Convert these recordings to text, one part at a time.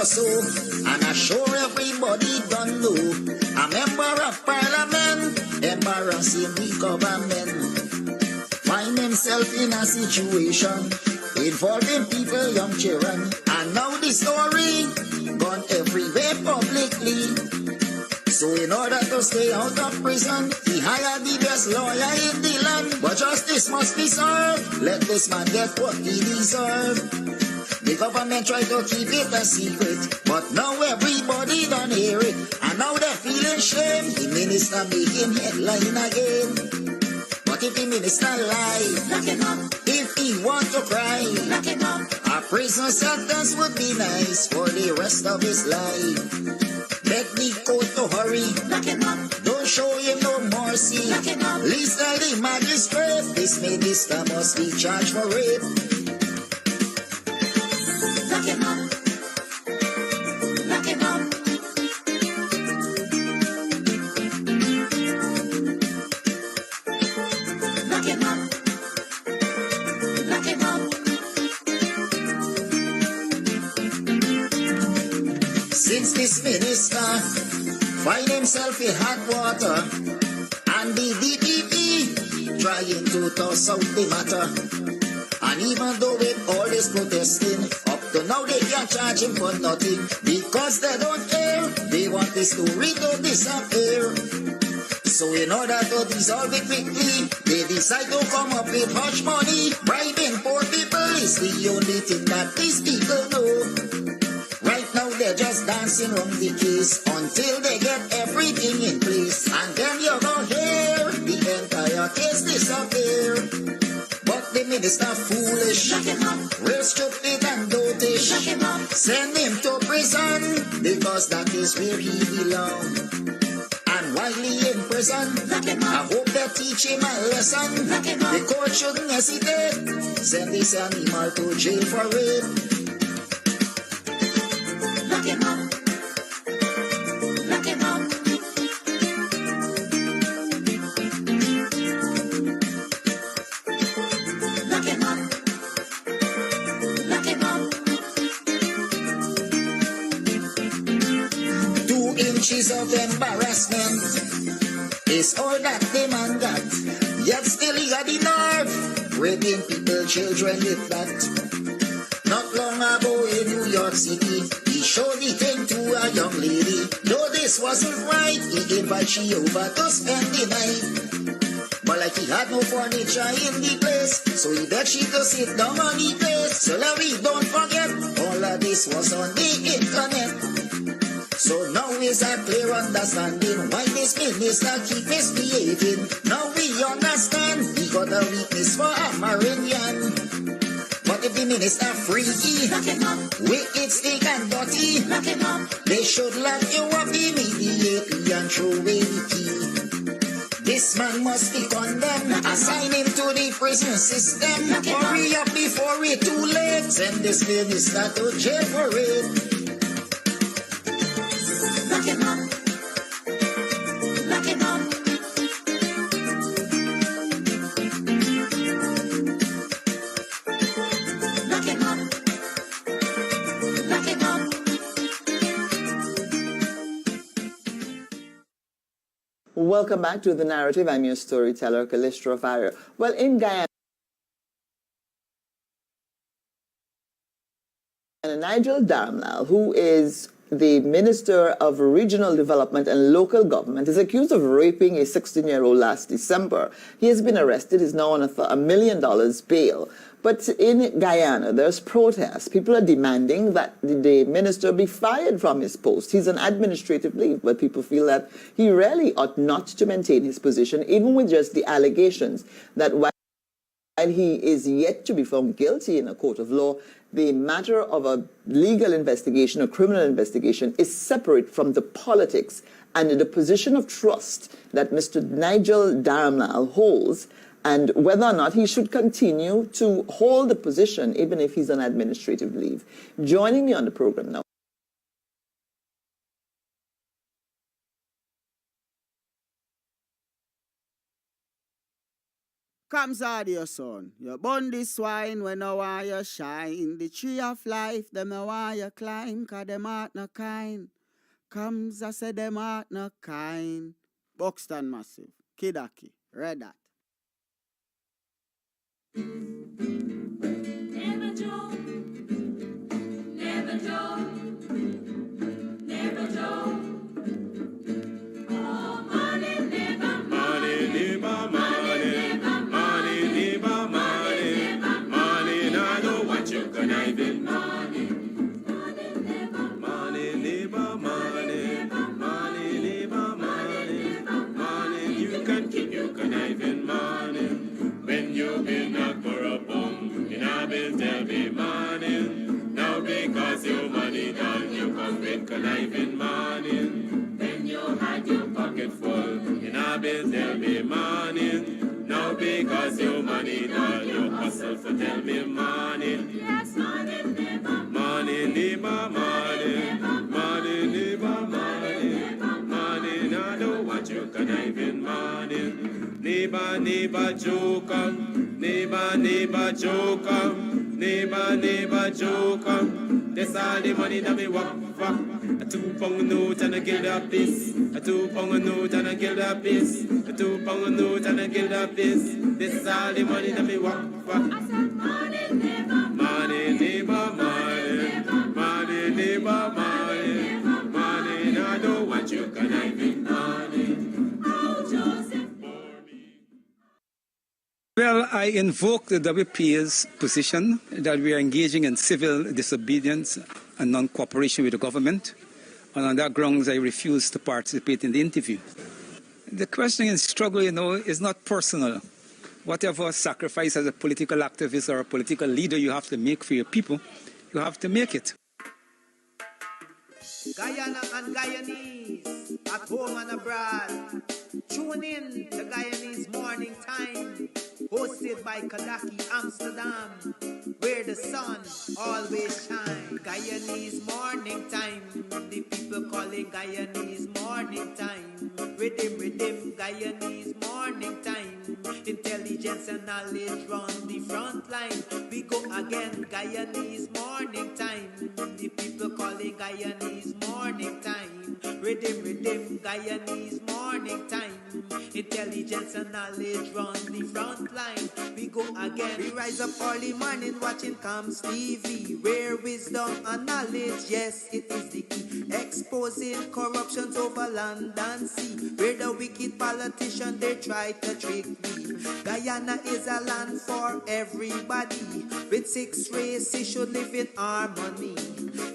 or so. And I sure everybody don't know. A member of parliament embarrassing the government. Find himself in a situation involving people, young children. And now the story gone everywhere publicly. So in order to stay out of prison, he hired the best lawyer in the land. But justice must be served. Let this man get what he deserves. The government tried to keep it a secret, but now everybody done hear it. And now they're feeling shame. The minister making headline again. But if the minister lie, lock him up. If he want to cry, lock him up. A prison sentence would be nice for the rest of his life. Beg the court to hurry, lock him up. Don't show him no mercy, lock him up. Least tell the magistrate this minister must be charged for rape. Lock him up. Lock him up. Lock him up. Lock him up. Since this minister find himself in hot water and the DPP trying to toss out the matter, and even though with all this protesting, up to now they can't charge him for nothing because they don't care. They want this story to disappear. So in order to dissolve it quickly, they decide to come up with hush money. Bribing poor people is the only thing that these people know. Right now they're just dancing around the case until they get everything in place. And then you're gonna hear the entire case disappear. But the minister foolish, shut him up. Real stupid and dotish, shut him up. Send him to prison because that is where he belongs. And while he in prison, lock him up. I hope they teach him a lesson. Lock him up. The court shouldn't hesitate. Send this animal to jail for rape. Lock him up. Lock him up. Lock him up. Lock him up. 2 inches of embarrassment is all that the man got. Yet still he got the nerve raping people, children with that. Not long ago in New York City, he showed the thing to a young lady. Though this wasn't right, he invited she over to spend the night. But like he had no furniture in the place, so he begged she to sit down on the place. So let we don't forget, all of this was on the internet. So now is a clear understanding why this minister keep misbehaving. Now we understand he got a weakness for a Amerindian. But if the minister free, lock him up. Wicked, stick and dirty, lock him up. They should lock you up immediately and throw away the key. This man must be condemned. Assign him to the prison system. Hurry up before it's too late. Send this minister to jail for it. Lock him up. Lock him up. Welcome back to The Narrative. I'm your storyteller, Callistra Farrier. Well, in Guyana, Nigel Darmlal, who is the Minister of Regional Development and Local Government, is accused of raping a 16-year-old last December. He has been arrested. He's now on a $1 million bail. But in Guyana, there's protests. People are demanding that the minister be fired from his post. He's on administrative leave, but people feel that he really ought not to maintain his position, even with just the allegations that while he is yet to be found guilty in a court of law, the matter of a legal investigation, a criminal investigation, is separate from the politics and the position of trust that Mr. Nigel Darmlal holds, and whether or not he should continue to hold the position even if he's on administrative leave. Joining me on the program now Kams audio son. You burn this wine when I want you shine. The tree of life, them I want you climb, cause them heart no kind. Kams, I say them heart no kind. Buxton Massive, Kidaki, Red Hat. Never joke, never joke, never joke. Oh, money never, money never, money never, money never, money never, money. Now know what you conniving, money, money never, money never, money, money never, money, money. You can keep your conniving, money. When you've been knocked for a bum, in a bill tell me money. Now because your money done, you come with conniving money. When you had your pocket full, in a bill tell me money. Now because your money done, you hustle for tell me money. Yes, money never, money never, money, money never, money, money. Now know what you conniving money. Neighbor, neighbor, joker. Neighbor, neighbor, joker. Neighbor, neighbor, joker. That's all the money that me walk for. A 2 pound note and a guilder piece. A 2 pound note and a guilder piece. A 2 pound note and a guilder piece. This all the money that me walk for. I said money, neighbor. Money, neighbor, money. Money, neighbor, money. Money, now I don't want you conniving money. Oh, Joseph. Well, I invoke the WPA's position that we are engaging in civil disobedience and non-cooperation with the government. And on that grounds, I refuse to participate in the interview. The question in struggle, is not personal. Whatever sacrifice as a political activist or a political leader you have to make for your people, you have to make it. Guyana and Guyanese, at home and abroad. Tune in to Guyanese Morning Time, hosted by Kadaki Amsterdam, where the sun always shines. Guyanese Morning Time, the people call it Guyanese Morning Time. Rhythm, Guyanese Morning Time. Intelligence and knowledge run the front line. We go again, Guyanese Morning Time. The people call it Guyanese Morning Time. Rhythm, Guyanese Morning Time. Intelligence and knowledge run the front line. We go again. We rise up early morning watching Kams TV, where wisdom and knowledge, yes, it is the key. Exposing corruptions over land and sea, where the wicked politicians, they try to trick me. Guyana is a land for everybody. With 6 races should live in harmony.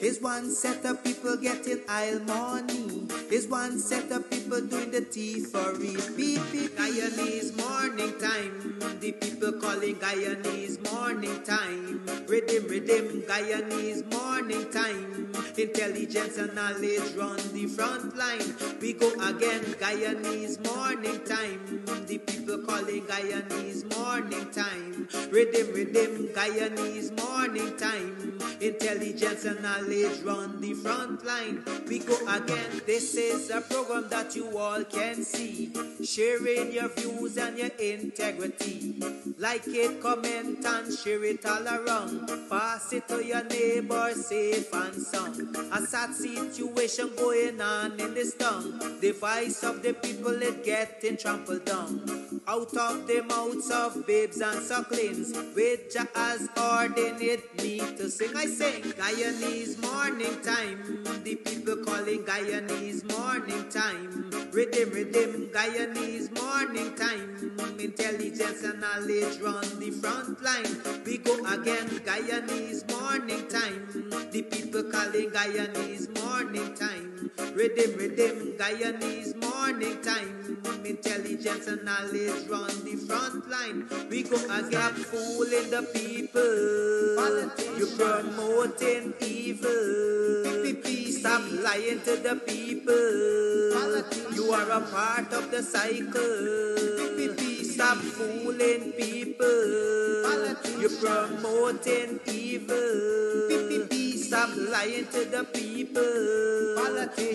Is one set of people getting aisle money. Is one set of people doing the thievery. Beep, beep, Guyanese Morning Time. The people calling Guyanese Morning Time. Rhythm, Guyanese Morning Time. Intelligence and knowledge run the front line. We go again, Guyanese Morning Time. The people calling Guyanese Morning Time. Rhythm, Guyanese Morning Time. Intelligence and knowledge run the front line. We go again. This is a program that you all can see, sharing your views and your integrity. Like it, comment and share it all around. Pass it to your neighbor, safe and sound. A sad situation going on in this town. The voice of the people is getting trampled down. Out of the mouths of babes and sucklings, which has ordained me to sing. I sing Guyanese Morning Time. The people calling Guyanese Morning Time. Rhythm, Guyanese Morning Time. Intelligence and knowledge run the front line. We go again, Guyanese Morning Time. The people calling Guyanese Morning Time. Rhythm, Guyanese Morning Time. Intelligence and knowledge run the front line. We go again, fooling the people. You're promoting evil. Stop lying to the people. You are a part of the cycle. Stop fooling people. You're promoting evil. Stop lying to the people.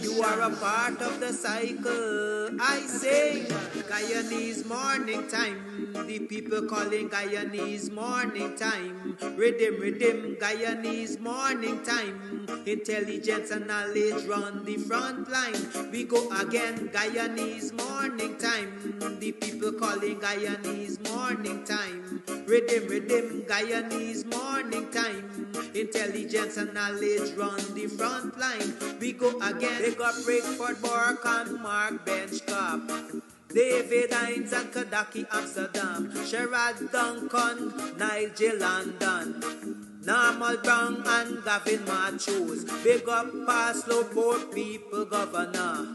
You are a part of the cycle. I say Guyanese morning time. The people calling Guyanese morning time. Rhythm, Guyanese morning time. Intelligence and knowledge run the front line. We go again, Guyanese morning time. The people calling Guyanese morning time. Rhythm, Guyanese morning time. Intelligence and knowledge run the front line. We go again. They got Breakford, Bork and Mark Benchcop. David Hines and Kadaki Amsterdam. Sherrod Duncan, Nigel London. Normal Brown and Gavin Matthews. Big up Paslow Port People Governor.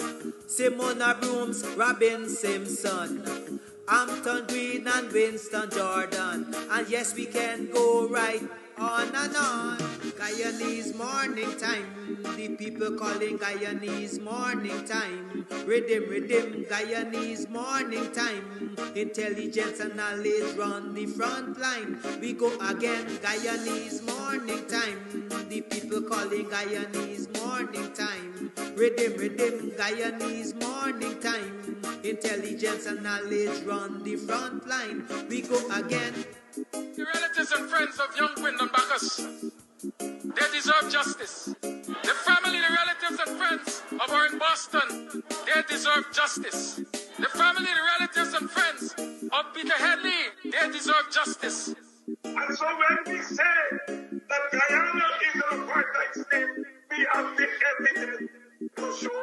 Simona Brooms, Robin Simpson. Hampton Green and Winston Jordan. And yes, we can go right on and on. Guyanese morning time. The people calling Guyanese morning time. Rhythm, Guyanese morning time. Intelligence and knowledge run the front line. We go again, Guyanese morning time. The people calling Guyanese morning time. Rhythm, Guyanese morning time. Intelligence and knowledge run the front line. We go again. The relatives and friends of young Wyndham Bacchus, they deserve justice. The family, the relatives and friends of our in Boston, they deserve justice. The family, the relatives and friends of Peter Headley, they deserve justice. And so when we say that Guyana is an apartheid state, we have the evidence to show.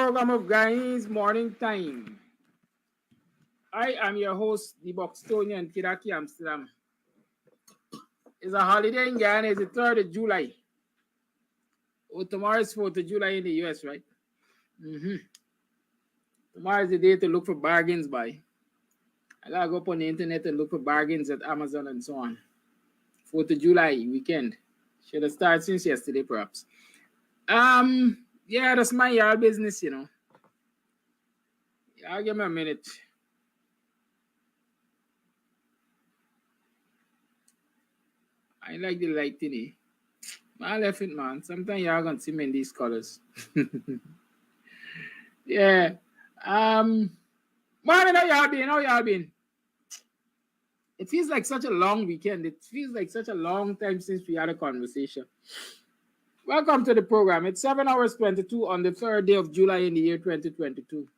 program of Guyanese Morning Time. I am your host, the Buxtonian Kidaki Amsterdam. It's a holiday in Guyana. It's the 3rd of July. Oh, tomorrow is 4th of July in the US, right? Tomorrow is the day to look for bargains by. I gotta go up on the internet and look for bargains at Amazon and so on. 4th of July weekend. Should have started since yesterday, perhaps. Yeah, that's my yard business, you know. Yeah, give me a minute. I like the lighting. I left it, man. Sometimes y'all gonna see me in these colors. Yeah. Morning, how y'all been? How y'all been? It feels like such a long weekend. It feels like such a long time since we had a conversation. Welcome to the program. It's 7 hours 22 on the 3rd day of July in the year 2022.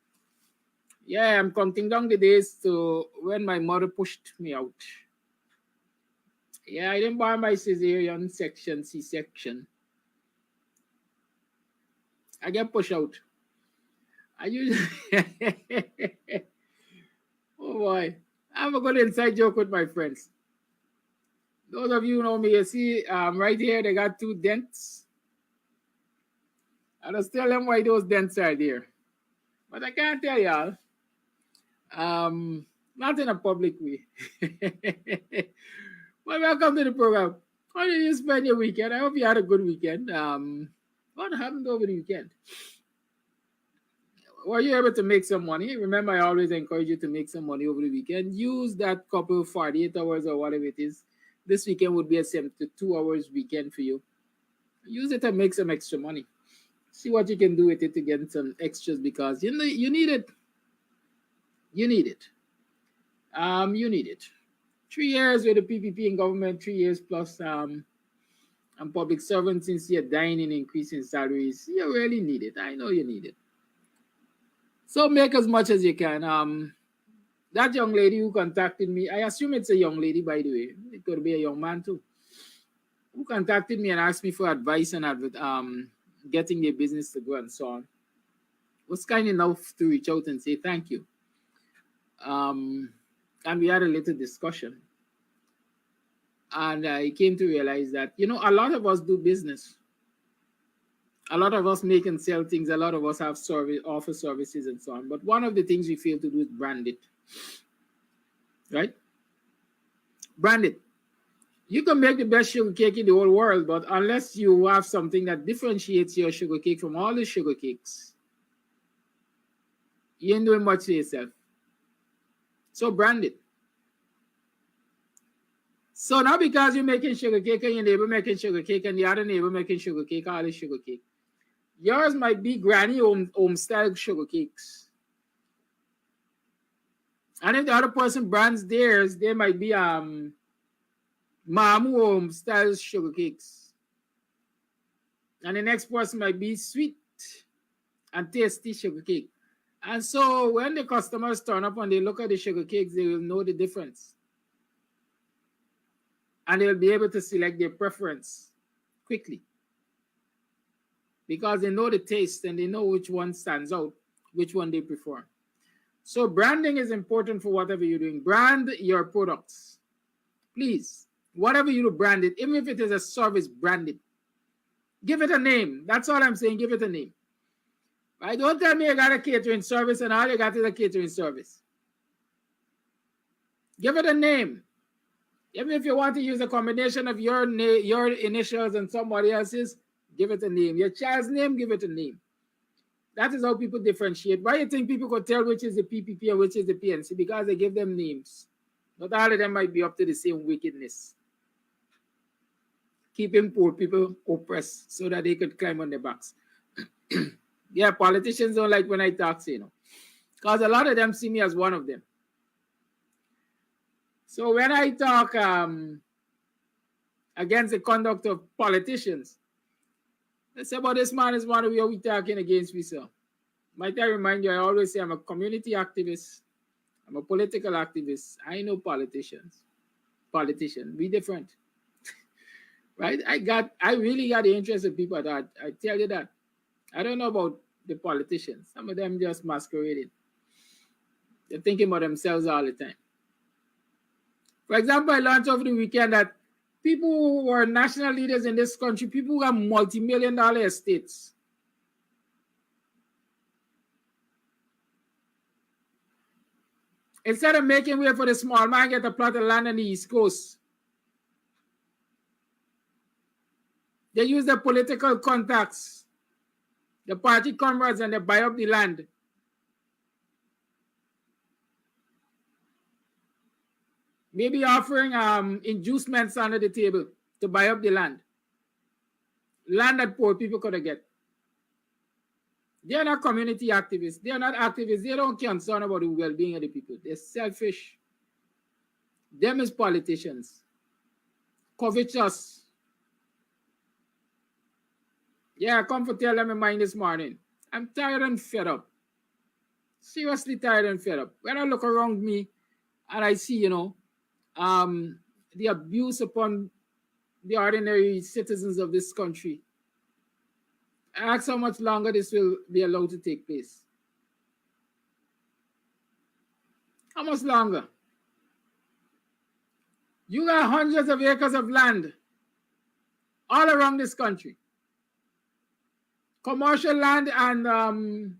Yeah, I'm counting down the days to when my mother pushed me out. Yeah, I didn't born by cesarean section, C-section. I get pushed out. I usually... Oh boy. I have a good inside joke with my friends. Those of you who know me, you see right here, they got 2 dents. I just tell them why those dents are there. But I can't tell y'all. Not in a public way. Well, welcome to the program. How did you spend your weekend? I hope you had a good weekend. What happened over the weekend? Were you able to make some money? Remember, I always encourage you to make some money over the weekend. Use that couple 48 hours or whatever it is. This weekend would be a 72 hours weekend for you. Use it to make some extra money. See what you can do with it to get some extras because you need it. You need it. You need it. 3 years with the PPP in government, 3 years plus and public servants, since you're dying in increasing salaries, you really need it. I know you need it. So make as much as you can. That young lady who contacted me, I assume it's a young lady, by the way. It could be a young man too. Who contacted me and asked me for advice and getting their business to go and so on. Was kind enough to reach out and say thank you. And we had a little discussion. And I came to realize that, you know, a lot of us do business. A lot of us make and sell things. A lot of us have offer services and so on. But one of the things we fail to do is brand it. Right? Brand it. You can make the best sugar cake in the whole world, but unless you have something that differentiates your sugar cake from all the sugar cakes, you ain't doing much to yourself. So brand it. So not because you're making sugar cake and your neighbor making sugar cake and the other neighbor making sugar cake, all the sugar cake. Yours might be granny home style sugar cakes. And if the other person brands theirs, they might be Mamu home style sugar cakes. And the next person might be sweet and tasty sugar cake. And so when the customers turn up and they look at the sugar cakes, they will know the difference. And they'll be able to select their preference quickly. Because they know the taste and they know which one stands out, which one they prefer. So branding is important for whatever you're doing. Brand your products. Please, whatever you do, brand it. Even if it is a service, brand it. Give it a name. That's all I'm saying. Give it a name. Right? Don't tell me you got a catering service and all you got is a catering service. Give it a name. Even if you want to use a combination of your initials and somebody else's, give it a name. Your child's name, give it a name. That is how people differentiate. Why do you think people could tell which is the PPP and which is the PNC? Because they give them names. Not all of them might be up to the same wickedness. Keeping poor people oppressed so that they could climb on their backs. Yeah, politicians don't like when I talk, you know. Because a lot of them see me as one of them. So when I talk against the conduct of politicians, they say, but this man is one of you we talking against me, sir. Might I remind you, I always say I'm a community activist. I'm a political activist. I know politicians. Politicians, be different. Right? I really got the interest of people that I tell you that. I don't know about the politicians. Some of them just masquerading. They're thinking about themselves all the time. For example, I learned over the weekend that people who were national leaders in this country, people who have multi-million-dollar estates, instead of making way for the small man get a plot of land on the East Coast, they use their political contacts, the party comrades, and they buy up the land. Maybe offering inducements under the table to buy up the land. Land that poor people could get. They are not community activists. They are not activists. They don't concern about the well-being of the people. They're selfish. Them as politicians. Covetous. Yeah, I come to tell them in mind this morning. I'm tired and fed up. Seriously tired and fed up. When I look around me and I see, you know, the abuse upon the ordinary citizens of this country, I ask how much longer this will be allowed to take place. How much longer? You got hundreds of acres of land all around this country. Commercial land and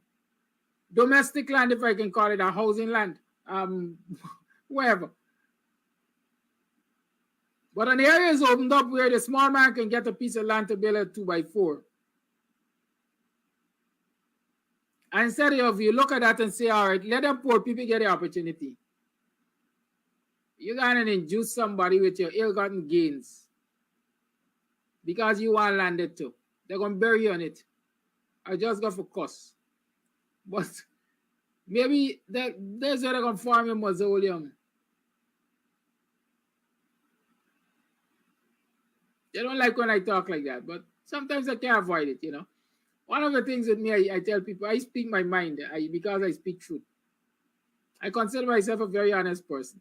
domestic land, if I can call it, a housing land, wherever. But an area is opened up where the small man can get a piece of land to build a 2x4. And instead of you look at that and say, all right, let them poor people get the opportunity. You're going to induce somebody with your ill-gotten gains because you want landed too. They're going to bury you on it. I just got for cost. But maybe there's where they're going to form a mausoleum. They don't like when I talk like that, but sometimes I can't avoid it, you know. One of the things with me, I tell people, I speak my mind because I speak truth. I consider myself a very honest person.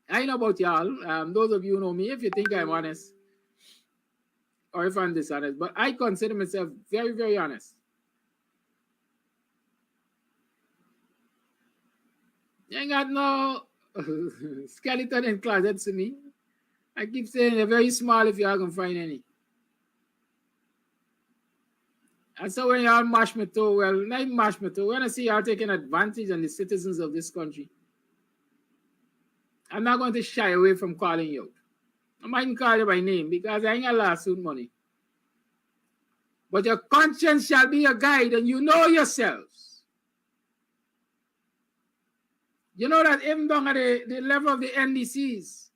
I know about y'all. Those of you who know me, if you think I'm honest or if I'm dishonest, but I consider myself very, very honest. You ain't got no skeleton in closets to me. I keep saying they're very small if you are going to find any. And so when y'all mash me too, well, not even mash me too, when I see y'all taking advantage of the citizens of this country, I'm not going to shy away from calling you out. I mightn't call you by name because I ain't got lawsuit money. But your conscience shall be your guide and you know yourselves. You know that even down at the level of the NDCs,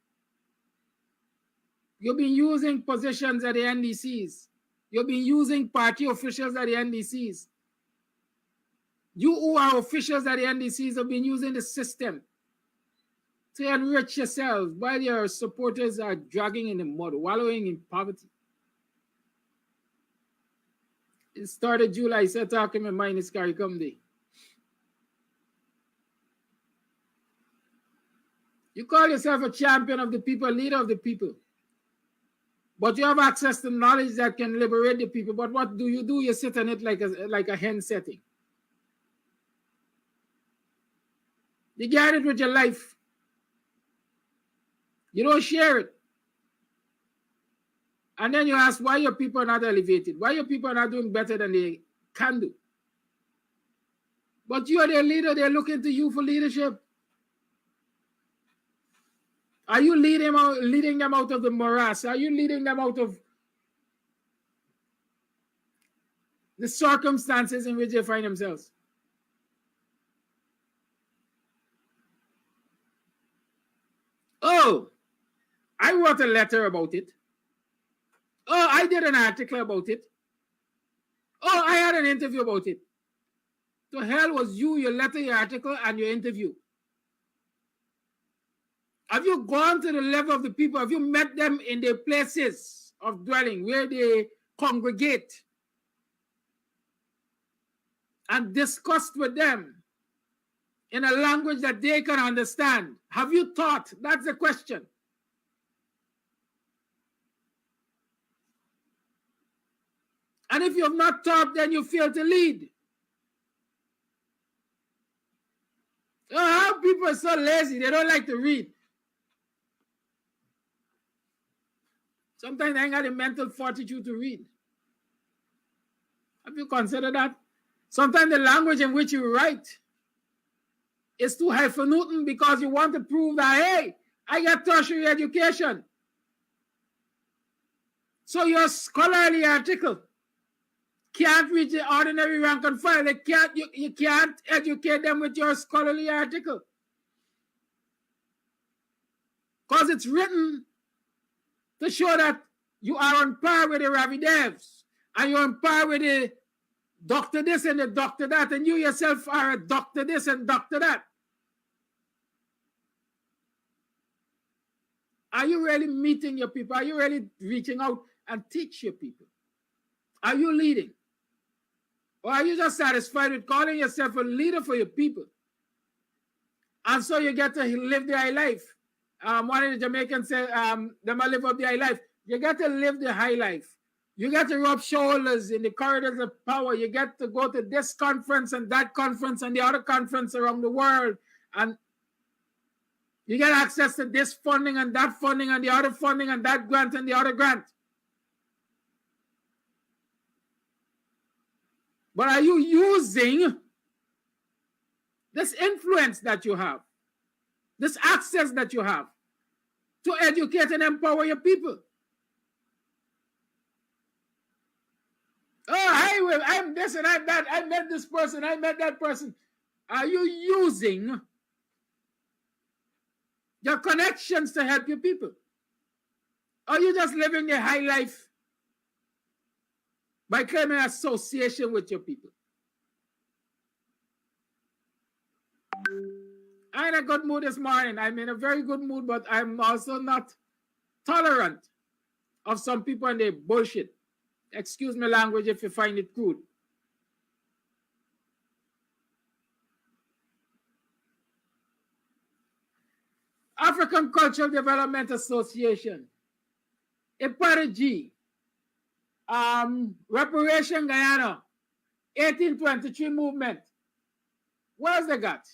you've been using positions at the NDCs. You've been using party officials at the NDCs. You who are officials at the NDCs have been using the system to enrich yourselves while your supporters are dragging in the mud, wallowing in poverty. It started July, so talking my mind is CARICOM Day. You call yourself a champion of the people, leader of the people. But you have access to knowledge that can liberate the people. But what do? You sit on it like a hen setting. You get it with your life. You don't share it. And then you ask why your people are not elevated. Why your people are not doing better than they can do. But you are their leader. They're looking to you for leadership. Are you leading them out of the morass? Are you leading them out of the circumstances in which they find themselves? Oh, I wrote a letter about it. Oh, I did an article about it. Oh, I had an interview about it. To hell was you, your letter, your article, and your interview. Have you gone to the level of the people? Have you met them in their places of dwelling where they congregate and discussed with them in a language that they can understand? Have you taught? That's the question. And if you have not taught, then you fail to lead. How people are so lazy, they don't like to read. Sometimes they ain't got the mental fortitude to read. Have you considered that? Sometimes the language in which you write is too highfalutin because you want to prove that, hey, I got tertiary education. So your scholarly article can't reach the ordinary rank and file. You can't educate them with your scholarly article. Because it's written to show that you are on par with the Ravi Devs, and you're on par with the doctor this and the doctor that, and you yourself are a doctor this and doctor that. Are you really meeting your people? Are you really reaching out and teach your people? Are you leading? Or are you just satisfied with calling yourself a leader for your people? And so you get to live the high life. One of the Jamaicans said, they might live up the high life. You get to live the high life. You get to rub shoulders in the corridors of power. You get to go to this conference and that conference and the other conference around the world. And you get access to this funding and that funding and the other funding and that grant and the other grant. But are you using this influence that you have, this access that you have, to educate and empower your people? Oh, I'm this and I'm that. I met this person. I met that person. Are you using your connections to help your people? Are you just living the high life by claiming association with your people? I'm in a good mood this morning. I'm in a very good mood, but I'm also not tolerant of some people and their bullshit. Excuse my language if you find it crude. African Cultural Development Association, Apartheid, Reparation Guyana, 1823 movement. Where's they got?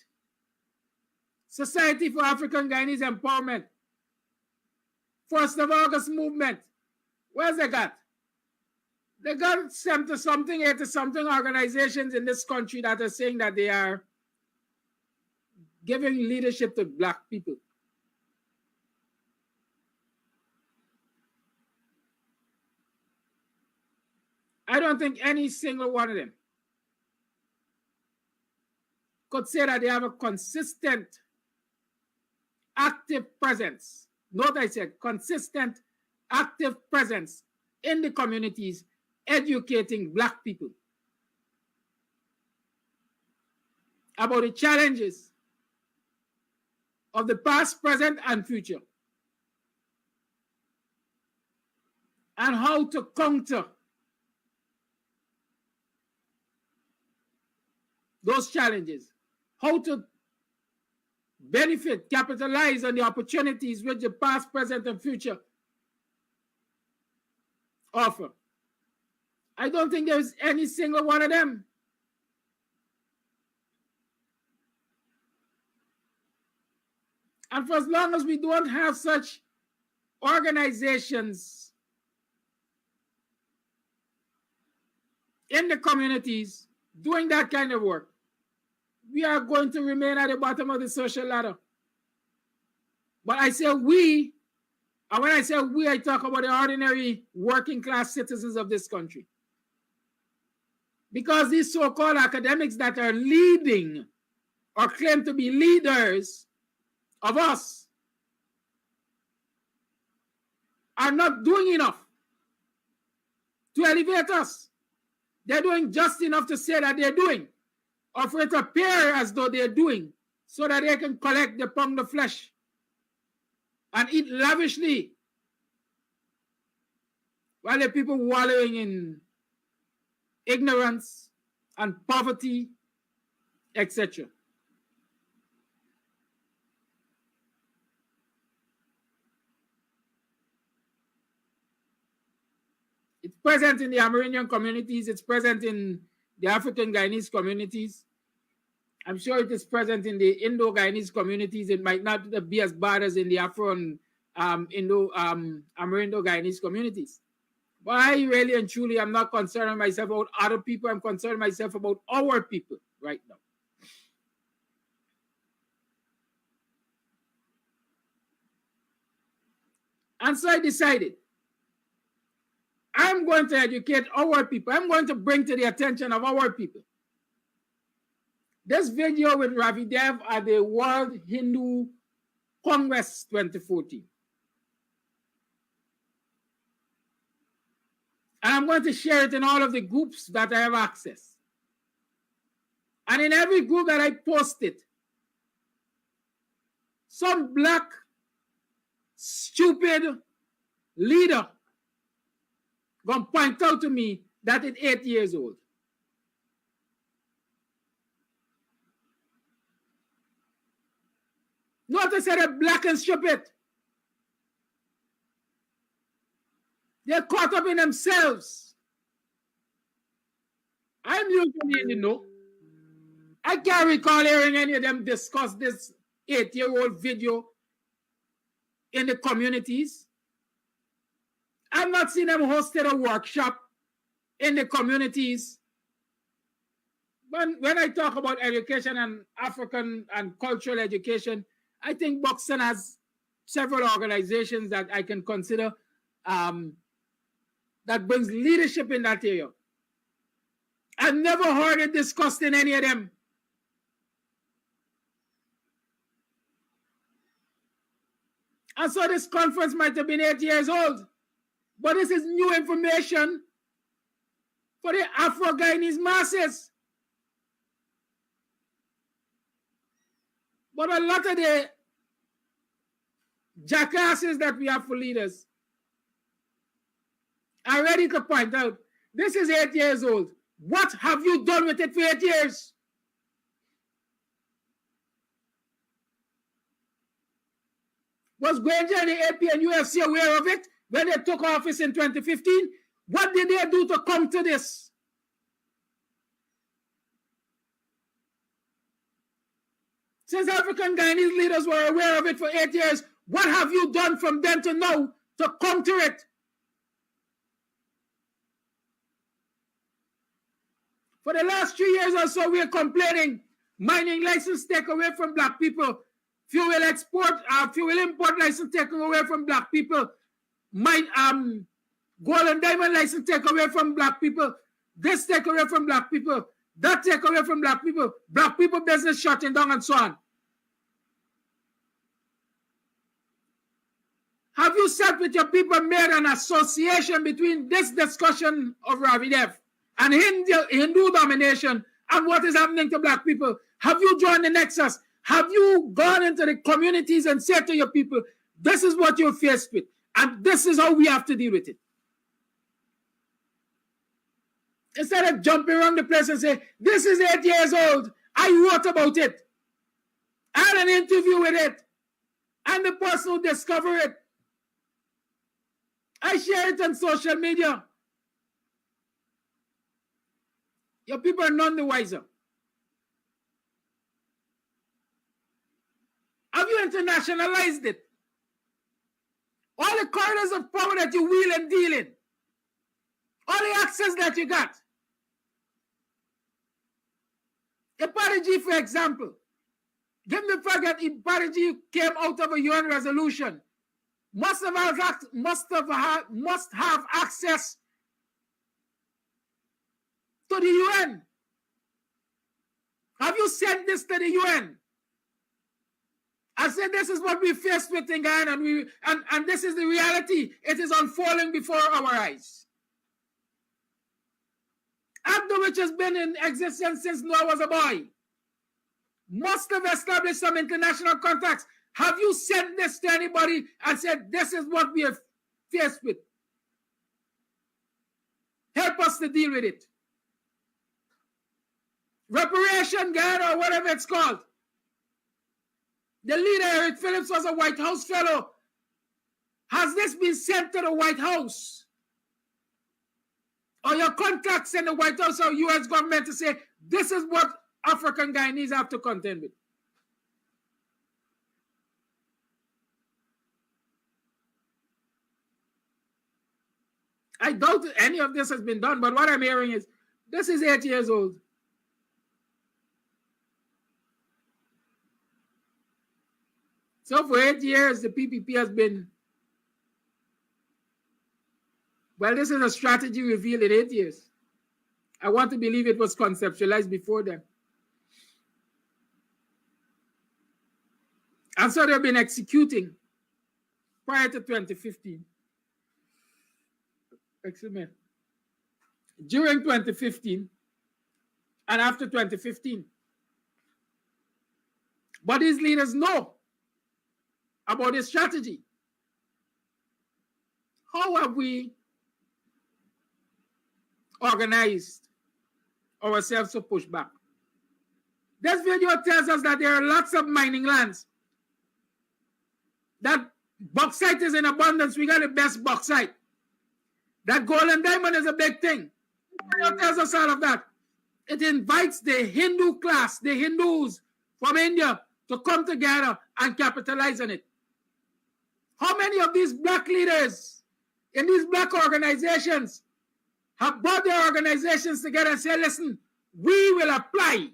Society for African Guyanese Empowerment, 1st of August movement. Where's they got? They got 70-something, 80-something organizations in this country that are saying that they are giving leadership to black people. I don't think any single one of them could say that they have a consistent, active presence. Note I said consistent, active presence in the communities, educating black people about the challenges of the past, present, and future, and how to counter those challenges, how to benefit, capitalize on the opportunities which the past, present, and future offer. I don't think there's any single one of them. And for as long as we don't have such organizations in the communities doing that kind of work, we are going to remain at the bottom of the social ladder. But I say we, and when I say we, I talk about the ordinary working class citizens of this country. Because these so-called academics that are leading or claim to be leaders of us are not doing enough to elevate us. They're doing just enough to say that they're doing, or for it to appear as though they're doing, so that they can collect the pound of flesh and eat lavishly, while the people wallowing in ignorance and poverty, etc. It's present in the Amerindian communities. It's present in the African Guyanese communities. I'm sure it is present in the Indo-Guyanese communities. It might not be as bad as in the Afro and Amerindo-Guyanese communities. But I really and truly am not concerned myself about other people. I'm concerned myself about our people right now. And so I decided I'm going to educate our people. I'm going to bring to the attention of our people this video with Ravi Dev at the World Hindu Congress 2014. And I'm going to share it in all of the groups that I have access. And in every group that I post it, some black, stupid leader gonna point out to me that it's 8 years old. Notice that they're black and stupid. They're caught up in themselves. I'm usually in the know. I can't recall hearing any of them discuss this 8-year-old video in the communities. I've not seen them hosted a workshop in the communities. When I talk about education and African and cultural education, I think Buxton has several organizations that I can consider that brings leadership in that area. I've never heard it discussed in any of them. And so this conference might have been 8 years old, but this is new information for the Afro-Guyanese masses. But a lot of the jackasses that we have for leaders are ready to point out, this is 8 years old. What have you done with it for 8 years? Was Granger and the AP and UFC aware of it when they took office in 2015? What did they do to come to this? Since African Guyanese leaders were aware of it for 8 years, what have you done from then to now to counter it? For the last 3 years or so, we are complaining mining license taken away from black people, fuel import license taken away from black people, gold and diamond license taken away from black people, this taken away from black people, that taken away from black people business shutting down and so on. Have you sat with your people and made an association between this discussion of Ravi Dev and Hindu domination and what is happening to black people? Have you joined the nexus? Have you gone into the communities and said to your people, this is what you're faced with, and this is how we have to deal with it? Instead of jumping around the place and say, this is 8 years old, I wrote about it, I had an interview with it, and the person who discovered it, I share it on social media. Your people are none the wiser. Have you internationalized it? All the corridors of power that you wheel and deal in, all the access that you got. Apartheid, for example, given the fact that Apartheid came out of a UN resolution, must have access to the UN. Have you sent this to the UN? I said this is what we faced with in Guyana, and this is the reality. It is unfolding before our eyes. ABDO, which has been in existence since Noah was a boy, must have established some international contacts. Have you sent this to anybody and said this is what we are faced with? Help us to deal with it. Reparation, Guyana, or whatever it's called. The leader, Eric Phillips, was a White House fellow. Has this been sent to the White House? Or your contacts in the White House or U.S. government to say, this is what African Guyanese have to contend with. I doubt any of this has been done, but what I'm hearing is, this is 8 years old. So for 8 years, the PPP has been, well, this is a strategy revealed in 8 years. I want to believe it was conceptualized before then. And so they've been executing prior to 2015. Excuse me. During 2015 and after 2015. But these leaders know about this strategy. How have we organized ourselves to push back? This video tells us that there are lots of mining lands, that bauxite is in abundance. We got the best bauxite. That gold and diamond is a big thing. The video tells us all of that. It invites the Hindu class, the Hindus from India, to come together and capitalize on it. How many of these black leaders in these black organizations have brought their organizations together and said, listen, we will apply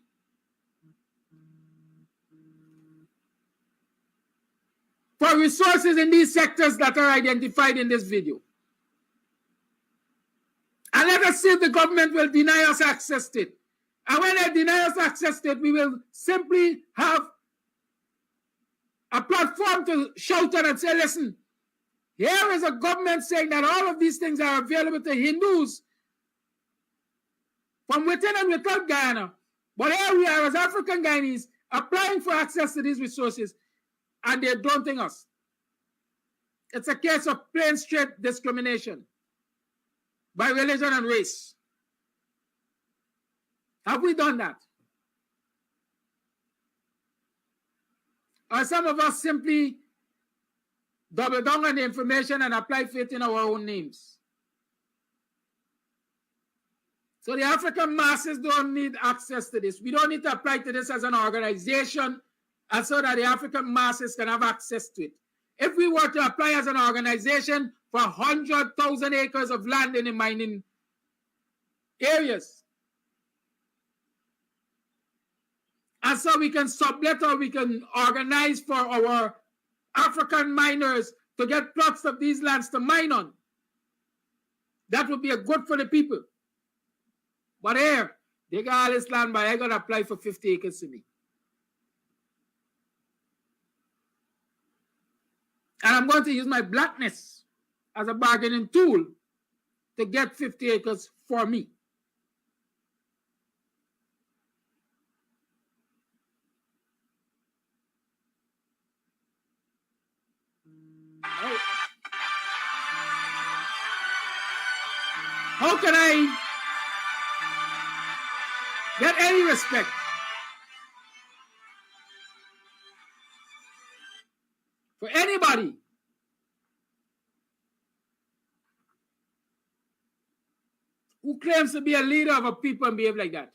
for resources in these sectors that are identified in this video. And let us see if the government will deny us access to it. And when they deny us access to it, we will simply have a platform to shout on and say, listen, here is a government saying that all of these things are available to Hindus from within and without Guyana. But here we are as African Guyanese applying for access to these resources, and they're daunting us. It's a case of plain straight discrimination by religion and race. Have we done that? Or some of us simply double down on the information and apply for it in our own names? So the African masses don't need access to this. We don't need to apply to this as an organization and so that the African masses can have access to it. If we were to apply as an organization for 100,000 acres of land in the mining areas, and so we can sublet or we can organize for our African miners to get plots of these lands to mine on, that would be a good for the people. But here, they got all this land, but I got to apply for 50 acres to me. And I'm going to use my blackness as a bargaining tool to get 50 acres for me. How can I get any respect for anybody who claims to be a leader of a people and behave like that?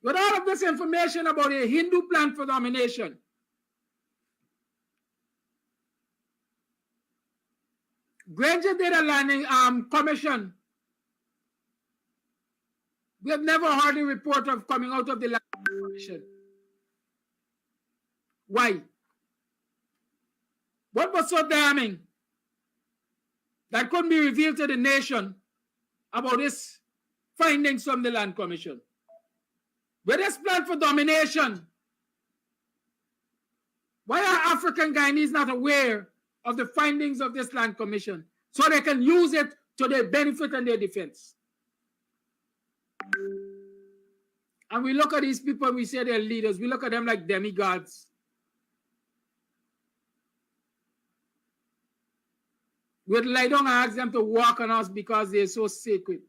With all of this information about a Hindu plan for domination, Granger did a landing commission. We have never heard a report of coming out of the land commission. Why? What was so damning that couldn't be revealed to the nation about this findings from the land commission? With this plan for domination, why are African Guyanese not aware of the findings of this land commission so they can use it to their benefit and their defense? And we look at these people, we say they're leaders, we look at them like demigods. We'd lie down and ask them to walk on us because they're so sacred.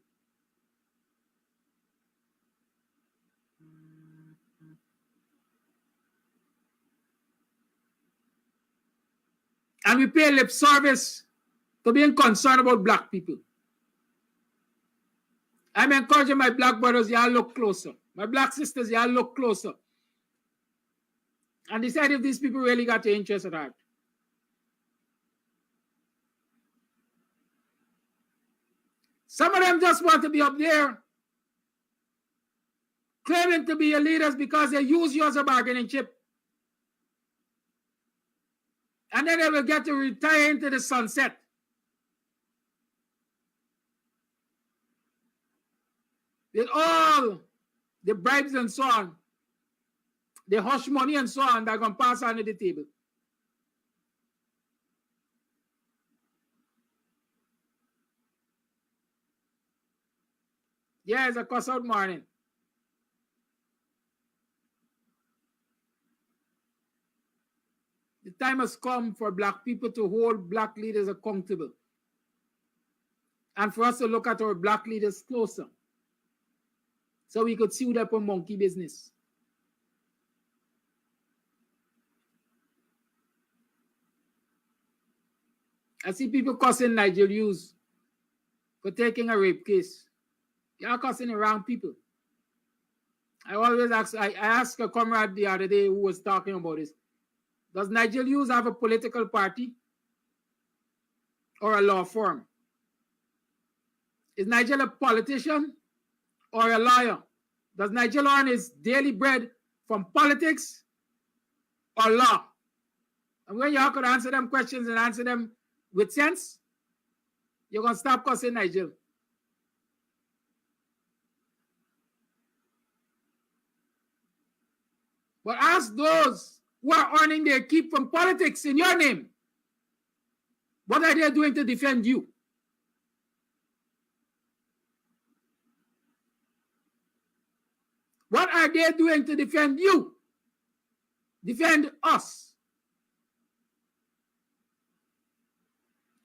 And we pay lip service to being concerned about black people. I'm encouraging my black brothers, y'all look closer. My black sisters, y'all look closer. And decide if these people really got your interest at heart. Some of them just want to be up there claiming to be your leaders because they use you as a bargaining chip. And then they will get to retire into the sunset. With all the bribes and so on, the hush money and so on that are going to pass under the table. Yeah, it's a cuss out morning. The time has come for black people to hold black leaders accountable. And for us to look at our black leaders closer. So we could sue them for monkey business. I see people cussing Nigel Hughes for taking a rape case. You're cussing the wrong people. I always ask, I asked a comrade the other day who was talking about this. Does Nigel Hughes have a political party or a law firm? Is Nigel a politician or a lawyer? Does Nigel earn his daily bread from politics or law? And when you could answer them questions and answer them with sense, you're going to stop cussing Nigel. But ask those who are earning their keep from politics in your name, what are they doing to defend you? What are they doing to defend you? Defend us.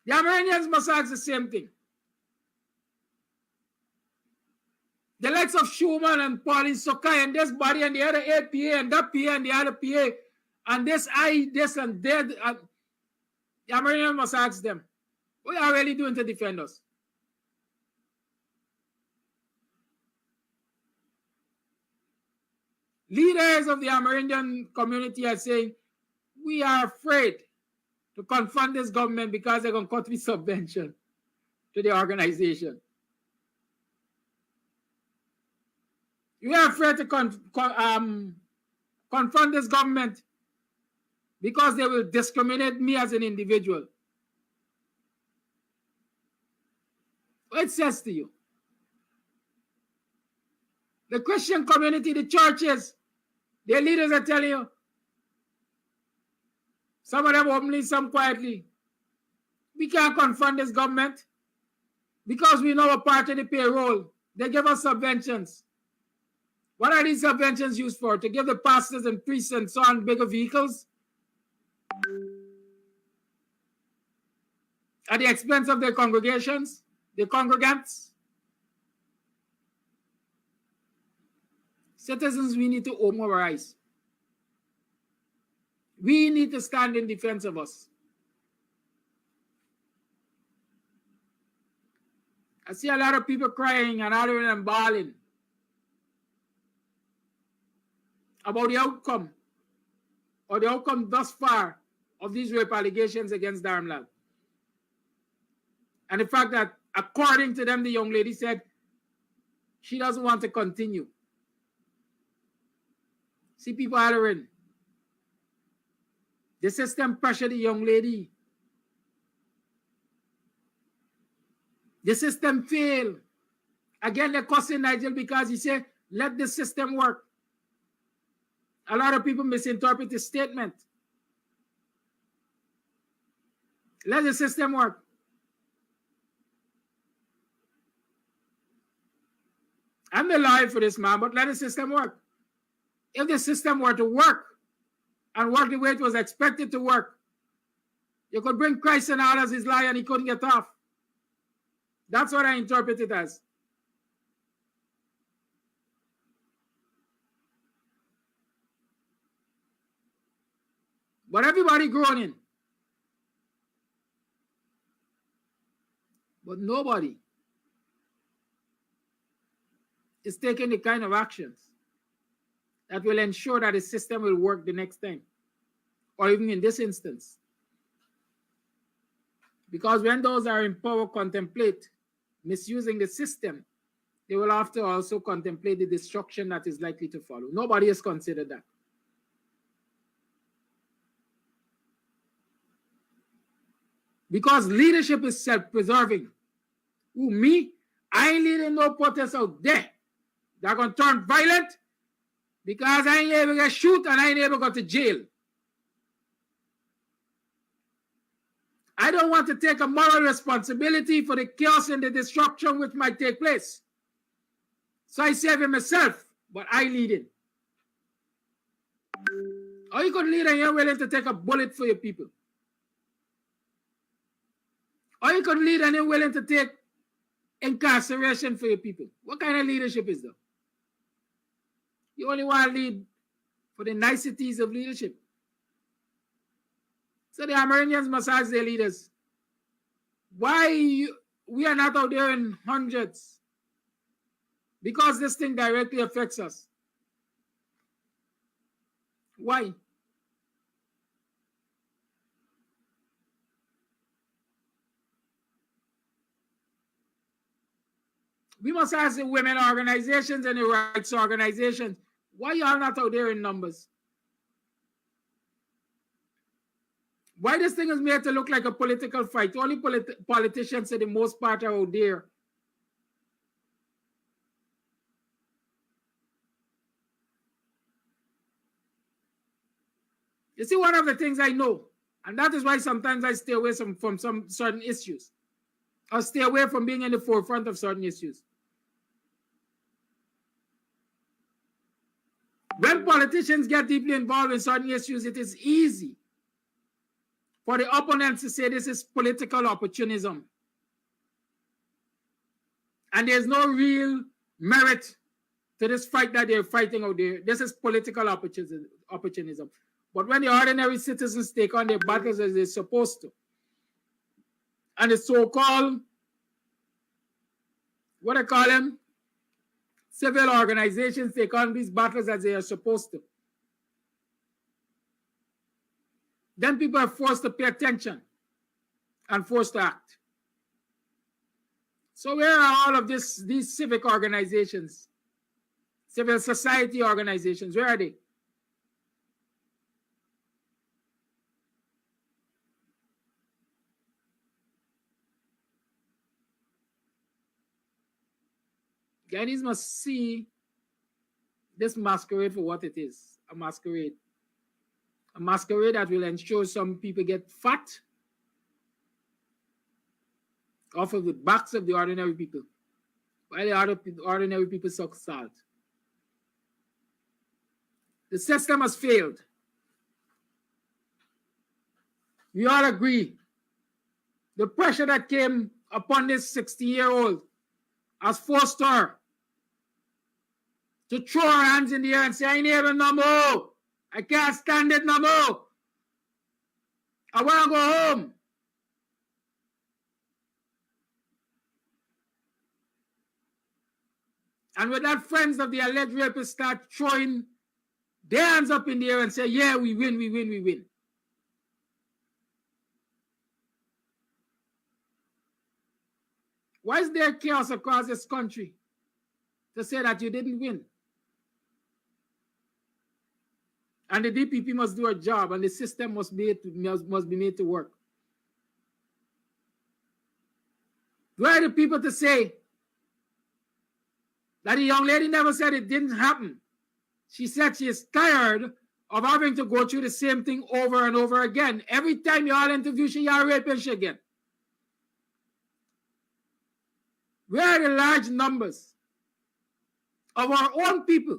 The Amerindians must ask the same thing. The likes of Schumann and Pauline Sokai and this body and the other APA and that PA and the other PA and this and that. The Amerindians must ask them, what are you really doing to defend us? Leaders of the Amerindian community are saying, we are afraid to confront this government because they're going to cut me subvention to the organization. We are afraid to confront this government because they will discriminate me as an individual. What it says to you? The Christian community, the churches, their leaders are telling you, some of them openly, some quietly, we can't confront this government because we know a part of the payroll. They give us subventions. What are these subventions used for? To give the pastors and priests and so on bigger vehicles? At the expense of their congregations, their congregants? Citizens, we need to open our eyes. We need to stand in defense of us. I see a lot of people crying and hollering and bawling about the outcome or the outcome thus far of these rape allegations against Darmlad. And the fact that, according to them, the young lady said she doesn't want to continue. See people hollering. The system pressured the young lady. The system failed. Again, they're cussing Nigel because he said, let the system work. A lot of people misinterpret his statement. Let the system work. I'm not lying for this man, but let the system work. If the system were to work and work the way it was expected to work, you could bring Christ and all as his lie and he couldn't get off. That's what I interpret it as. But everybody groaning. But nobody is taking the kind of actions that will ensure that the system will work the next time, or even in this instance. Because when those are in power contemplate misusing the system, they will have to also contemplate the destruction that is likely to follow. Nobody has considered that. Because leadership is self-preserving. Who, me? I ain't leading no protest out there. They're going to turn violent because I ain't able to get shoot and I ain't able to go to jail. I don't want to take a moral responsibility for the chaos and the destruction which might take place. So I save it myself, but I lead it. Or you could lead and you're willing to take a bullet for your people. Or you could lead and you're willing to take incarceration for your people. What kind of leadership is that? You only want to lead for the niceties of leadership. So the Amerindians must ask their leaders, why we are not out there in hundreds? Because this thing directly affects us. Why? We must ask the women organizations and the rights organizations, why y'all not out there in numbers? Why this thing is made to look like a political fight? Only politicians, for the most part, are out there. You see, one of the things I know, and that is why sometimes I stay away from some certain issues. Or stay away from being in the forefront of certain issues. When politicians get deeply involved in certain issues, it is easy for the opponents to say this is political opportunism. And there's no real merit to this fight that they're fighting out there. This is political opportunism. But when the ordinary citizens take on their battles as they're supposed to, and the so-called, what I call them, civil organizations take on these battles as they are supposed to, then people are forced to pay attention and forced to act. So where are all of these civic organizations, civil society organizations? Where are they? Guyanese must see this masquerade for what it is, a masquerade. A masquerade that will ensure some people get fat off of the backs of the ordinary people, while the ordinary people suck salt. The system has failed. We all agree. The pressure that came upon this 60-year-old has forced her to throw her hands in the air and say, I ain't able no more. I can't stand it no more. I want to go home. And with that, friends of the alleged rapists start throwing their hands up in the air and say, yeah, we win, we win, we win. Why is there chaos across this country to say that you didn't win? And the DPP must do a job, and the system must be made to work. Where are the people to say that the young lady never said it didn't happen? She said she is tired of having to go through the same thing over and over again. Every time you all interview, she are raping she again. Where are the large numbers of our own people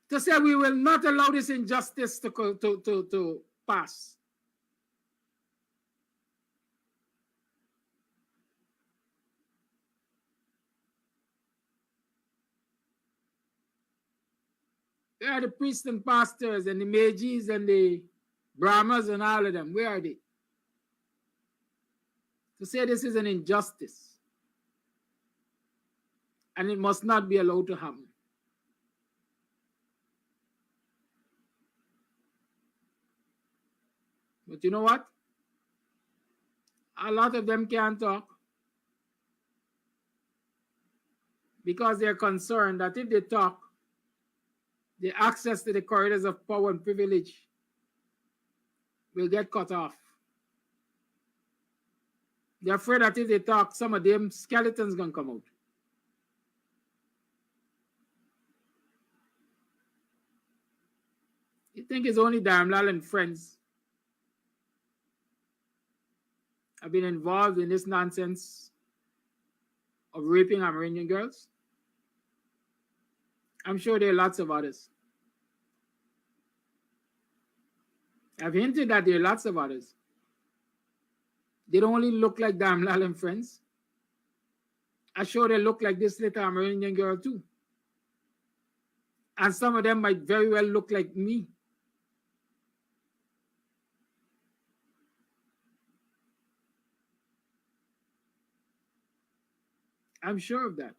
to say we will not allow this injustice to pass? Where are the priests and pastors and the Majis and the Brahmas and all of them? Where are they? to say this is an injustice and it must not be allowed to happen. But you know what? A lot of them can't talk because they're concerned that if they talk, the access to the corridors of power and privilege will get cut off. They're afraid that if they talk, some of them skeletons gonna come out. You think it's only Darmlal and friends have been involved in this nonsense of raping Amerindian girls? I'm sure there are lots of others. I've hinted that there are lots of others. They don't only look like Darmlal and friends. I'm sure they look like this little Amerindian girl too. And some of them might very well look like me. I'm sure of that.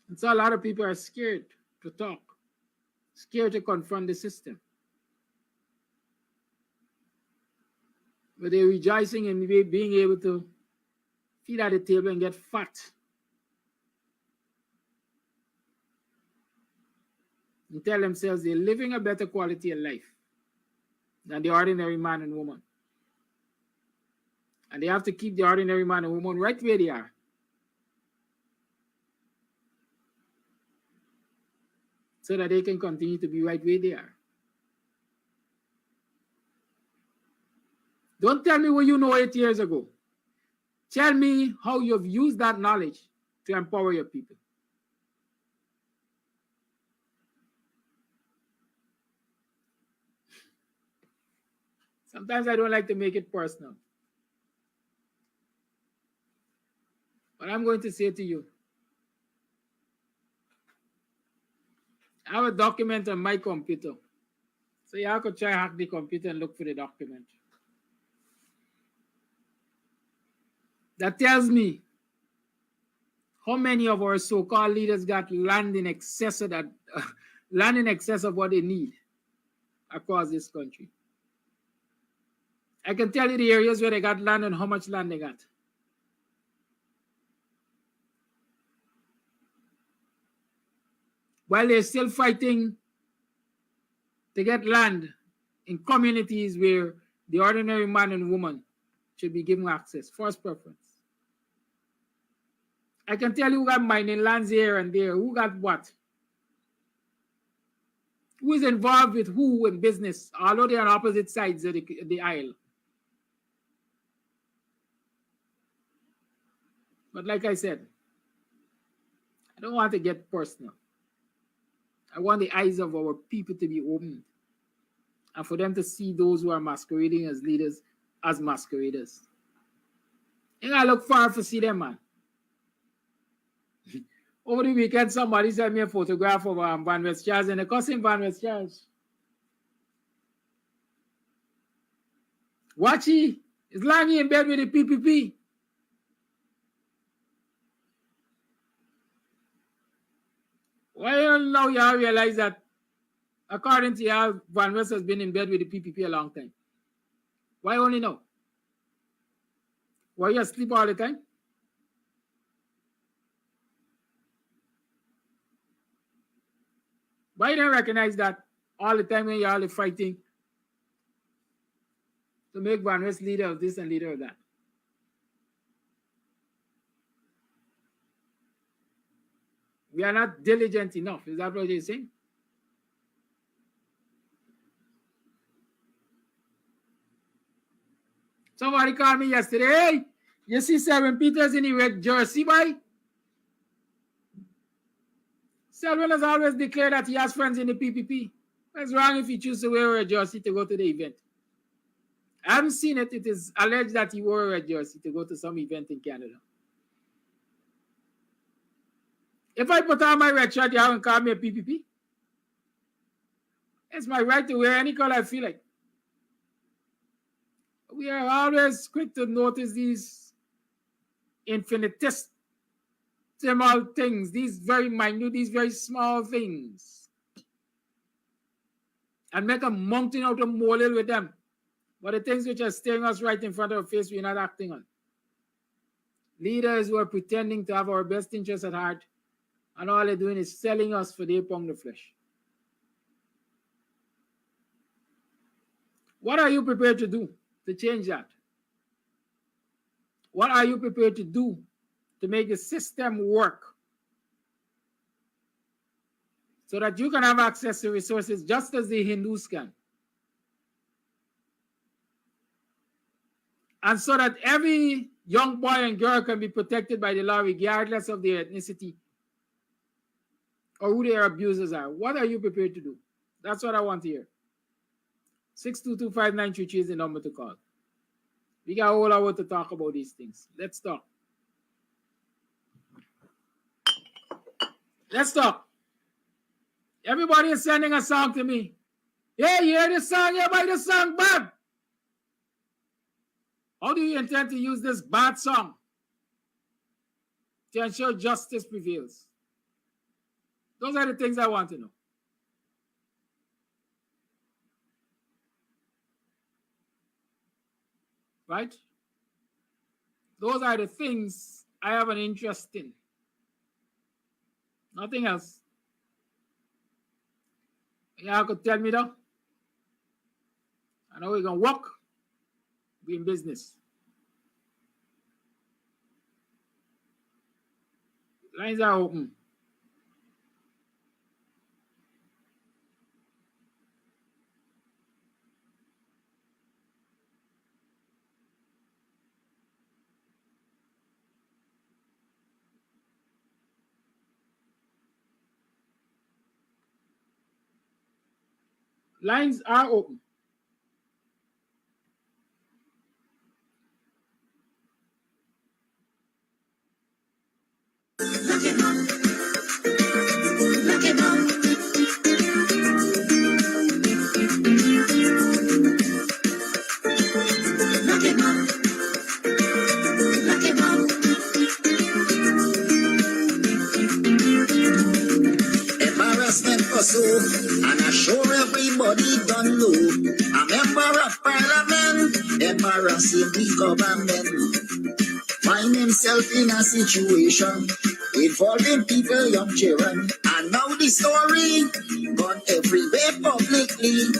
And so a lot of people are scared to talk, scared to confront the system. But they're rejoicing in being able to feed at the table and get fat. And tell themselves they're living a better quality of life than the ordinary man and woman. And they have to keep the ordinary man and woman right where they are. So that they can continue to be right where they are. Don't tell me what you know 8 years ago. Tell me how you've used that knowledge to empower your people. Sometimes I don't like to make it personal. But I'm going to say to you, I have a document on my computer. So you have to try hack the computer and look for the document. That tells me how many of our so-called leaders got land in excess of that, land in excess of what they need across this country. I can tell you the areas where they got land and how much land they got. While they're still fighting to get land in communities where the ordinary man and woman should be given access, first preference. I can tell you who got mining lands here and there, who got what. Who is involved with who in business, although they're on opposite sides of the aisle. But like I said, I don't want to get personal. I want the eyes of our people to be opened and for them to see those who are masquerading as leaders as masqueraders. And I look far to see them, man. Over the weekend, somebody sent me a photograph of Van West Charles and a cousin Van West Charles. Watch he is lying in bed with the PPP. Well, now you realize that according to you, Van West has been in bed with the PPP a long time. Why only now? Why you asleep all the time? Why you don't recognize that all the time when you're all fighting to make Van West leader of this and leader of that? We are not diligent enough. Is that what you're saying? Somebody called me yesterday. Hey, you see Selwyn Peters in the red jersey, boy? Selwyn has always declared that he has friends in the PPP. What's wrong if he chooses to wear a red jersey to go to the event? I haven't seen it. It is alleged that he wore a red jersey to go to some event in Canada. If I put on my red shirt, you haven't called me a PPP. It's my right to wear any color I feel like. We are always quick to notice these infinitesimal things, these very minute, these very small things, and make a mountain out of molehill with them. But the things which are staring us right in front of our face, we're not acting on. Leaders who are pretending to have our best interests at heart, and all they're doing is selling us for their pound of flesh. What are you prepared to do to change that? What are you prepared to do to make the system work so that you can have access to resources just as the Hindus can? And so that every young boy and girl can be protected by the law regardless of their ethnicity or who their abusers are. What are you prepared to do? That's what I want to hear. 6225933 is the number to call. We got a whole hour to talk about these things. Let's talk. Let's talk. Everybody is sending a song to me. Yeah, you hear this song? Yeah, buy this song bad. How do you intend to use this bad song to ensure justice prevails? Those are the things I want to know. Right? Those are the things I have an interest in. Nothing else. Y'all could tell me though. I know we're going to work. Be in business. Lines are open. Lines are open. And I sure everybody don't know. A member of parliament embarrassing the government. Find himself in a situation involving people, young children. And now the story gone everywhere publicly.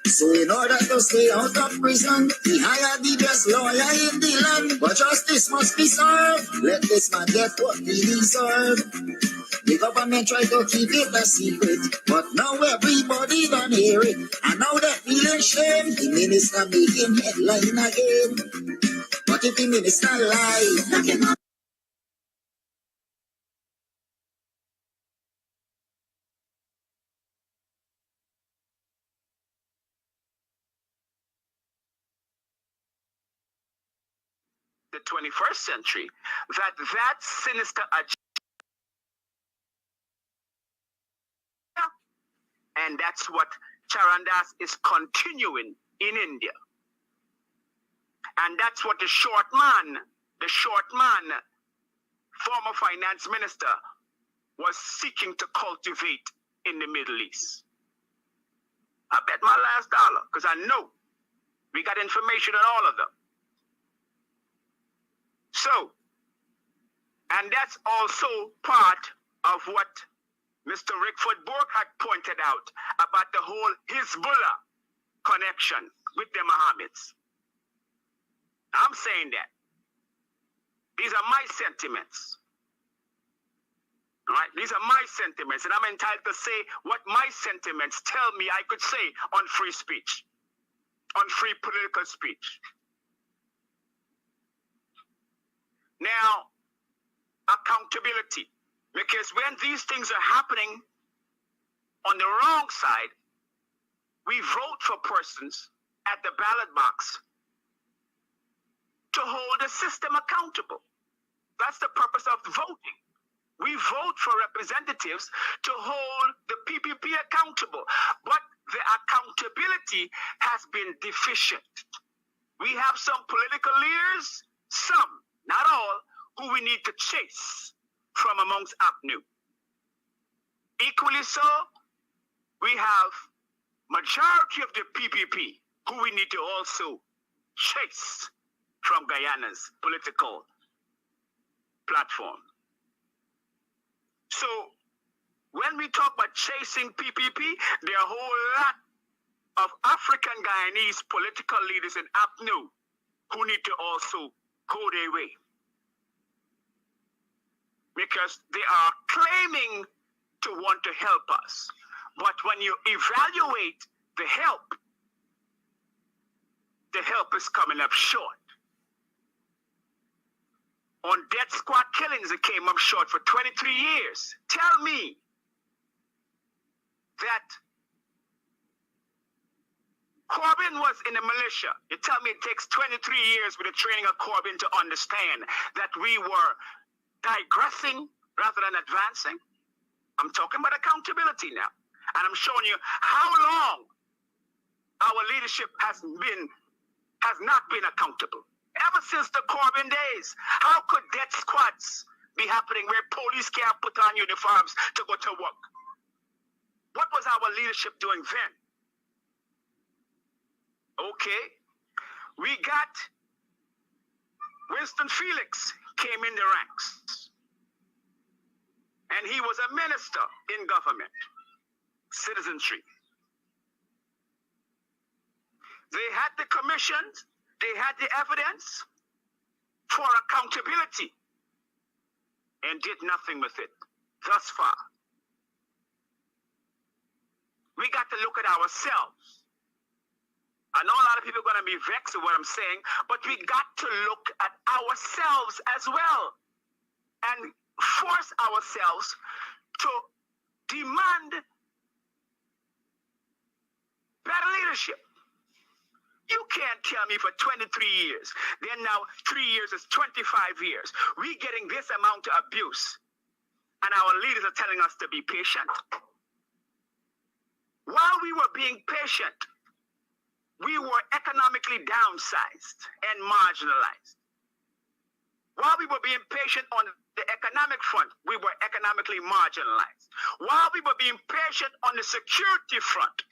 So in order to stay out of prison, he hired the best lawyer in the land. But justice must be served. Let this man get what he deserves. The government tried to keep it a secret, but now everybody done hear it. And now they're feeling shame. The minister making headline again. But if the minister lies, knock him up. The 21st century, that sinister agenda. And that's what Charandas is continuing in India. And that's what the short man, former finance minister, was seeking to cultivate in the Middle East. I bet my last dollar, because I know we got information on all of them. So, and that's also part of what Mr. Rickford Bork had pointed out about the whole Hezbollah connection with the Mohammeds. I'm saying that. These are my sentiments. All right? These are my sentiments, and I'm entitled to say what my sentiments tell me I could say on free speech, on free political speech. Now, accountability. Because when these things are happening on the wrong side, we vote for persons at the ballot box to hold the system accountable. That's the purpose of voting. We vote for representatives to hold the PPP accountable, but the accountability has been deficient. We have some political leaders, some, not all, who we need to chase from amongst APNU. Equally so, we have majority of the PPP who we need to also chase from Guyana's political platform. So when we talk about chasing PPP, there are a whole lot of African Guyanese political leaders in APNU who need to also go their way. Because they are claiming to want to help us. But when you evaluate the help is coming up short. On death squad killings, it came up short for 23 years. Tell me that Corbyn was in the militia. You tell me it takes 23 years with the training of Corbyn to understand that we were digressing rather than advancing? I'm talking about accountability now. And I'm showing you how long our leadership has not been accountable. Ever since the Corbyn days, how could death squads be happening where police can't put on uniforms to go to work? What was our leadership doing then? Okay, we got Winston Felix came in the ranks. And he was a minister in government, citizenry. They had the commissions, they had the evidence for accountability and did nothing with it thus far. We got to look at ourselves. I know a lot of people are going to be vexed with what I'm saying, but we got to look at ourselves as well and force ourselves to demand better leadership. You can't tell me for 23 years, then now 3 years is 25 years. We're getting this amount of abuse, and our leaders are telling us to be patient. While we were being patient, we were economically downsized and marginalized. While we were being patient on the economic front, we were economically marginalized. While we were being patient on the security front,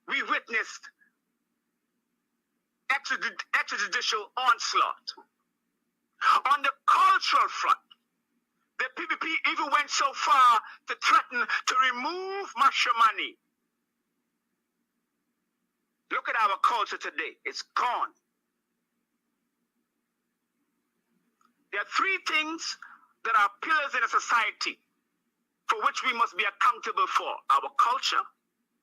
we witnessed extrajudicial onslaught. On the cultural front, the PPP even went so far to threaten to remove Mashomani. Look at our culture today. It's gone. There are three things that are pillars in a society for which we must be accountable for. Our culture.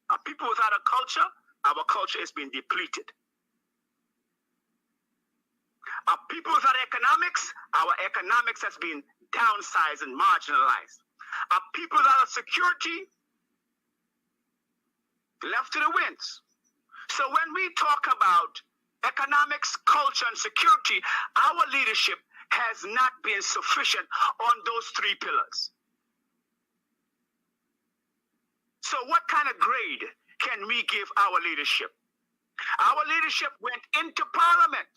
Our people without a culture, our culture is being depleted. Our people without economics, our economics has been downsized and marginalized. Our people without security, left to the winds. So when we talk about economics, culture, and security, our leadership has not been sufficient on those three pillars. So what kind of grade can we give our leadership? Our leadership went into parliament,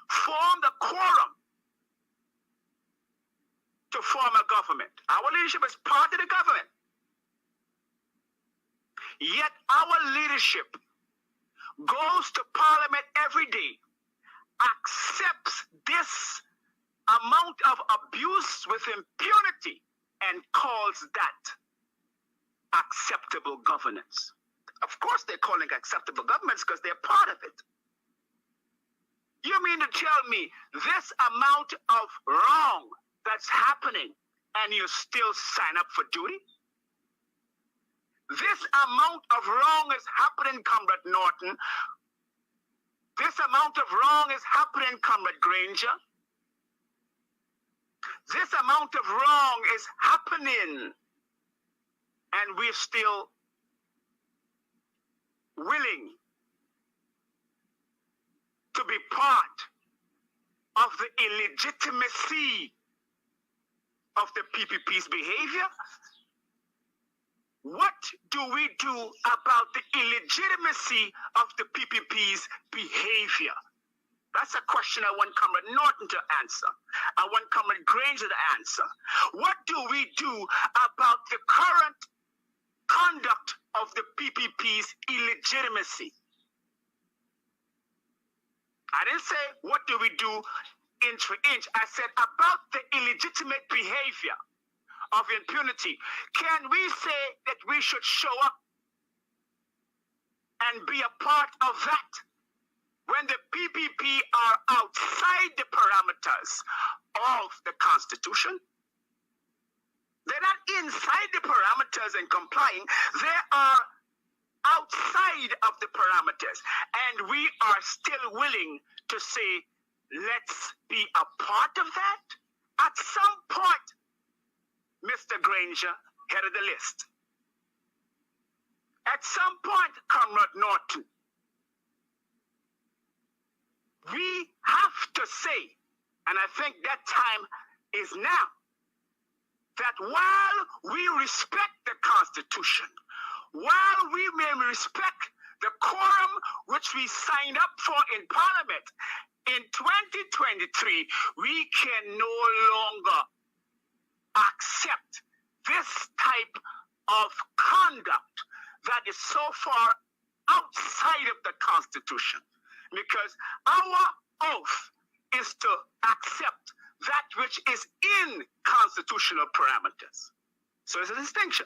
formed a quorum to form a government. Our leadership is part of the government. Yet our leadership goes to parliament every day, accepts this amount of abuse with impunity, and calls that acceptable governance. Of course they're calling acceptable governance because they're part of it. You mean to tell me this amount of wrong that's happening and you still sign up for duty? This amount of wrong is happening, Comrade Norton. This amount of wrong is happening, Comrade Granger. This amount of wrong is happening, and we're still willing to be part of the illegitimacy of the PPP's behavior. what do we do about the illegitimacy of the PPP's behavior? That's a question I want Comrade Norton to answer. I want Comrade Granger to answer. What do we do about the current conduct of the PPP's illegitimacy? I didn't say what do we do inch for inch. I said about the illegitimate behavior of impunity. Can we say that we should show up and be a part of that when the PPP are outside the parameters of the Constitution? They're not inside the parameters and complying. They are outside of the parameters. And we are still willing to say, let's be a part of that. At some point, Mr. Granger, head of the list. At some point, Comrade Norton, we have to say, and I think that time is now, that while we respect the Constitution, while we may respect the quorum which we signed up for in Parliament, in 2023, we can no longer accept this type of conduct that is so far outside of the Constitution, because our oath is to accept that which is in constitutional parameters. So it's a distinction.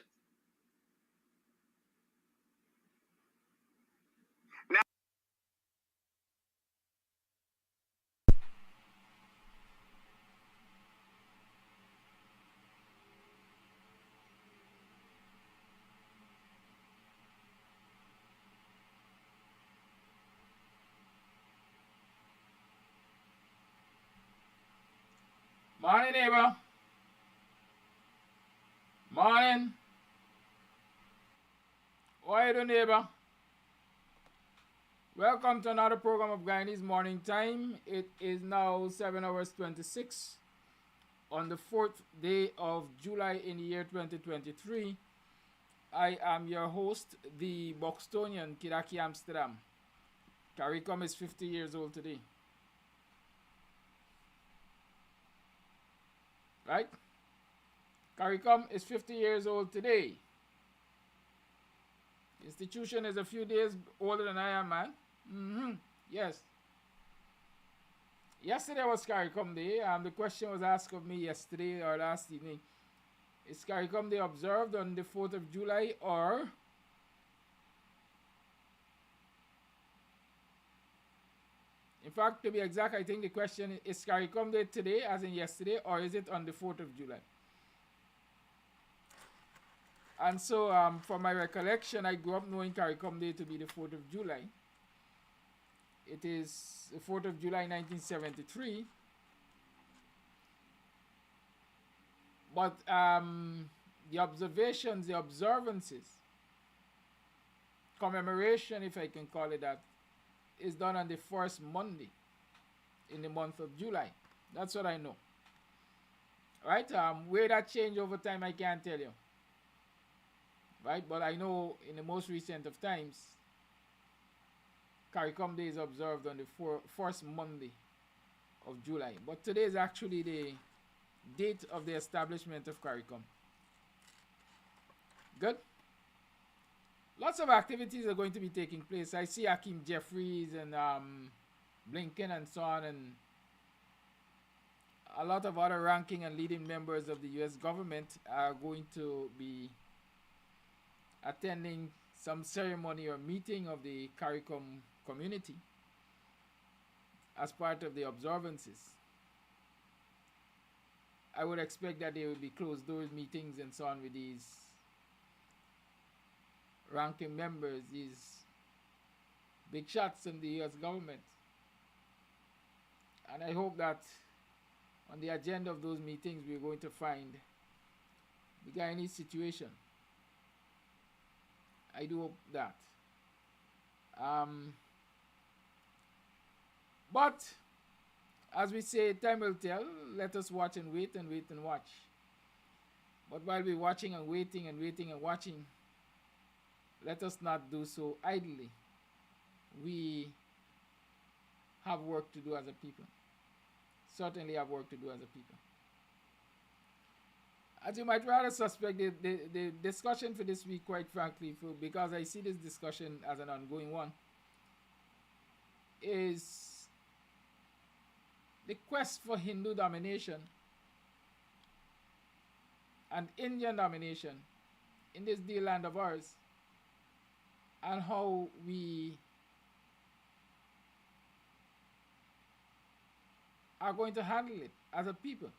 Morning, neighbor. Morning. How are you doing, neighbor? Welcome to another program of Guyanese Morning Time. It is now 7 hours 26 on the 4th day of July in the year 2023. I am your host, the Buxtonian, Kidaki Amsterdam. CARICOM is 50 years old today. Right? CARICOM is 50 years old today. Institution is a few days older than I am, man. Yes. Yesterday was CARICOM Day. The question was asked of me yesterday or last evening. Is CARICOM Day observed on the 4th of July or... In fact, to be exact, I think the question is CARICOM Day today, as in yesterday, or is it on the 4th of July? And so, from my recollection, I grew up knowing CARICOM Day to be the 4th of July. It is the 4th of July, 1973. But the observations, the observances, commemoration, if I can call it that, is done on the first Monday in the month of July. That's what I know. Right? Where that changed over time, I can't tell you. Right? But I know in the most recent of times, CARICOM Day is observed on the first Monday of July. But today is actually the date of the establishment of CARICOM. Good? Lots of activities are going to be taking place. I see Hakeem Jeffries and Blinken and so on, and a lot of other ranking and leading members of the U.S. government are going to be attending some ceremony or meeting of the CARICOM community as part of the observances. I would expect that there will be closed doors meetings and so on with these ranking members, these big shots in the U.S. government. And I hope that on the agenda of those meetings we're going to find the Guyanese situation. I do hope that. But as we say, time will tell. Let us watch and wait and wait and watch. But while we're watching and waiting and waiting and watching, let us not do so idly. We have work to do as a people. Certainly have work to do as a people. As you might rather suspect, the discussion for this week, quite frankly, because I see this discussion as an ongoing one, is the quest for Hindu domination and Indian domination in this dear land of ours, and how we are going to handle it as a people,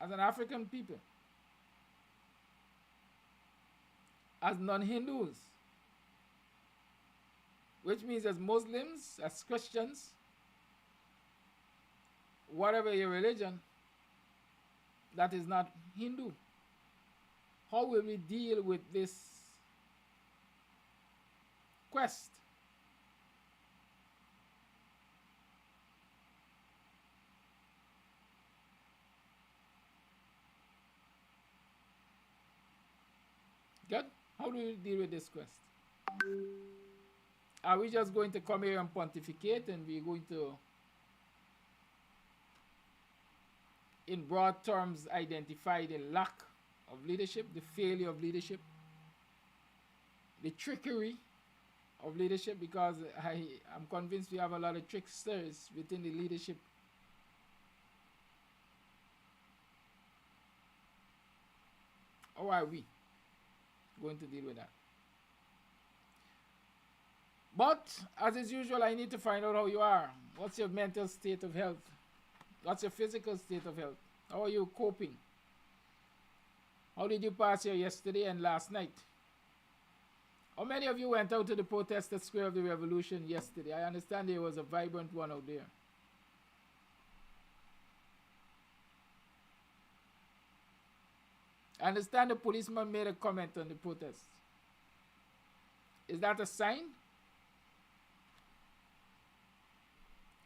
as an African people, as non-Hindus, which means as Muslims, as Christians, whatever your religion that is not Hindu. How will we deal with this quest? Good? How do we deal with this quest? Are we just going to come here and pontificate, and we're going to, in broad terms, identify the lack of leadership, the failure of leadership, the trickery of leadership? Because I'm convinced we have a lot of tricksters within the leadership. How are we going to deal with that? But, as is usual, I need to find out how you are. What's your mental state of health? What's your physical state of health? How are you coping? How did you pass here yesterday and last night? How many of you went out to the protest at Square of the Revolution yesterday? I understand there was a vibrant one out there. I understand the policeman made a comment on the protest. Is that a sign?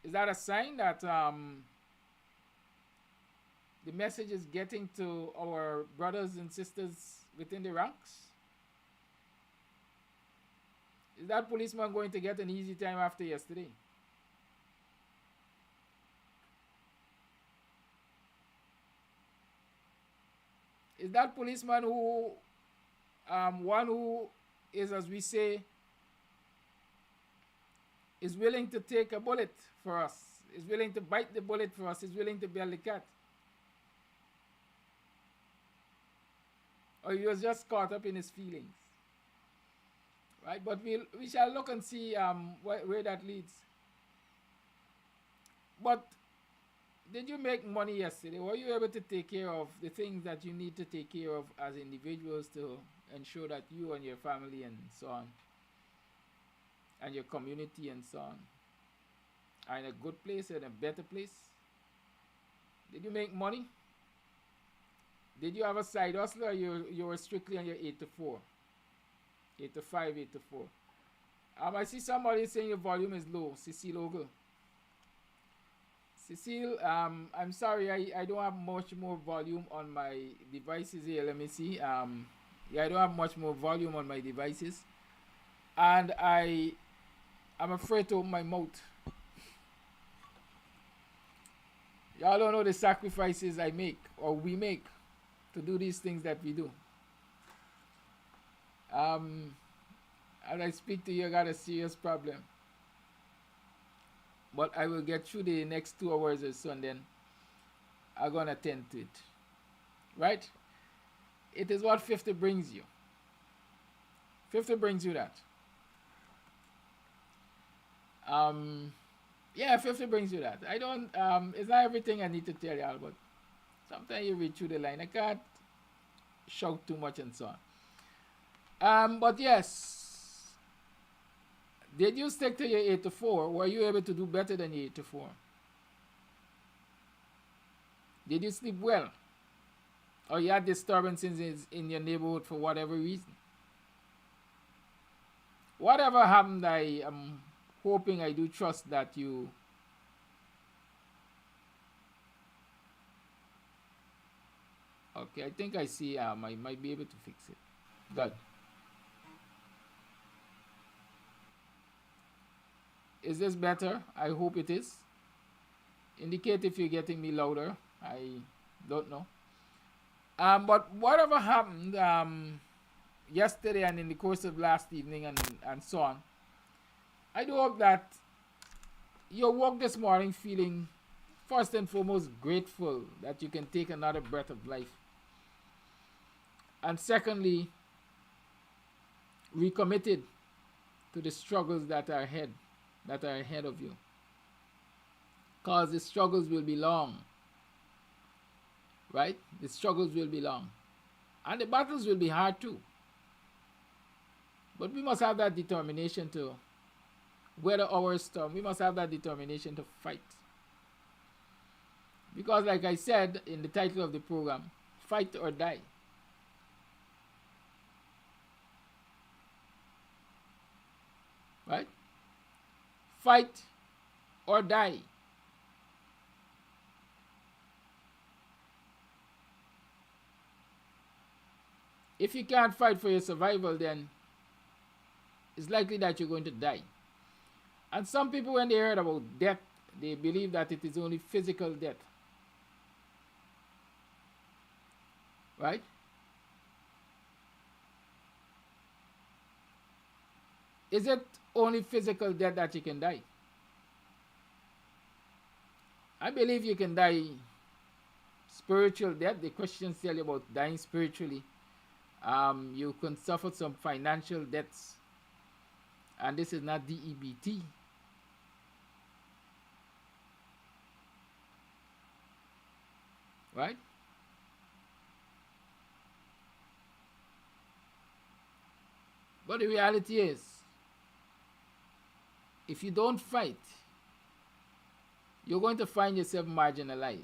Is that a sign that the message is getting to our brothers and sisters within the ranks? Is that policeman going to get an easy time after yesterday? Is that policeman who, one who is, as we say, is willing to take a bullet for us, is willing to bite the bullet for us, is willing to bail the cat? Or he was just caught up in his feelings? Right, but we shall look and see where that leads. But did you make money yesterday? Were you able to take care of the things that you need to take care of as individuals to ensure that you and your family and so on, and your community and so on, are in a good place, in a better place? Did you make money? Did you have a side hustle, or you were strictly on your 8 to 4? 8 to 5, 8 to 4. I see somebody saying your volume is low. Cecile Ogle. Cecile, I'm sorry, I don't have much more volume on my devices here. Let me see. Yeah, I don't have much more volume on my devices. And I'm afraid to open my mouth. Y'all don't know the sacrifices I make, or we make, to do these things that we do. As I speak to you, I got a serious problem. But I will get through the next 2 hours or so, and then I'm going to attend to it. Right? It is what 50 brings you. 50 brings you that. Yeah, 50 brings you that. I don't, it's not everything I need to tell y'all, but sometimes you read through the line. I can't shout too much and so on. But yes, did you stick to your 8 to 4? Were you able to do better than your 8 to 4? Did you sleep well? Or you had disturbances in your neighborhood for whatever reason? Whatever happened, I am hoping, I do trust that you okay, I think I see I might be able to fix it. Good. Is this better? I hope it is. Indicate if you're getting me louder. I don't know. But whatever happened yesterday and in the course of last evening and so on, I do hope that you woke this morning feeling first and foremost grateful that you can take another breath of life. And secondly, recommitted to the struggles that are ahead of you. Because the struggles will be long. Right? The struggles will be long. And the battles will be hard too. But we must have that determination to weather our storm. We must have that determination to fight. Because like I said in the title of the program, fight or die. Right? Fight or die. If you can't fight for your survival, then it's likely that you're going to die. And some people, when they heard about death, they believe that it is only physical death. Right? Is it only physical death that you can die? I believe you can die spiritual death. The Christians tell you about dying spiritually. You can suffer some financial debts. And this is not DEBT. Right? But the reality is, if you don't fight, you're going to find yourself marginalized.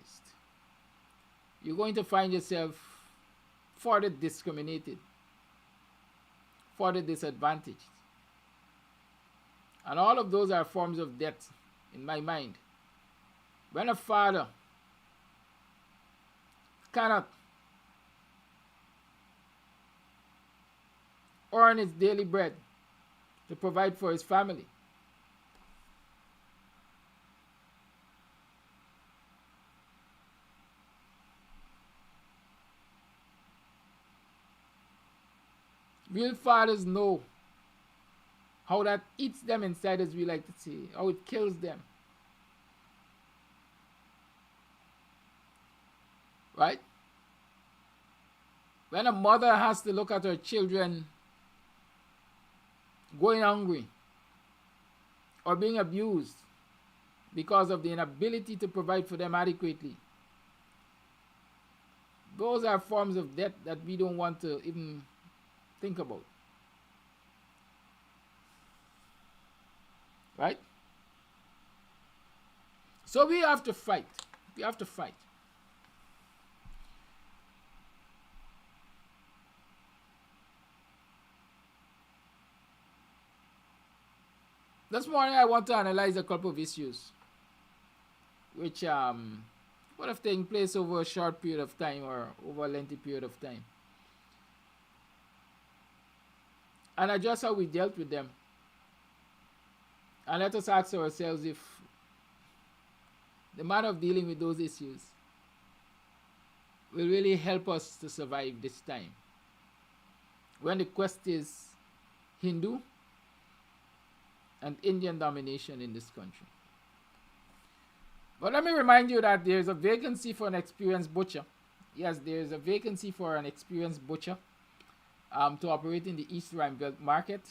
You're going to find yourself further discriminated, further disadvantaged. And all of those are forms of death in my mind. When a father cannot earn his daily bread to provide for his family, real fathers know how that eats them inside, as we like to say, how it kills them. Right? When a mother has to look at her children going hungry or being abused because of the inability to provide for them adequately, those are forms of death that we don't want to even think about. Right? So we have to fight. We have to fight. This morning I want to analyze a couple of issues which would have taken place over a short period of time or over a lengthy period of time, and address how we dealt with them. And let us ask ourselves if the manner of dealing with those issues will really help us to survive this time, when the quest is Hindu and Indian domination in this country. But let me remind you that there's a vacancy for an experienced butcher. Yes, there's a vacancy for an experienced butcher to operate in the East Rhine Belt market.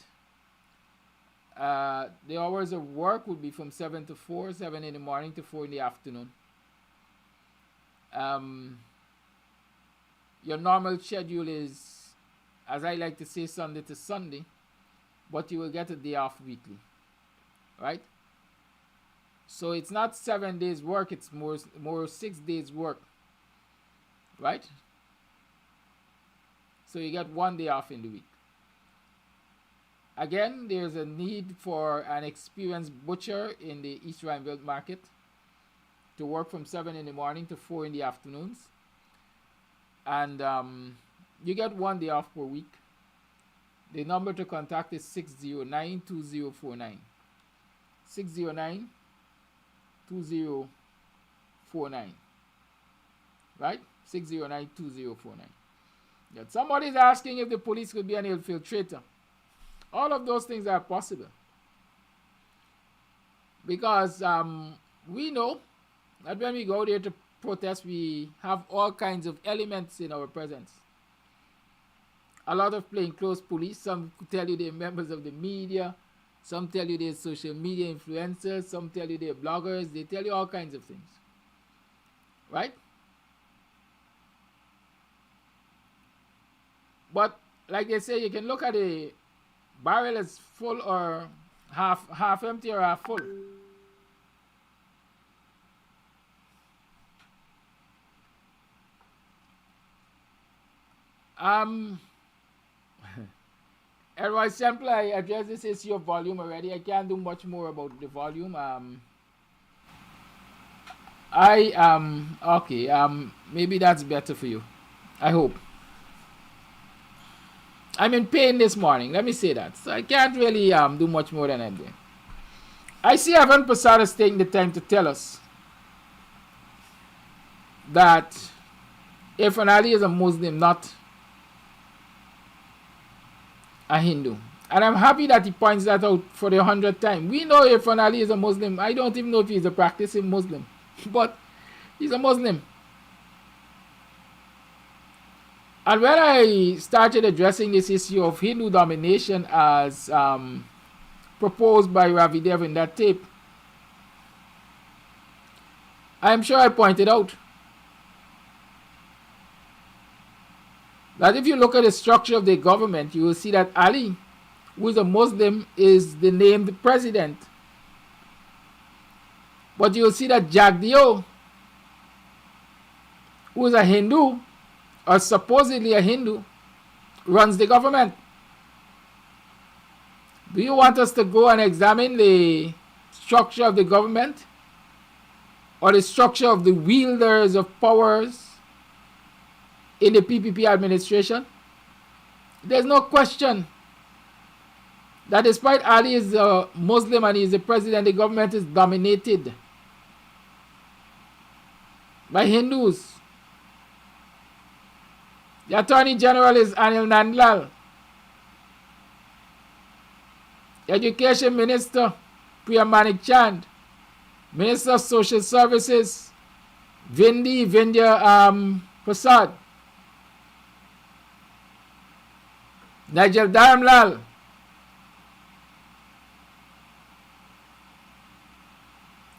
The hours of work would be from 7 to 4, 7 in the morning to 4 in the afternoon. Your normal schedule is, as I like to say, Sunday to Sunday, but you will get a day off weekly. Right? So it's not 7 days work, it's more 6 days work. Right? So you get 1 day off in the week. Again, there's a need for an experienced butcher in the East Rhine Belt market to work from 7 in the morning to 4 in the afternoons. And you get 1 day off per week. The number to contact is 609-2049. 609-2049. Right? 609-2049. Yet somebody is asking if the police could be an infiltrator. All of those things are possible. Because we know that when we go there to protest, we have all kinds of elements in our presence. A lot of plainclothes police. Some tell you they're members of the media. Some tell you they're social media influencers. Some tell you they're bloggers. They tell you all kinds of things. Right? But like they say, you can look at a barrel as full or half empty or half full. Edward Sample, I addressed this issue of volume already. I can't do much more about the volume. Okay, maybe that's better for you. I hope. I'm in pain this morning, let me say that. So I can't really do much more than I'm doing. I see Irfan Prasad is taking the time to tell us that Irfan Ali is a Muslim, not a Hindu. And I'm happy that he points that out for the 100th time. We know Irfan Ali is a Muslim. I don't even know if he's a practicing Muslim, but he's a Muslim. And when I started addressing this issue of Hindu domination as proposed by Ravi Dev in that tape, I'm sure I pointed out that if you look at the structure of the government, you will see that Ali, who is a Muslim, is the named president. But you will see that Jagdeo, who is a Hindu, or supposedly a Hindu, runs the government. Do you want us to go and examine the structure of the government? Or the structure of the wielders of powers in the PPP administration? There's no question that despite Ali is a Muslim and he is the president, the government is dominated by Hindus. The Attorney General is Anil Nandlal. Education Minister Priya Manik Chand. Minister of Social Services Vindya Prasad. Nigel Dharamlal.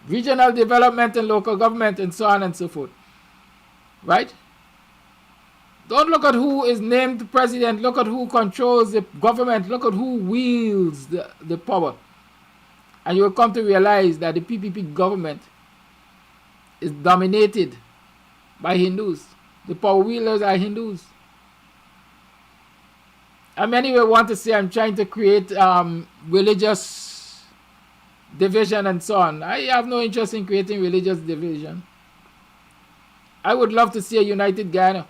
Regional Development and Local Government, and so on and so forth. Right? Don't look at who is named president. Look at who controls the government. Look at who wields the power. And you will come to realize that the PPP government is dominated by Hindus. The power wielders are Hindus. And many will want to say I'm trying to create religious division and so on. I have no interest in creating religious division. I would love to see a united Guyana.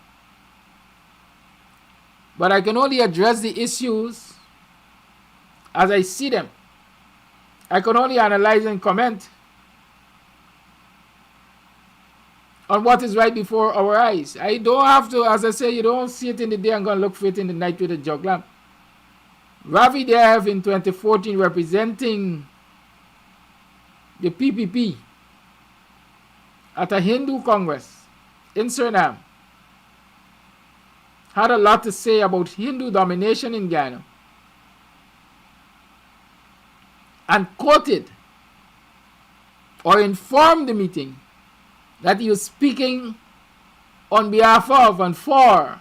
But I can only address the issues as I see them. I can only analyze and comment on what is right before our eyes. I don't have to, as I say, you don't see it in the day and go and look for it in the night with a jog lamp. Ravi Dev in 2014 representing the PPP at a Hindu Congress in Suriname had a lot to say about Hindu domination in Guyana, and quoted or informed the meeting that he was speaking on behalf of and for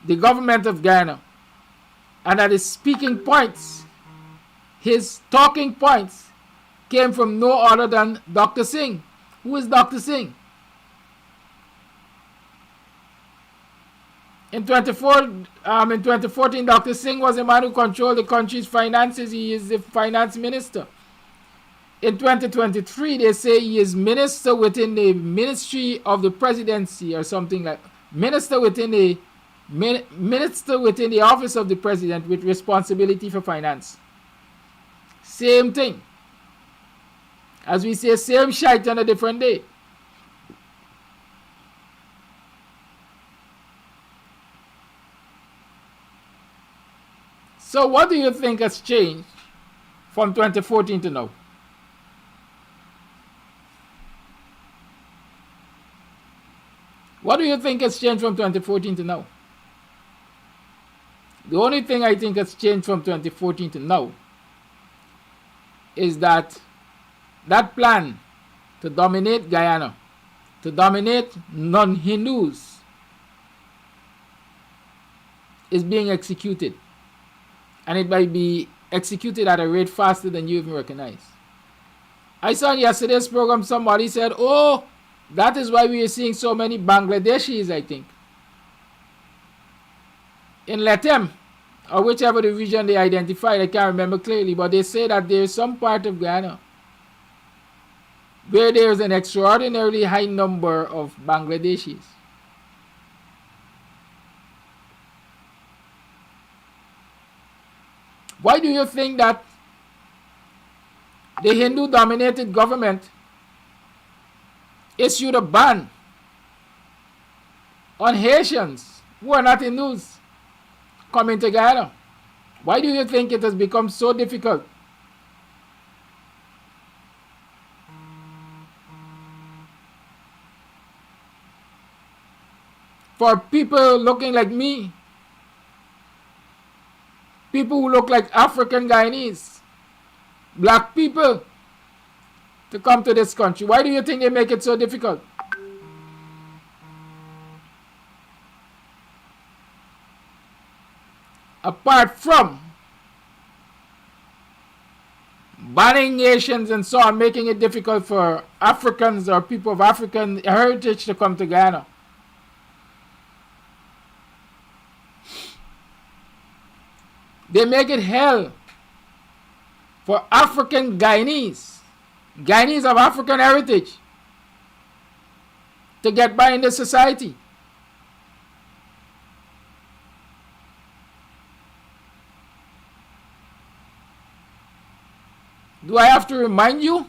the government of Guyana, and that his speaking points, his talking points, came from no other than Dr. Singh. Who is Dr. Singh? In 2014, Dr. Singh was the man who controlled the country's finances. He is the finance minister. In 2023, they say he is minister within the ministry of the presidency or something like minister within the office of the president with responsibility for finance. Same thing. As we say, same shite on a different day. So what do you think has changed from 2014 to now? What do you think has changed from 2014 to now? The only thing I think has changed from 2014 to now is that plan to dominate Guyana, to dominate non-Hindus, is being executed. And it might be executed at a rate faster than you even recognize. I saw in yesterday's program somebody said, oh, that is why we are seeing so many Bangladeshis, I think, in Letem, or whichever the region they identified. I can't remember clearly, but they say that there is some part of Guyana where there is an extraordinarily high number of Bangladeshis. Why do you think that the Hindu-dominated government issued a ban on Haitians who are not Hindus coming to Guyana? Why do you think it has become so difficult for people looking like me, people who look like African Guyanese, black people, to come to this country? Why do you think they make it so difficult? Apart from banning Asians and so on, making it difficult for Africans or people of African heritage to come to Guyana, they make it hell for African Guyanese, Guyanese of African heritage, to get by in this society. Do I have to remind you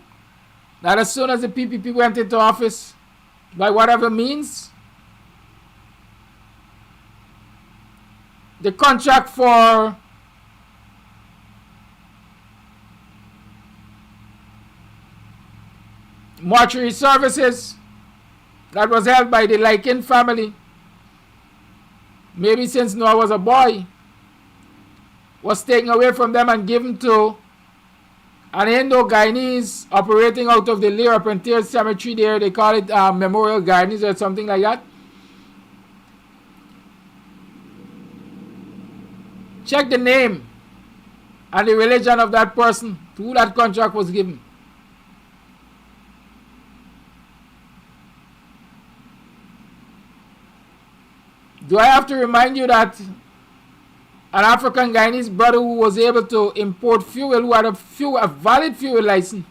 that as soon as the PPP went into office, by whatever means, the contract for mortuary services that was held by the Lycan family, maybe since Noah was a boy, was taken away from them and given to an Indo-Guyanese operating out of the Lear Frontier Cemetery there. They call it Memorial Guyanese or something like that. Check the name and the religion of that person to who that contract was given. Do I have to remind you that an African Guyanese brother who was able to import fuel, who had a valid fuel license,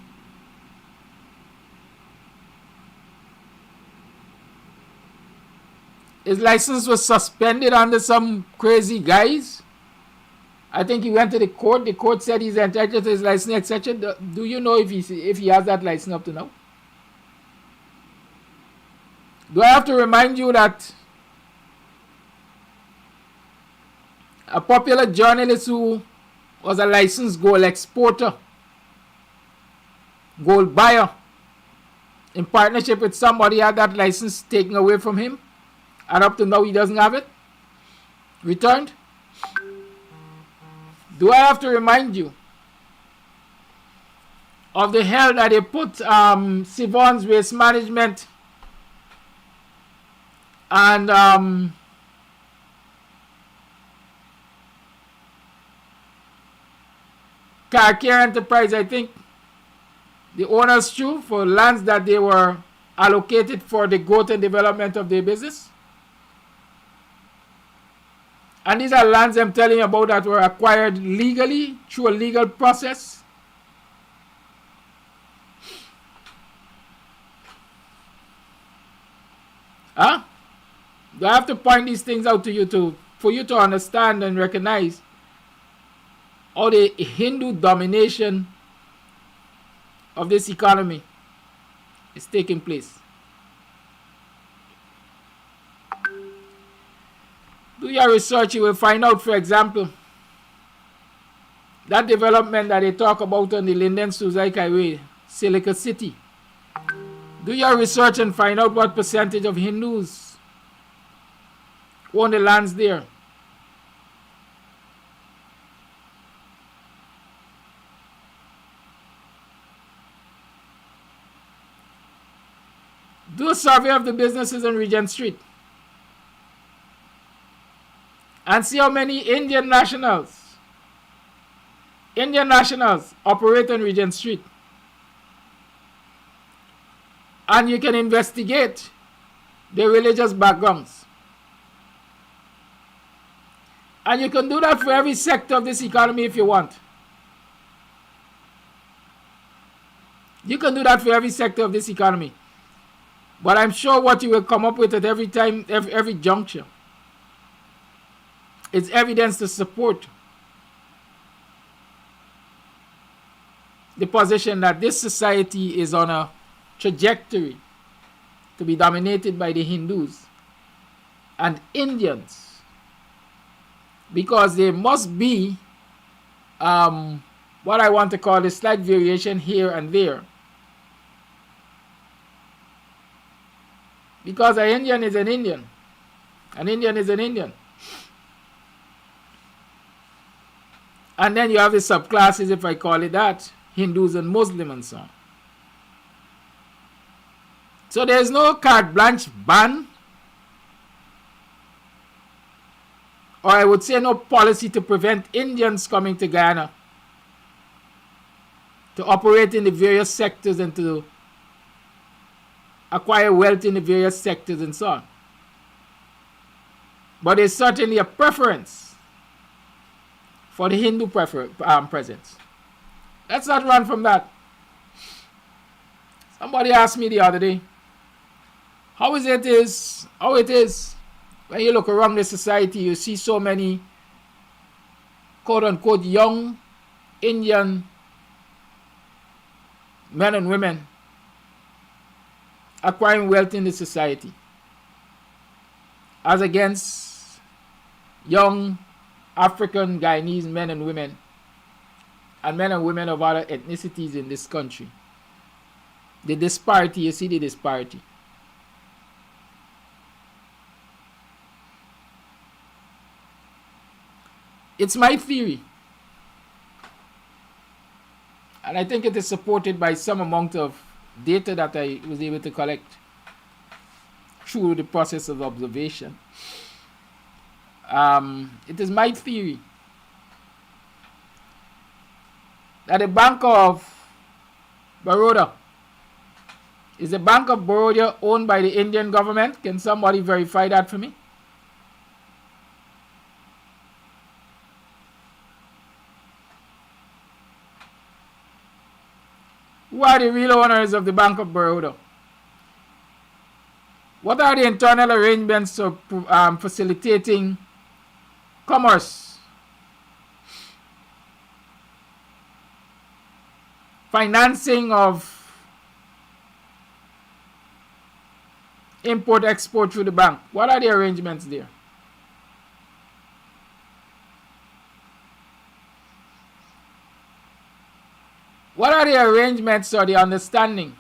his license was suspended under some crazy guys? I think he went to the court. The court said he's entitled to his license, etc. Do you know if he has that license up to now? Do I have to remind you that a popular journalist who was a licensed gold exporter, gold buyer, in partnership with somebody, had that license taken away from him, and up to now he doesn't have it returned? Do I have to remind you of the hell that they put Sivon's Waste Management and Car Care Enterprise, I think, the owners through for lands that they were allocated for the growth and development of their business? And these are lands I'm telling you about that were acquired legally through a legal process. Huh? Do I have to point these things out to you for you to understand and recognize how the Hindu domination of this economy is taking place. Do your research, you will find out, for example, that development that they talk about on the Linden Suzaik Highway, Silica City. Do your research and find out what percentage of Hindus own the lands there. Do a survey of the businesses on Regent Street and see how many Indian nationals operate on Regent Street. And you can investigate their religious backgrounds. And you can do that for every sector of this economy if you want. You can do that for every sector of this economy. But I'm sure what you will come up with at every time, every juncture, is evidence to support the position that this society is on a trajectory to be dominated by the Hindus and Indians, because there must be what I want to call a slight variation here and there, because an Indian is an Indian, an Indian is an Indian. And then you have the subclasses, if I call it that, Hindus and Muslim and so on. So there is no carte blanche ban, or I would say no policy to prevent Indians coming to Guyana to operate in the various sectors and to acquire wealth in the various sectors and so on. But there's certainly a preference for the Hindu presence. Let's not run from that. Somebody asked me the other day, how it is when you look around the society, you see so many quote-unquote young Indian men and women acquiring wealth in the society, as against young African Guyanese men and women and men and women of other ethnicities in this country. The disparity, you see the disparity. It's my theory, and I think it is supported by some amount of data that I was able to collect through the process of observation. It is my theory that the Bank of Baroda is the Bank of Baroda owned by the Indian government. Can somebody verify that for me? Who are the real owners of the Bank of Baroda? What are the internal arrangements of facilitating commerce, financing of import-export through the bank? What are the arrangements there? What are the arrangements or the understanding,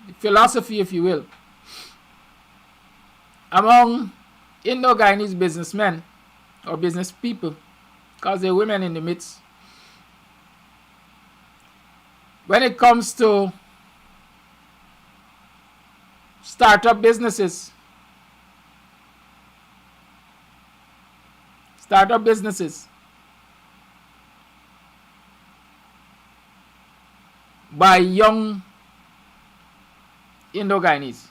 the philosophy, if you will, among Indo-Guyanese businessmen or business people, because there are women in the midst, when it comes to startup businesses? By young Indo-Guyanese.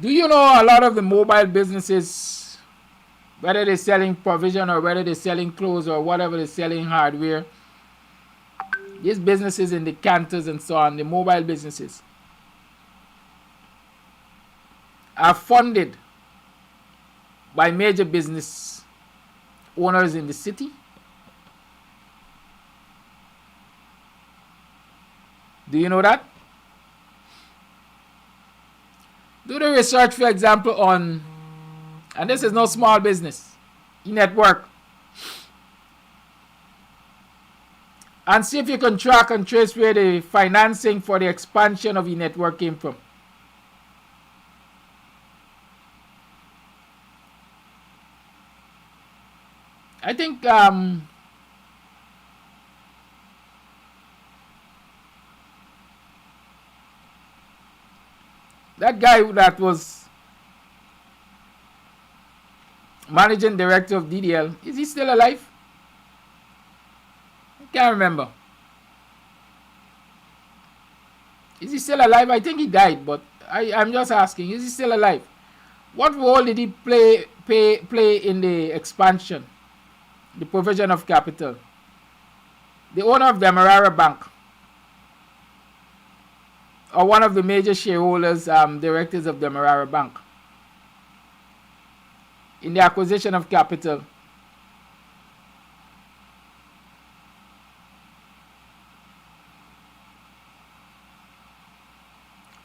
Do you know a lot of the mobile businesses, whether they're selling provision or whether they're selling clothes or whatever they're selling hardware, these businesses in the cantors and so on, the mobile businesses, are funded by major business owners in the city Do you know that? Do the research, for example, on, and this is no small business, e-network, and see if you can track and trace where the financing for the expansion of e-network came from. I think that guy that was managing director of DDL, is he still alive? I can't remember. Is he still alive? I think he died, but I'm just asking, is he still alive? What role did he play in the expansion, the provision of capital? The owner of the Demerara Bank, or one of the major shareholders, directors of the Demerara Bank, in the acquisition of capital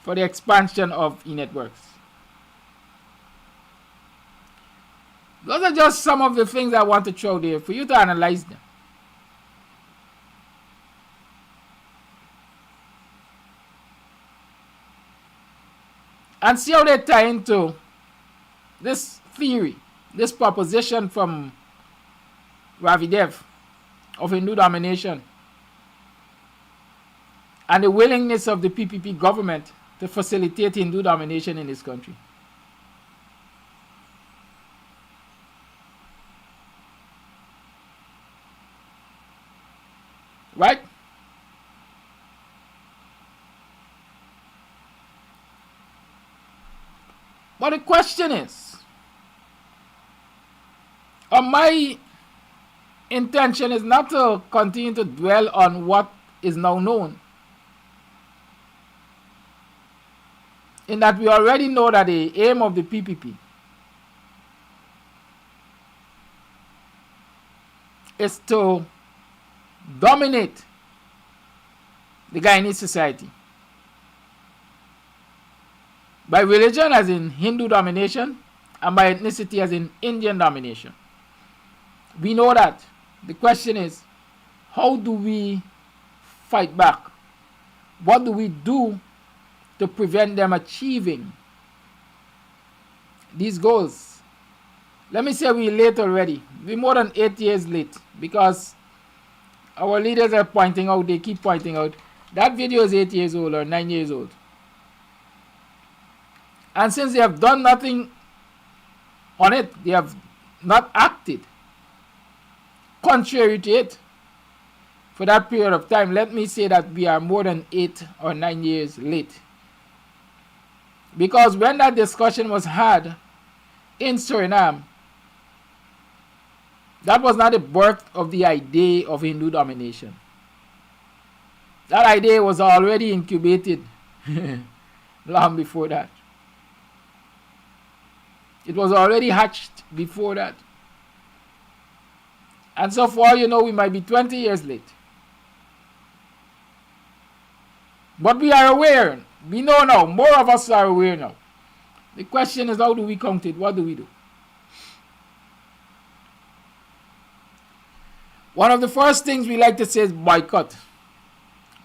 for the expansion of e-networks. Those are just some of the things I want to throw there for you to analyze them. And see how they tie into this theory, this proposition from Ravidev of Hindu domination, and the willingness of the PPP government to facilitate Hindu domination in this country. Right? But the question is, my intention is not to continue to dwell on what is now known, in that we already know that the aim of the PPP is to dominate the Guyanese society by religion as in Hindu domination, and by ethnicity as in Indian domination. We know that. The question is, how do we fight back? What do we do to prevent them achieving these goals? Let me say we're late already. We're more than 8 years late, because our leaders are pointing out, they keep pointing out, that video is 8 years old or 9 years old. And since they have done nothing on it, they have not acted contrary to it for that period of time, let me say that we are more than 8 or 9 years late. Because when that discussion was had in Suriname, that was not the birth of the idea of Hindu domination. That idea was already incubated long before that. It was already hatched before that. And so far, you know, we might be 20 years late. But we are aware. We know now. More of us are aware now. The question is, how do we count it? What do we do? One of the first things we like to say is boycott.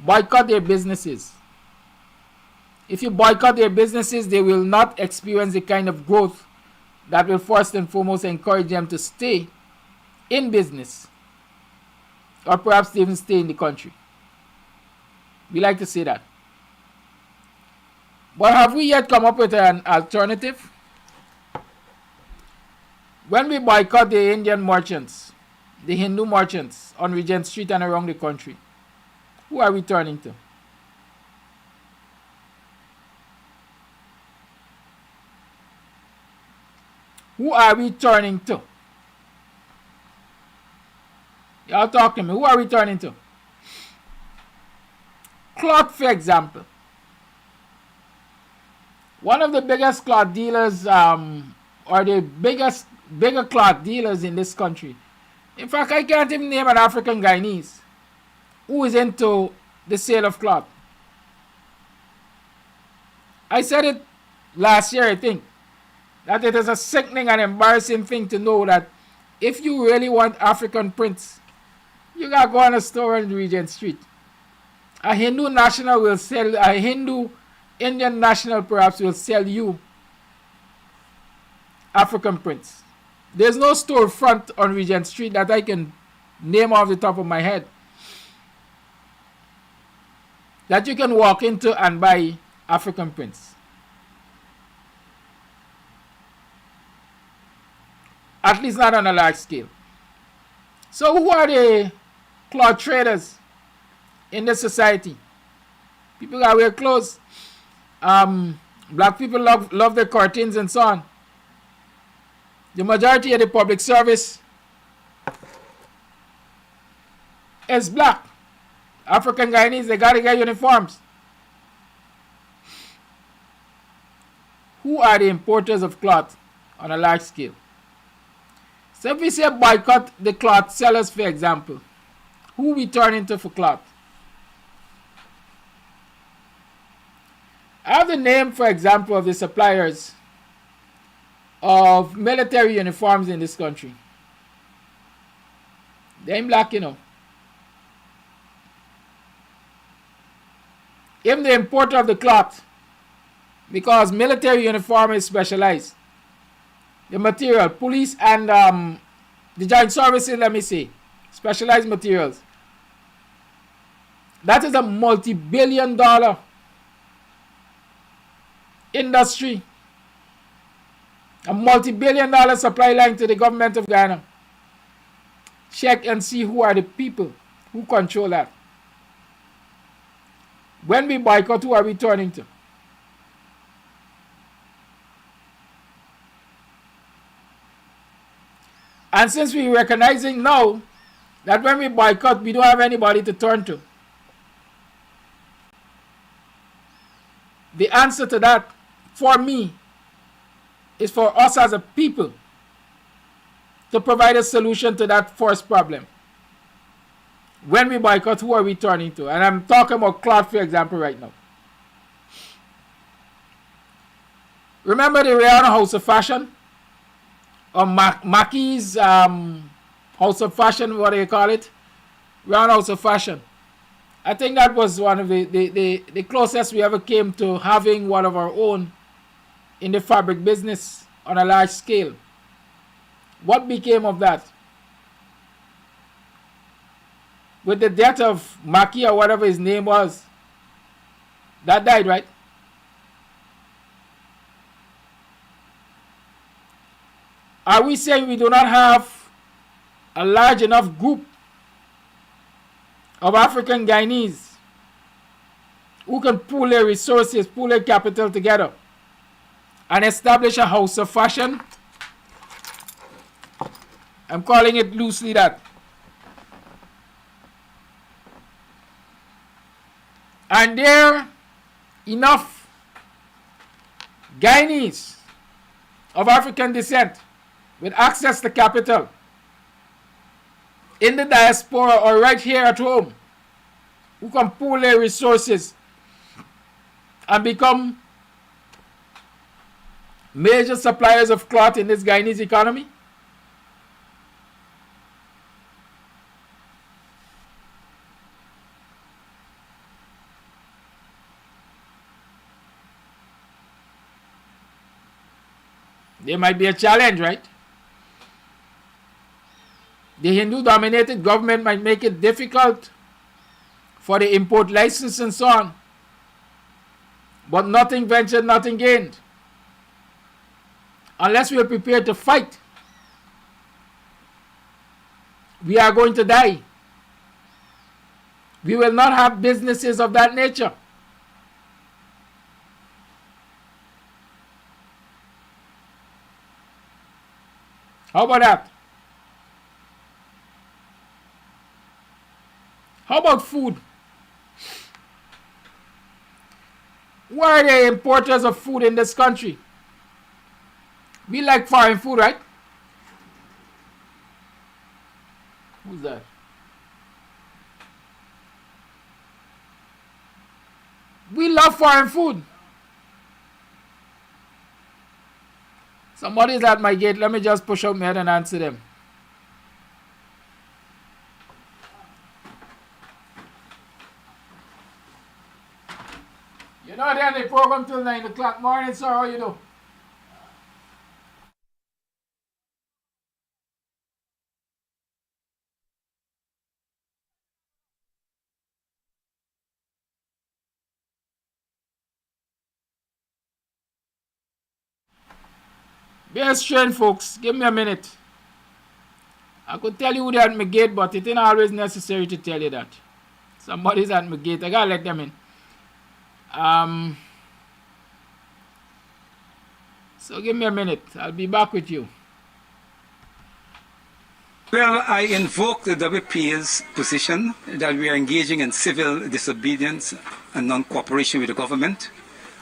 Boycott their businesses. If you boycott their businesses, they will not experience the kind of growth that will first and foremost encourage them to stay in business, or perhaps even stay in the country. We like to say that. But have we yet come up with an alternative? When we boycott the Indian merchants, the Hindu merchants on Regent Street and around the country, who are we turning to? Who are we turning to? Y'all talk to me. Who are we turning to? Cloth, for example. One of the biggest cloth dealers, or the bigger cloth dealers in this country. In fact, I can't even name an African Guyanese who is into the sale of cloth. I said it last year, I think, that it is a sickening and embarrassing thing to know that if you really want African prints, you gotta go on a store on Regent Street. A Hindu national will sell, a Hindu Indian national perhaps will sell you African prints. There's no storefront on Regent Street that I can name off the top of my head that you can walk into and buy African prints. At least not on a large scale. So who are the cloth traders in this society? People that wear clothes. Black people love their curtains and so on. The majority of the public service is black. African Guyanese, they gotta get uniforms. Who are the importers of cloth on a large scale? So if we say boycott the cloth sellers, for example, who we turn into for cloth? I have the name, for example, of the suppliers of military uniforms in this country. They ain't black, you know. Even the importer of the cloth, because military uniform is specialized. The material, police and the joint services, let me say, specialized materials. That is a multi-billion-dollar industry, a multi-billion-dollar supply line to the government of Guyana. Check and see who are the people who control that. When we boycott, who are we turning to? And since we're recognizing now that when we boycott, we don't have anybody to turn to, the answer to that, for me, is for us as a people to provide a solution to that first problem. When we boycott, who are we turning to? And I'm talking about cloth, for example, right now. Remember the Rihanna House of Fashion? Or Mackey's House of Fashion, what do you call it? Rihanna House of Fashion. I think that was one of the closest we ever came to having one of our own in the fabric business on a large scale. What became of that? With the death of Mackey or whatever his name was, that died, right? Are we saying we do not have a large enough group of African Guyanese who can pool their resources, pool their capital together and establish a house of fashion? I'm calling it loosely that. And there are enough Guyanese of African descent with access to capital in the diaspora or right here at home who can pool their resources and become major suppliers of cloth in this Guyanese economy? There might be a challenge, right? The Hindu-dominated government might make it difficult for the import license and so on. But nothing ventured, nothing gained. Unless we are prepared to fight, we are going to die. We will not have businesses of that nature. How about that? How about food? Who are the importers of food in this country? We like foreign food, right? Who's that? We love foreign food. Somebody's at my gate. Let me just push up my head and answer them. You know, then the program till 9 o'clock morning, sir. How you do? Be a strain, folks. Give me a minute. I could tell you who they're at my gate, but it ain't always necessary to tell you that. Somebody's at my gate. I gotta let them in. So give me a minute. I'll be back with you. Well, I invoke the WPA's position that we are engaging in civil disobedience and non-cooperation with the government.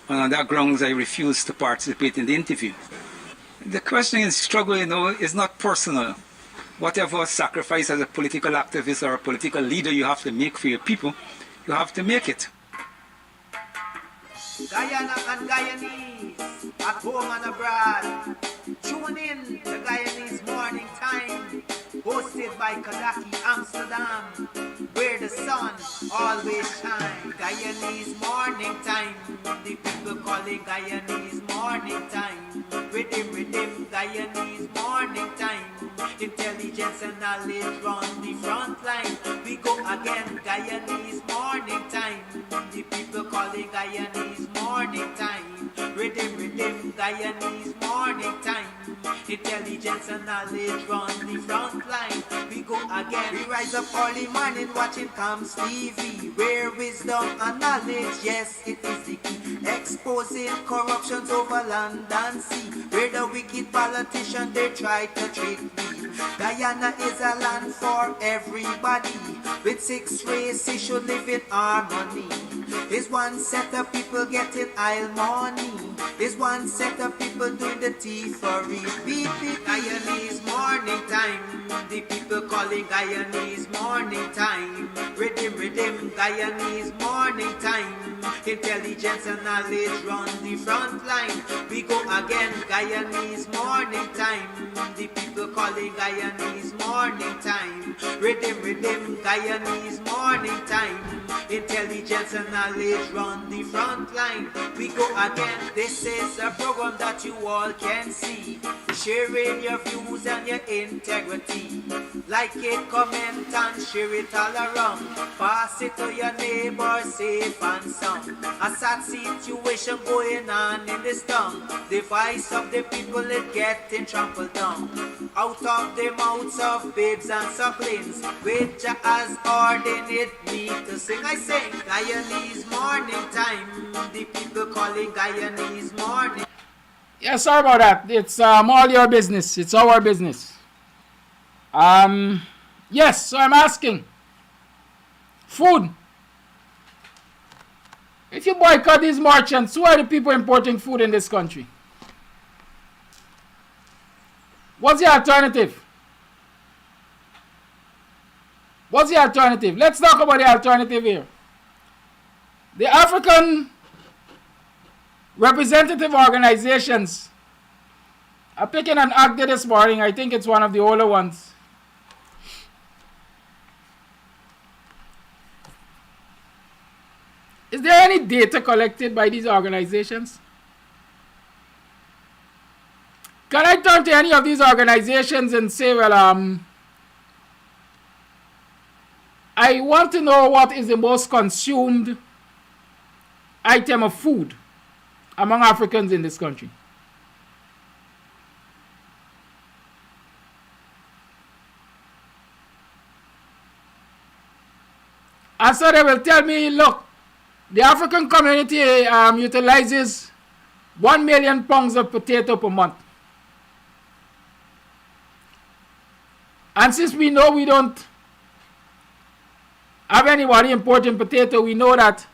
And on that grounds, I refuse to participate in the interview. The question in struggle, you know, is not personal. Whatever sacrifice as a political activist or a political leader you have to make for your people, you have to make it. Guyana and Guyanese, at home and abroad. Tune in to Guyanese Morning Time, hosted by Amsterdam, where the sun always shines. Guyanese Morning Time, the people call it Guyanese Morning Time. Rhythm, Guyanese Morning Time. Intelligence and knowledge run the front line. We go again, Guyanese Morning Time. The people call it Guyanese Morning Time. Rhythm, Guyanese Morning Time. Intelligence and knowledge run the front line. We go again. We rise up early morning watching Kams TV, where wisdom and knowledge, yes, it is the key. Exposing corruptions over land and sea, where the wicked politicians they try to trick me. Guyana is a land for everybody. With 6 races should live in harmony. Is one set of people getting aisle money. Is one set of people doing the tea for repeat. Guyanese Morning Time. The people calling Guyanese Morning Time. Rhythm, Guyanese Morning Time. Intelligence and knowledge run the front line. We go again, Guyanese Morning Time. The people calling Guyanese Morning Time. Rhythm, Guyanese Morning Time. Intelligence and knowledge run the front line. We go again. This is a program that you all can see. Sharing your views and your integrity. Like it, comment and share it all around. Pass it to your neighbor, safe and sound. A sad situation going on in this town. The voice of the people is getting trampled down. Out of the mouths of babes and sucklings, which has ordained me to sing. I sing Guyanese Morning Time. The people calling Guyanese Morning. Yeah, sorry about that. It's all your business. It's our business. Yes, so I'm asking. Food. If you boycott these merchants, who are the people importing food in this country? What's the alternative? What's the alternative? Let's talk about the alternative here. The African representative organizations are picking an act this morning. I think it's one of the older ones. Is there any data collected by these organizations? Can I turn to any of these organizations and say, well, I want to know what is the most consumed item of food among Africans in this country? And so they will tell me, look, the African community utilizes 1 million pounds of potato per month. And since we know we don't have anybody importing potato, we know that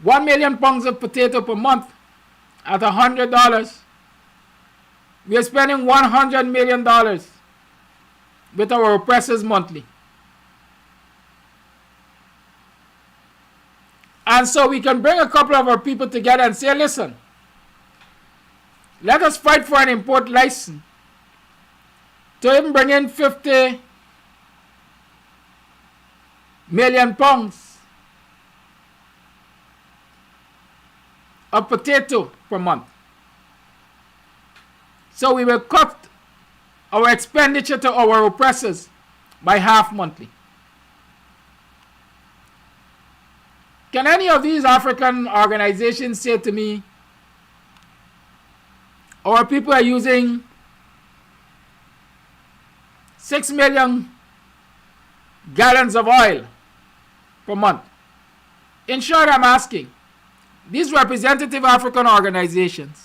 1 million pounds of potato per month at $100, we are spending $100 million with our oppressors monthly. And so we can bring a couple of our people together and say, listen, Let us fight for an import license to even bring in 50 million pounds of potato per month. So we will cut our expenditure to our oppressors by half monthly. Can any of these African organizations say to me, our people are using 6 million gallons of oil per month? In short, I'm asking, these representative African organizations,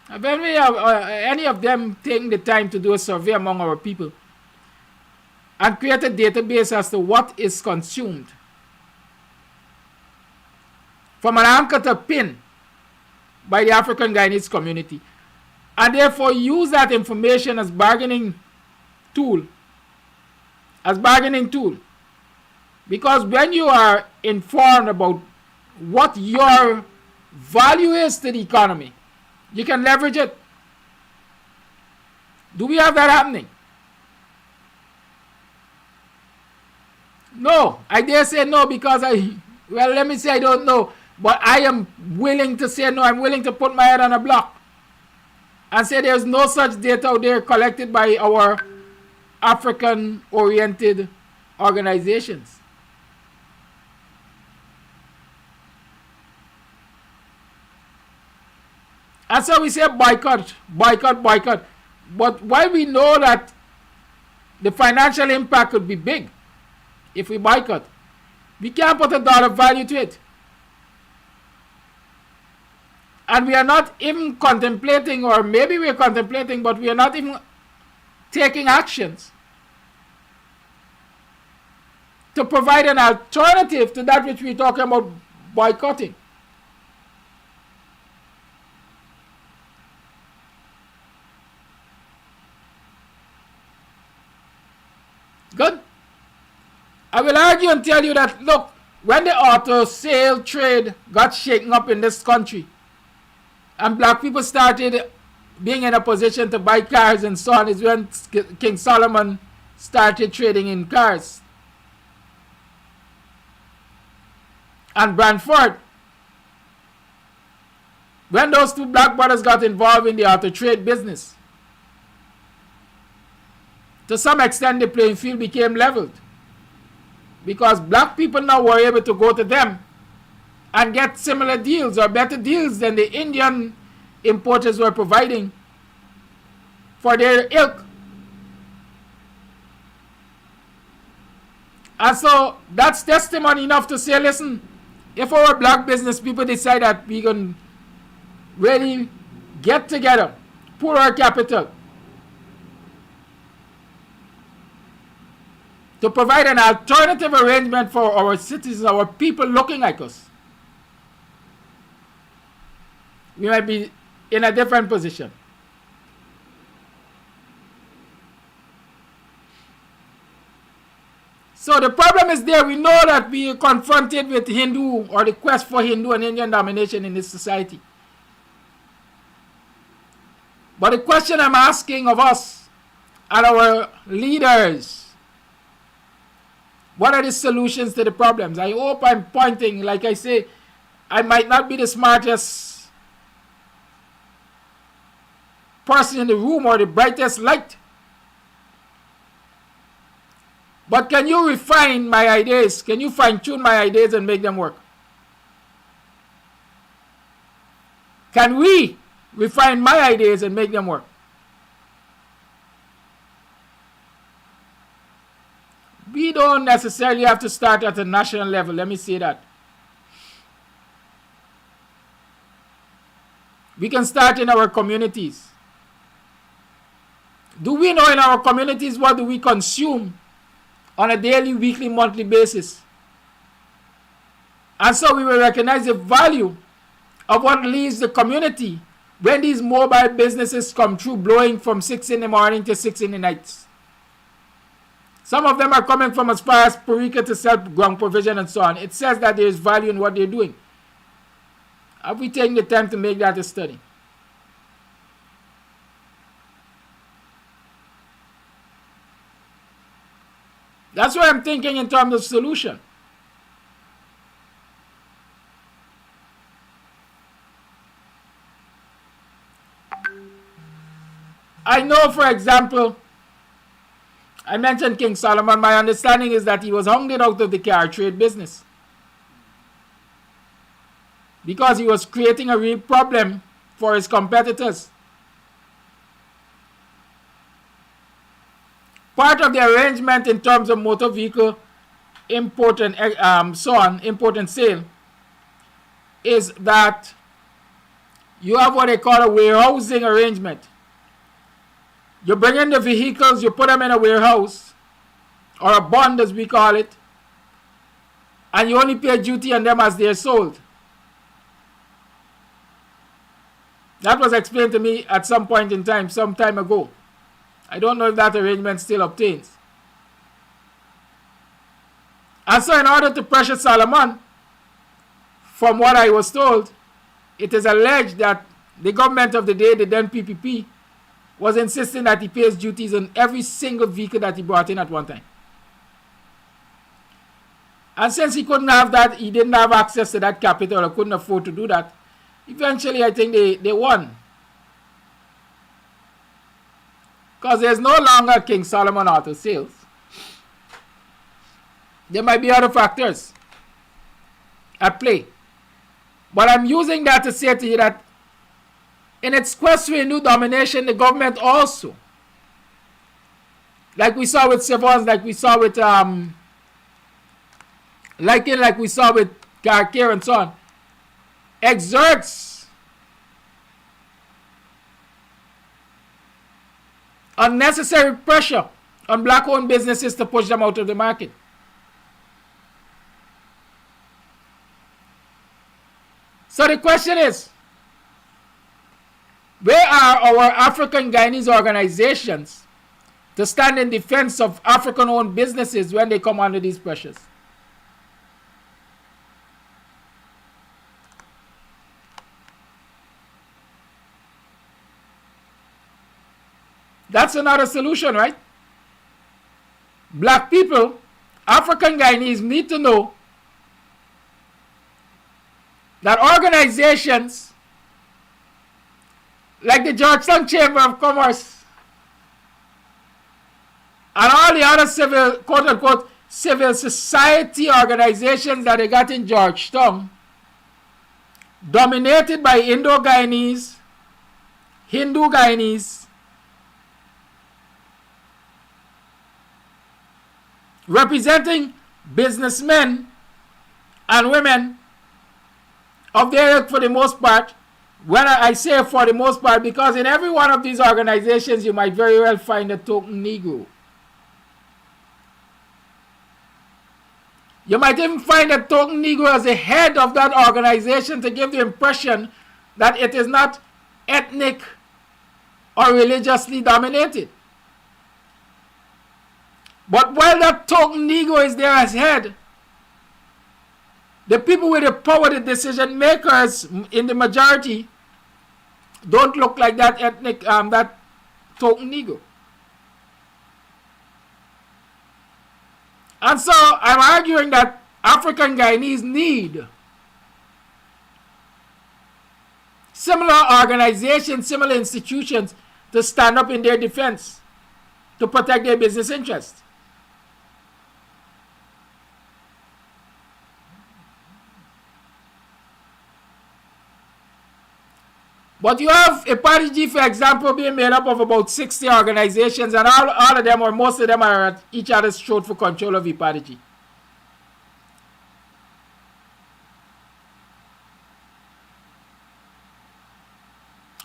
have any of them taken the time to do a survey among our people and create a database as to what is consumed from an anchor to pin by the African Guyanese community, and therefore use that information as bargaining tool, because when you are informed about what your value is to the economy, you can leverage it. Do we have that happening? No, I dare say no, because let me say I don't know, but I am willing to say no. I'm willing to put my head on a block and say there's no such data out there collected by our African-oriented organizations. And so we say boycott, boycott, boycott. But while we know that the financial impact could be big if we boycott, we can't put a dollar value to it. And we are not even contemplating, or maybe we are contemplating, but we are not even taking actions to provide an alternative to that which we're talking about boycotting. Good. I will argue and tell you that, look, when the auto sale trade got shaken up in this country, and black people started being in a position to buy cars and so on, is when King Solomon started trading in cars. And Brantford, when those two black brothers got involved in the auto trade business, to some extent the playing field became leveled, because black people now were able to go to them and get similar deals or better deals than the Indian importers were providing for their ilk. And so that's testimony enough to say, listen, if our black business people decide that we can really get together, pool our capital to provide an alternative arrangement for our citizens, our people looking like us, we might be in a different position. So the problem is there. We know that we are confronted with Hindu, or the quest for Hindu and Indian domination in this society. But the question I'm asking of us and our leaders, what are the solutions to the problems? I hope I'm pointing, like I say, I might not be the smartest person in the room or the brightest light, but can you refine my ideas? Can you fine-tune my ideas and make them work? Can we refine my ideas and make them work? We don't necessarily have to start at a national level. Let me say that. We can start in our communities. Do we know in our communities what do we consume on a daily, weekly, monthly basis? And so we will recognize the value of what leaves the community when these mobile businesses come through, blowing from 6 in the morning to 6 in the night. Some of them are coming from as far as Parika to sell ground provision and so on. It says that there is value in what they're doing. Have we taken the time to make that a study? That's what I'm thinking in terms of solution. I know, for example, I mentioned King Solomon. My understanding is that he was hounded out of the car trade business because he was creating a real problem for his competitors. Part of the arrangement in terms of motor vehicle import and import and sale, is that you have what they call a warehousing arrangement. You bring in the vehicles, you put them in a warehouse, or a bond as we call it, and you only pay duty on them as they're sold. That was explained to me at some point in time, some time ago. I don't know if that arrangement still obtains. And so in order to pressure Solomon, from what I was told, it is alleged that the government of the day, the then PPP, was insisting that he pays duties on every single vehicle that he brought in at one time. And since he couldn't have that, he didn't have access to that capital or couldn't afford to do that, eventually I think they won. Because there's no longer King Solomon Auto Sales. There might be other factors at play. But I'm using that to say to you that in its quest for a new domination, the government also, like we saw with Savons, like we saw with like we saw with Garkir and so on, exerts unnecessary pressure on black-owned businesses to push them out of the market. So the question is, where are our African Guyanese organizations to stand in defense of African-owned businesses when they come under these pressures? That's another solution, right? Black people, African Guyanese, need to know that organizations like the Georgetown Chamber of Commerce and all the other civil, quote-unquote, civil society organizations that they got in Georgetown, dominated by Indo-Guyanese, Hindu-Guyanese, representing businessmen and women of their ilk for the most part. When I say for the most part, because in every one of these organizations you might very well find a token Negro. You might even find a token Negro as the head of that organization to give the impression that it is not ethnic or religiously dominated. But while that token Negro is there as head, the people with the power, the decision makers in the majority, don't look like that ethnic, that token Negro. And so I'm arguing that African Guyanese need similar organizations, similar institutions to stand up in their defense to protect their business interests. But you have a party, for example, being made up of about 60 organizations, and all of them, or most of them, are at each other's throat for control of the party.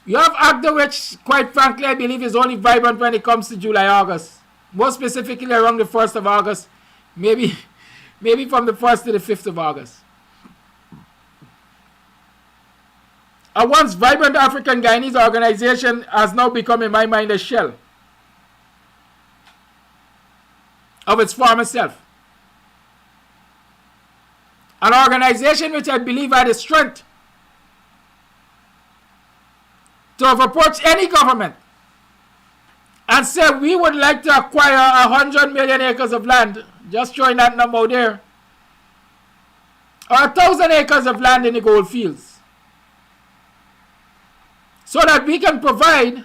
You have ACTA, which, quite frankly, I believe is only vibrant when it comes to July, August. More specifically around the 1st of August, maybe from the 1st to the 5th of August. A once vibrant African Guyanese organization has now become, in my mind, a shell of its former self. An organization which I believe had the strength to have approached any government and say we would like to acquire 100 million acres of land, just throwing that number out there, or 1,000 acres of land in the gold fields, so that we can provide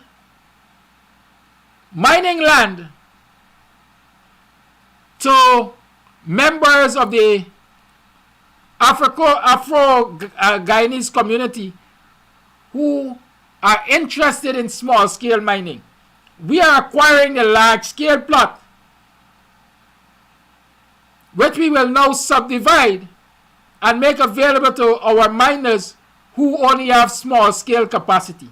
mining land to members of the Afro-Guyanese community who are interested in small-scale mining. We are acquiring a large-scale plot, which we will now subdivide and make available to our miners who only have small-scale capacity.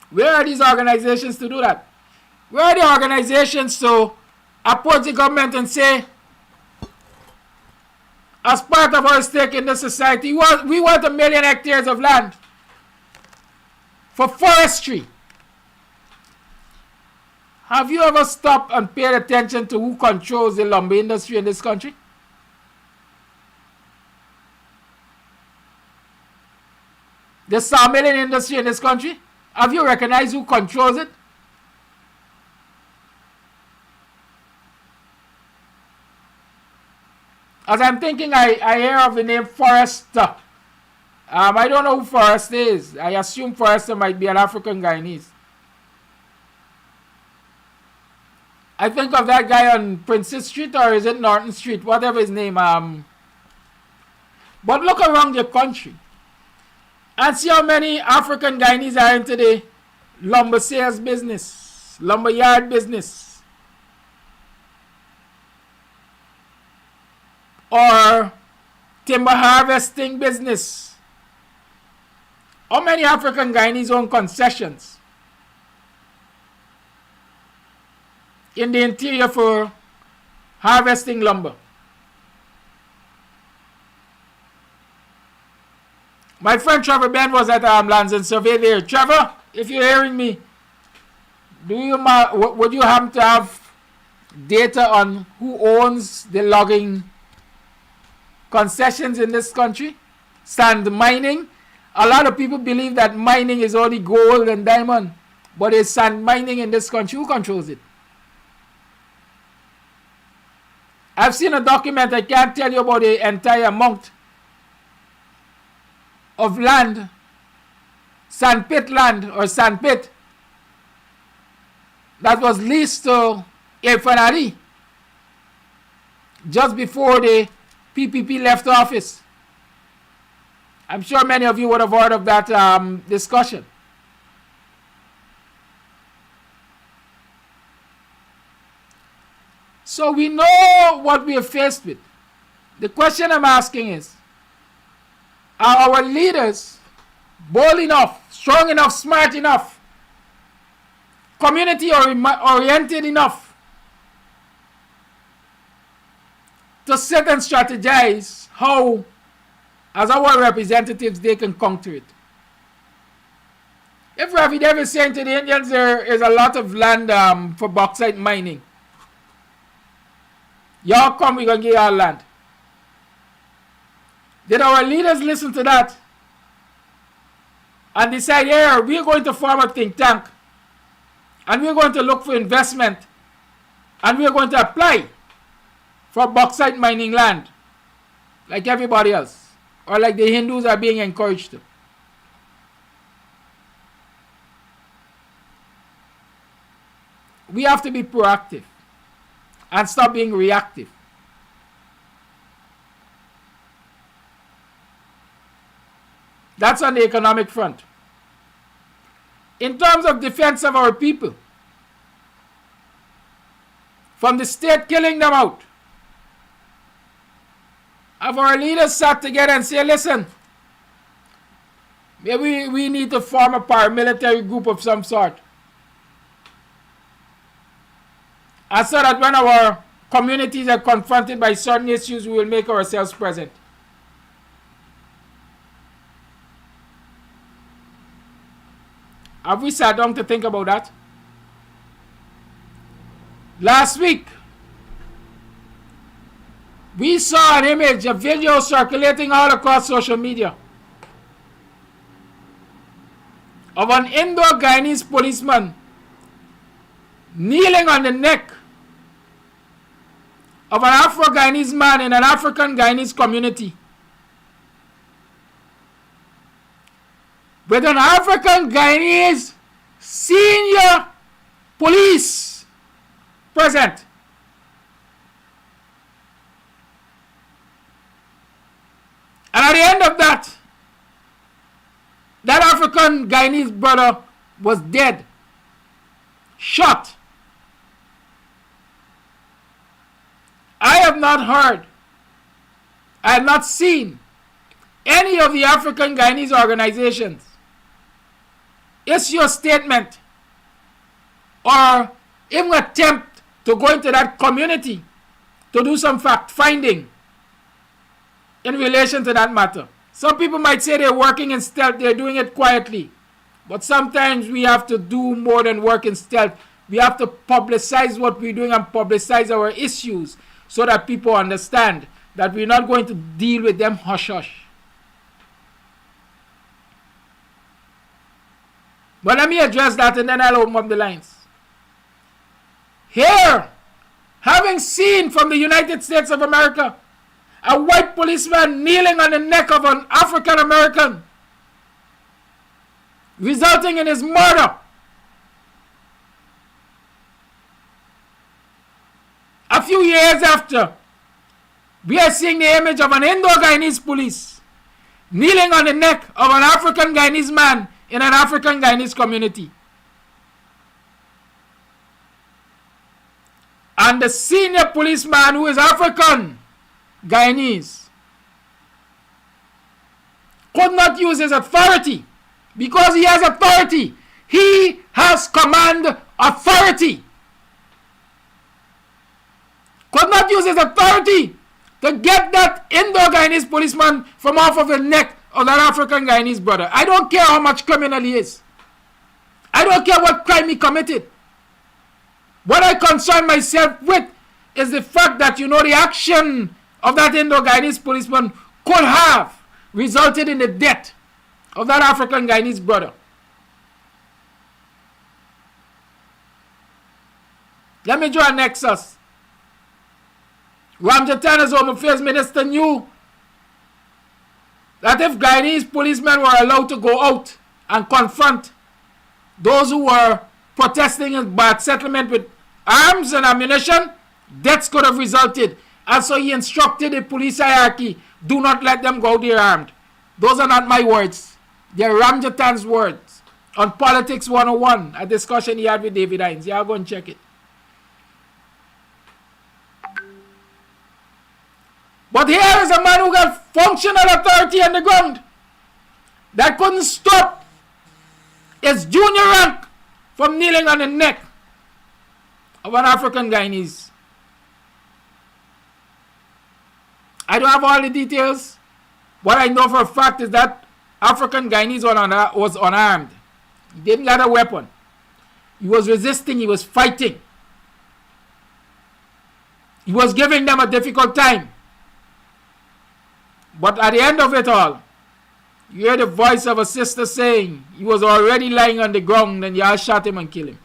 Where are these organizations to do that? Where are the organizations to approach the government and say, as part of our stake in this society, we want 1 million hectares of land for forestry? Have you ever stopped and paid attention to who controls the lumber industry in this country? The sawmilling industry in this country? Have you recognized who controls it? As I'm thinking, I hear of the name Forrester. I don't know who Forrester is. I assume Forrester might be an African Guyanese. I think of that guy on Princess Street, or is it Norton Street? Whatever his name. But look around the country and see how many African Guyanese are into the lumber sales business, lumber yard business, or timber harvesting business. How many African Guyanese own concessions in the interior for harvesting lumber? My friend Trevor Ben was at Lands and Survey there. Trevor, if you're hearing me, would you happen to have data on who owns the logging concessions in this country? Sand mining. A lot of people believe that mining is only gold and diamond, but it's sand mining in this country. Who controls it? I've seen a document. I can't tell you about the entire amount of land, sandpit land or sandpit, that was leased to Irfan just before the PPP left office. I'm sure many of you would have heard of that discussion. So we know what we are faced with. The question I'm asking is, are our leaders bold enough, strong enough, smart enough, community-oriented enough to sit and strategize how, as our representatives, they can counter it? If Rafi Dev is saying to the Indians there is a lot of land for bauxite mining, y'all come, we're going to give y'all land. Did our leaders listen to that and decide, yeah, we're going to form a think tank and we're going to look for investment and we're going to apply for bauxite mining land like everybody else, or like the Hindus are being encouraged to? We have to be proactive and stop being reactive. That's on the economic front. In terms of defense of our people, from the state killing them out, have our leaders sat together and say, listen, maybe we need to form a paramilitary group of some sort. And so that when our communities are confronted by certain issues, we will make ourselves present. Have we sat down to think about that? Last week, we saw an image, a video circulating all across social media of an Indo-Guyanese policeman kneeling on the neck of an Afro-Guyanese man in an African-Guyanese community, with an African-Guyanese senior police present. And at the end of that, that African Guyanese brother was dead, shot. I have not heard, I have not seen any of the African Guyanese organizations issue a statement or even attempt to go into that community to do some fact finding in relation to that matter. Some people might say they're working in stealth, they're doing it quietly. But sometimes we have to do more than work in stealth. We have to publicize what we're doing and publicize our issues so that people understand that we're not going to deal with them hush-hush. But let me address that and then I'll open up the lines. Here, having seen from the United States of America a white policeman kneeling on the neck of an African American, resulting in his murder. A few years after, we are seeing the image of an Indo-Guyanese police kneeling on the neck of an African Guyanese man in an African Guyanese community. And the senior policeman, who is African Guyanese, could not use his authority because he has authority. He has command authority. Could not use his authority to get that Indo-Guyanese policeman from off of the neck of that African Guyanese brother. I don't care how much criminal he is. I don't care what crime he committed. What I concern myself with is the fact that, the action of that Indo-Guyanese policeman could have resulted in the death of that African Guyanese brother. Let me draw a nexus. Ramjatan, as Home Affairs Minister, knew that if Guyanese policemen were allowed to go out and confront those who were protesting in bad settlement with arms and ammunition, deaths could have resulted. And so he instructed the police hierarchy, do not let them go there armed. Those are not my words. They're Ramjatan's words on Politics 101, a discussion he had with David Hines. Yeah, I'll go and check it. But here is a man who got functional authority on the ground that couldn't stop his junior rank from kneeling on the neck of an African Guyanese. I don't have all the details. What I know for a fact is that African Guyanese was unarmed. He didn't have a weapon. He was resisting. He was fighting. He was giving them a difficult time. But at the end of it all, you hear the voice of a sister saying he was already lying on the ground and y'all shot him and killed him.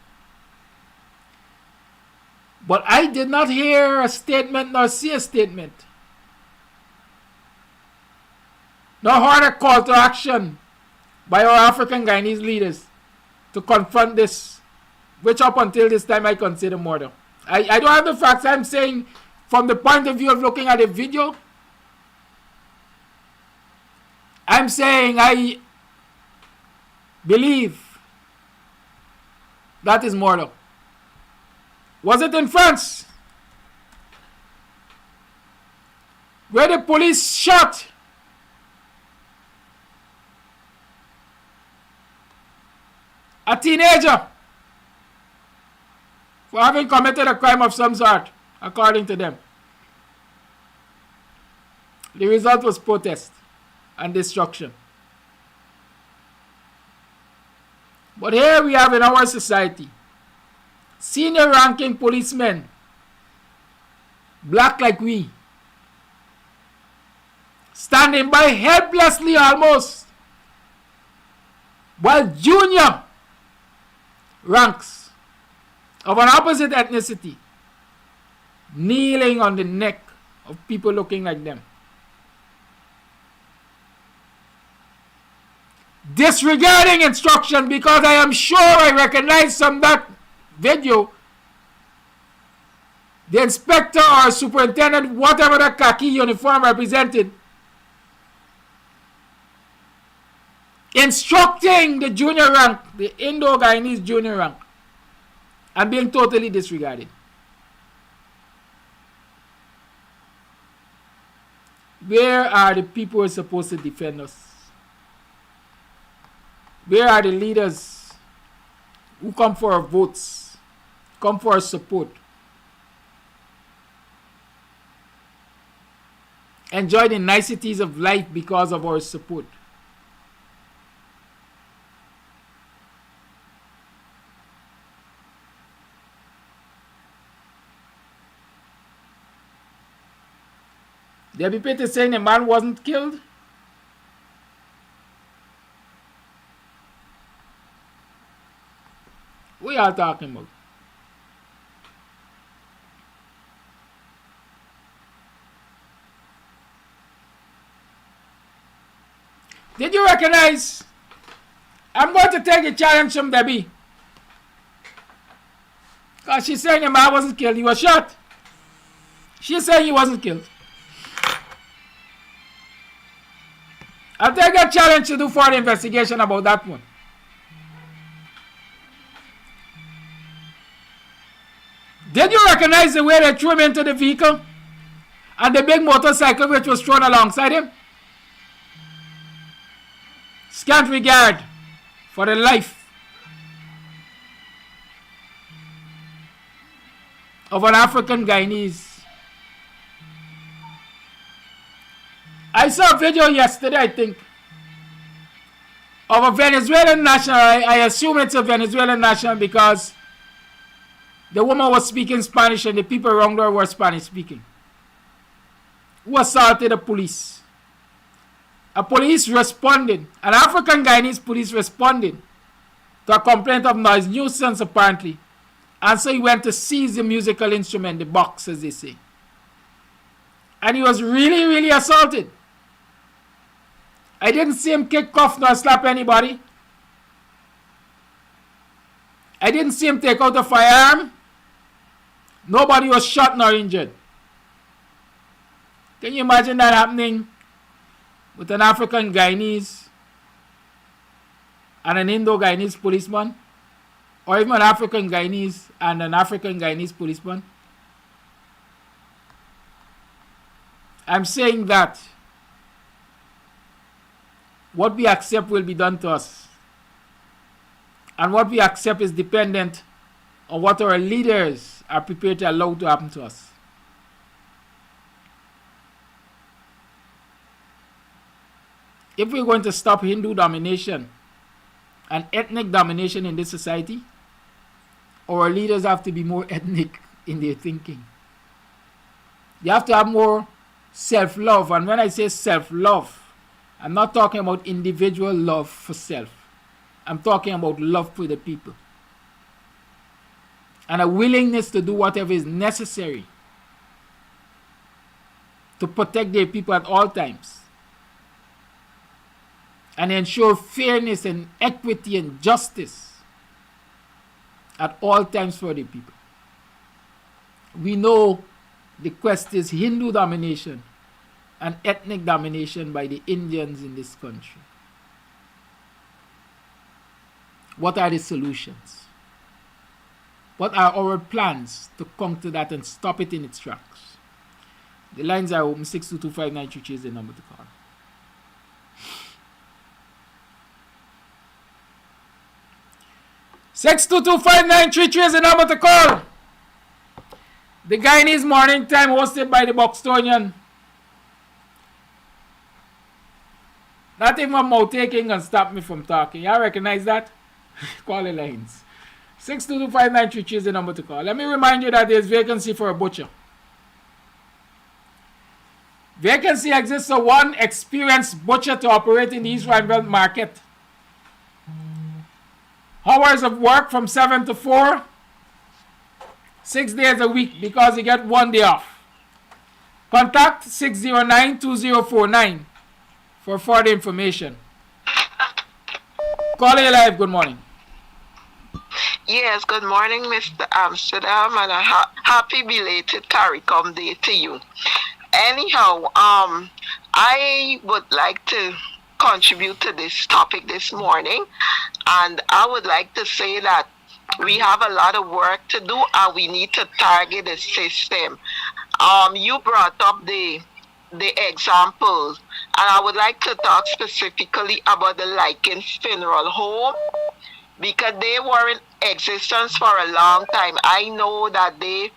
But I did not hear a statement nor see a statement, nor heard a call to action by our African Guyanese leaders to confront this, which up until this time I consider murder. I don't have the facts. I'm saying from the point of view of looking at the video, I'm saying I believe that is murder. Was it in France where the police shot a teenager for having committed a crime of some sort, according to them? The result was protest and destruction. But here we have in our society senior ranking policemen, black like we, standing by helplessly almost while junior ranks of an opposite ethnicity kneeling on the neck of people looking like them. Disregarding instruction, because I am sure I recognize from that video the inspector or superintendent, whatever the khaki uniform represented, instructing the junior rank, the Indo-Guyanese junior rank, and being totally disregarded. Where are the people who are supposed to defend us? Where are the leaders who come for our votes, come for our support, enjoy the niceties of life because of our support? There be people saying the man wasn't killed. What are you talking about? Did you recognize? I'm going to take a challenge from Debbie. Because she's saying the man wasn't killed, he was shot. She's saying he wasn't killed. I'll take a challenge to do further investigation about that one. Did you recognize the way they threw him into the vehicle? And the big motorcycle which was thrown alongside him? Scant regard for the life of an African Guyanese. I saw a video yesterday, I think, of a Venezuelan national. I assume it's a Venezuelan national because the woman was speaking Spanish and the people around her were Spanish speaking, who assaulted the police. A police responded, an African Guyanese police responded to a complaint of noise nuisance apparently. And so he went to seize the musical instrument, the box as they say. And he was really, really assaulted. I didn't see him kick, cuff, nor slap anybody. I didn't see him take out a firearm. Nobody was shot nor injured. Can you imagine that happening with an African Guyanese and an Indo-Guyanese policeman? Or even an African Guyanese and an African Guyanese policeman? I'm saying that what we accept will be done to us. And what we accept is dependent on what our leaders are prepared to allow to happen to us. If we're going to stop Hindu domination and ethnic domination in this society, our leaders have to be more ethnic in their thinking. They have to have more self-love. And when I say self-love, I'm not talking about individual love for self. I'm talking about love for the people. And a willingness to do whatever is necessary to protect their people at all times. And ensure fairness and equity and justice at all times for the people. We know the quest is Hindu domination and ethnic domination by the Indians in this country. What are the solutions? What are our plans to counter that and stop it in its tracks? The lines are open. 6225933 is the number to call. Six 225-933 is the number to call. The Guyanese Morning Time hosted by the Buxtonian. Not even my mouth taking can stop me from talking. Y'all recognize that? Call the lines. 6225933 is the number to call. Let me remind you that there's vacancy for a butcher. Vacancy exists for one experienced butcher to operate in the East Rhine Belt market. Hours of work from 7 to 4. 6 days a week because you get 1 day off. Contact 609-2049 for further information. Call A Live, good morning. Yes, good morning, Mr. Amsterdam, and a happy belated CARICOM Day to you. Anyhow, I would like to contribute to this topic this morning, and I would like to say that we have a lot of work to do, and we need to target the system. You brought up the examples, and I would like to talk specifically about the Likens Funeral Home, because they were in existence for a long time. I know that they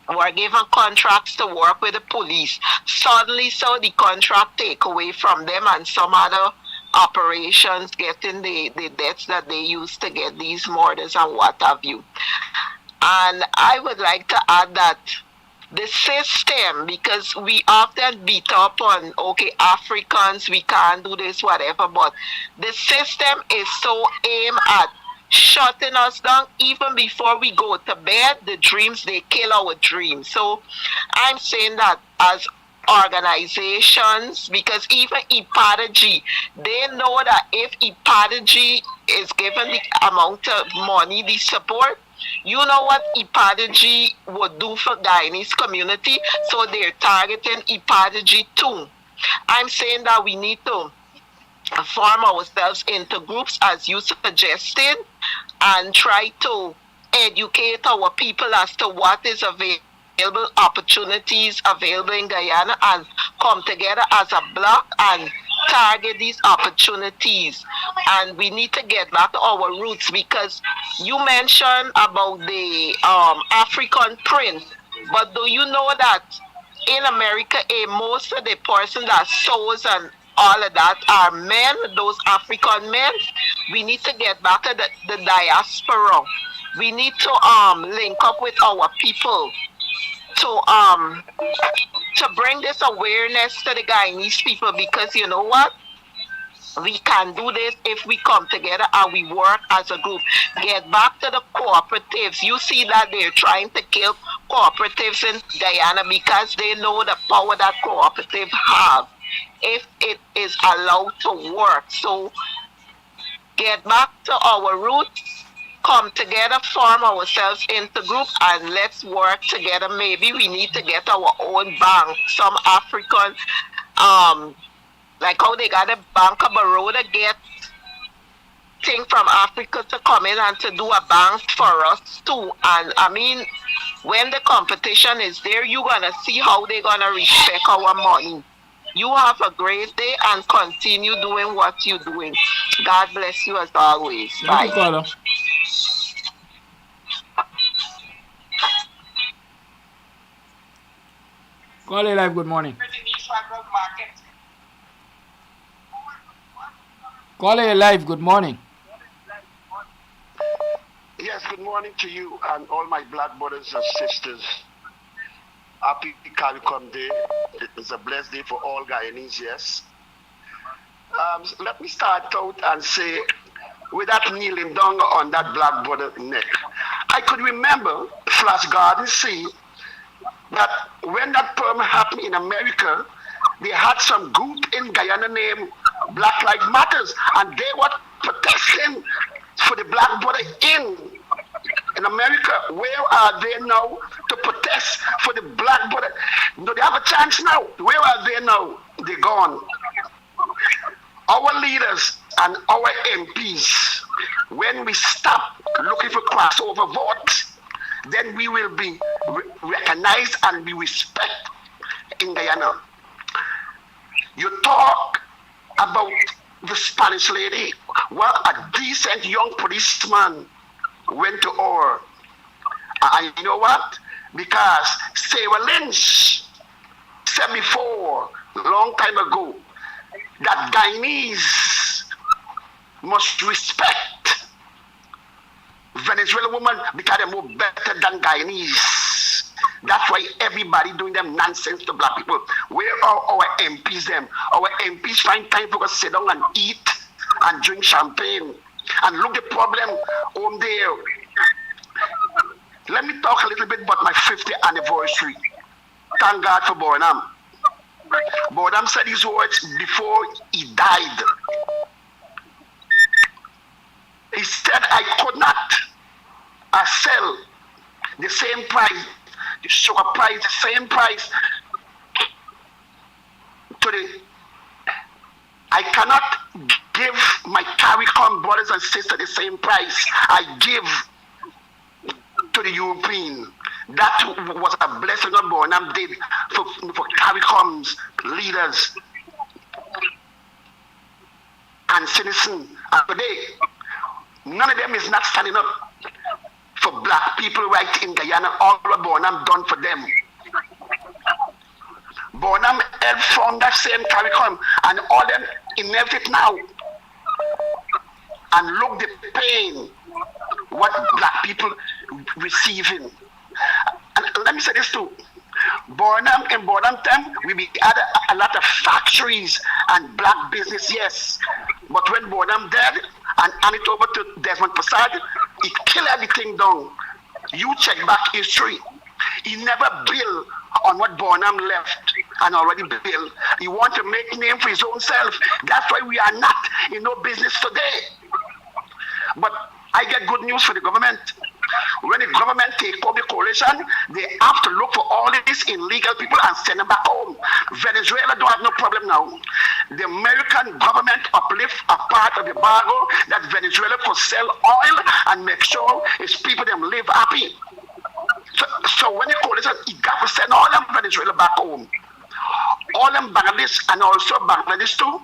were given contracts to work with the police. Suddenly, so the contract take away from them, and some other operations getting the debts that they used to get these murders and what have you. And I would like to add that the system, because we often beat up on, okay, Africans, we can't do this, whatever, but the system is so aimed at shutting us down. Even before we go to bed, the dreams, they kill our dreams. So I'm saying that as organizations, because even Apartheid, they know that if Apartheid is given the amount of money, the support, you know what Apartheid would do for Guyanese community, so they're targeting Apartheid too. I'm saying that we need to form ourselves into groups, as you suggested, and try to educate our people as to what is available, opportunities available in Guyana, and come together as a block and target these opportunities. And we need to get back to our roots, because you mentioned about the African print, but do you know that in America, most of the person that sews and all of that are men, those African men? We need to get back to the diaspora. We need to link up with our people to bring this awareness to the Guyanese people, because you know what? We can do this if we come together and we work as a group. Get back to the cooperatives. You see that they're trying to kill cooperatives in Guyana because they know the power that cooperatives have if it is allowed to work. So get back to our roots, come together, form ourselves into groups, and let's work together. Maybe we need to get our own bank. Some African, like how they got a Bank of Baroda, get thing from Africa to come in and to do a bank for us too. And I mean, when the competition is there, you're gonna see how they're gonna respect our money. You have a great day and continue doing what you're doing. God bless you as always. Bye. Thank you, caller. Call A Live, good morning. Call A Live, good morning. Yes, good morning to you and all my black brothers and sisters. Happy CARICOM Day. It is a blessed day for all Guyanese, yes. Let me start out and say, without kneeling down on that black brother's neck, I could remember Flash Garden say that when that problem happened in America, they had some group in Guyana named Black Lives Matters, and they were protesting for the black brother in America. Where are they now to protest for the black brother? Do they have a chance now? Where are they now? They're gone. Our leaders and our MPs, when we stop looking for crossover votes, then we will be recognized and be respected in Guyana. You talk about the Spanish lady. Well, a decent young policeman went to her. And you know what? Because Sarah Lynch said before, long time ago, that Guyanese must respect Venezuelan women because they're more better than Guyanese. That's why everybody doing them nonsense to black people. Where are our MPs them? Our MPs find time for us to sit down and eat and drink champagne And look the problem home there. Let me talk a little bit about my 50th anniversary. Thank God for Bonham. Bonham said his words before he died. He said, I could not sell the same price, the sugar price, the same price to the... I cannot give my CARICOM brothers and sisters the same price I give to the European. That was a blessing that Bonham did for CARICOM's leaders and citizens. And today, none of them is not standing up for black people right in Guyana. All what Bonham done for them. Bonham helped found that same CARICOM, and all them inherit it now. And look the pain what black people receiving. And let me say this too. In Bonham time, we had a lot of factories and black business, yes. But when Bonham dead and hand it over to Desmond Prasad, he killed everything down. You check back history. He never built on what Bonham left and already built. He want to make name for his own self. That's why we are not in no business today. But I get good news for the government. When the government take over the coalition, they have to look for all these illegal people and send them back home. Venezuela don't have no problem now. The American government uplift a part of the embargo that Venezuela could sell oil and make sure its people them live happy. So when the coalition, he got to send all them Venezuela back home. All them Bangladesh and also Bangladesh too.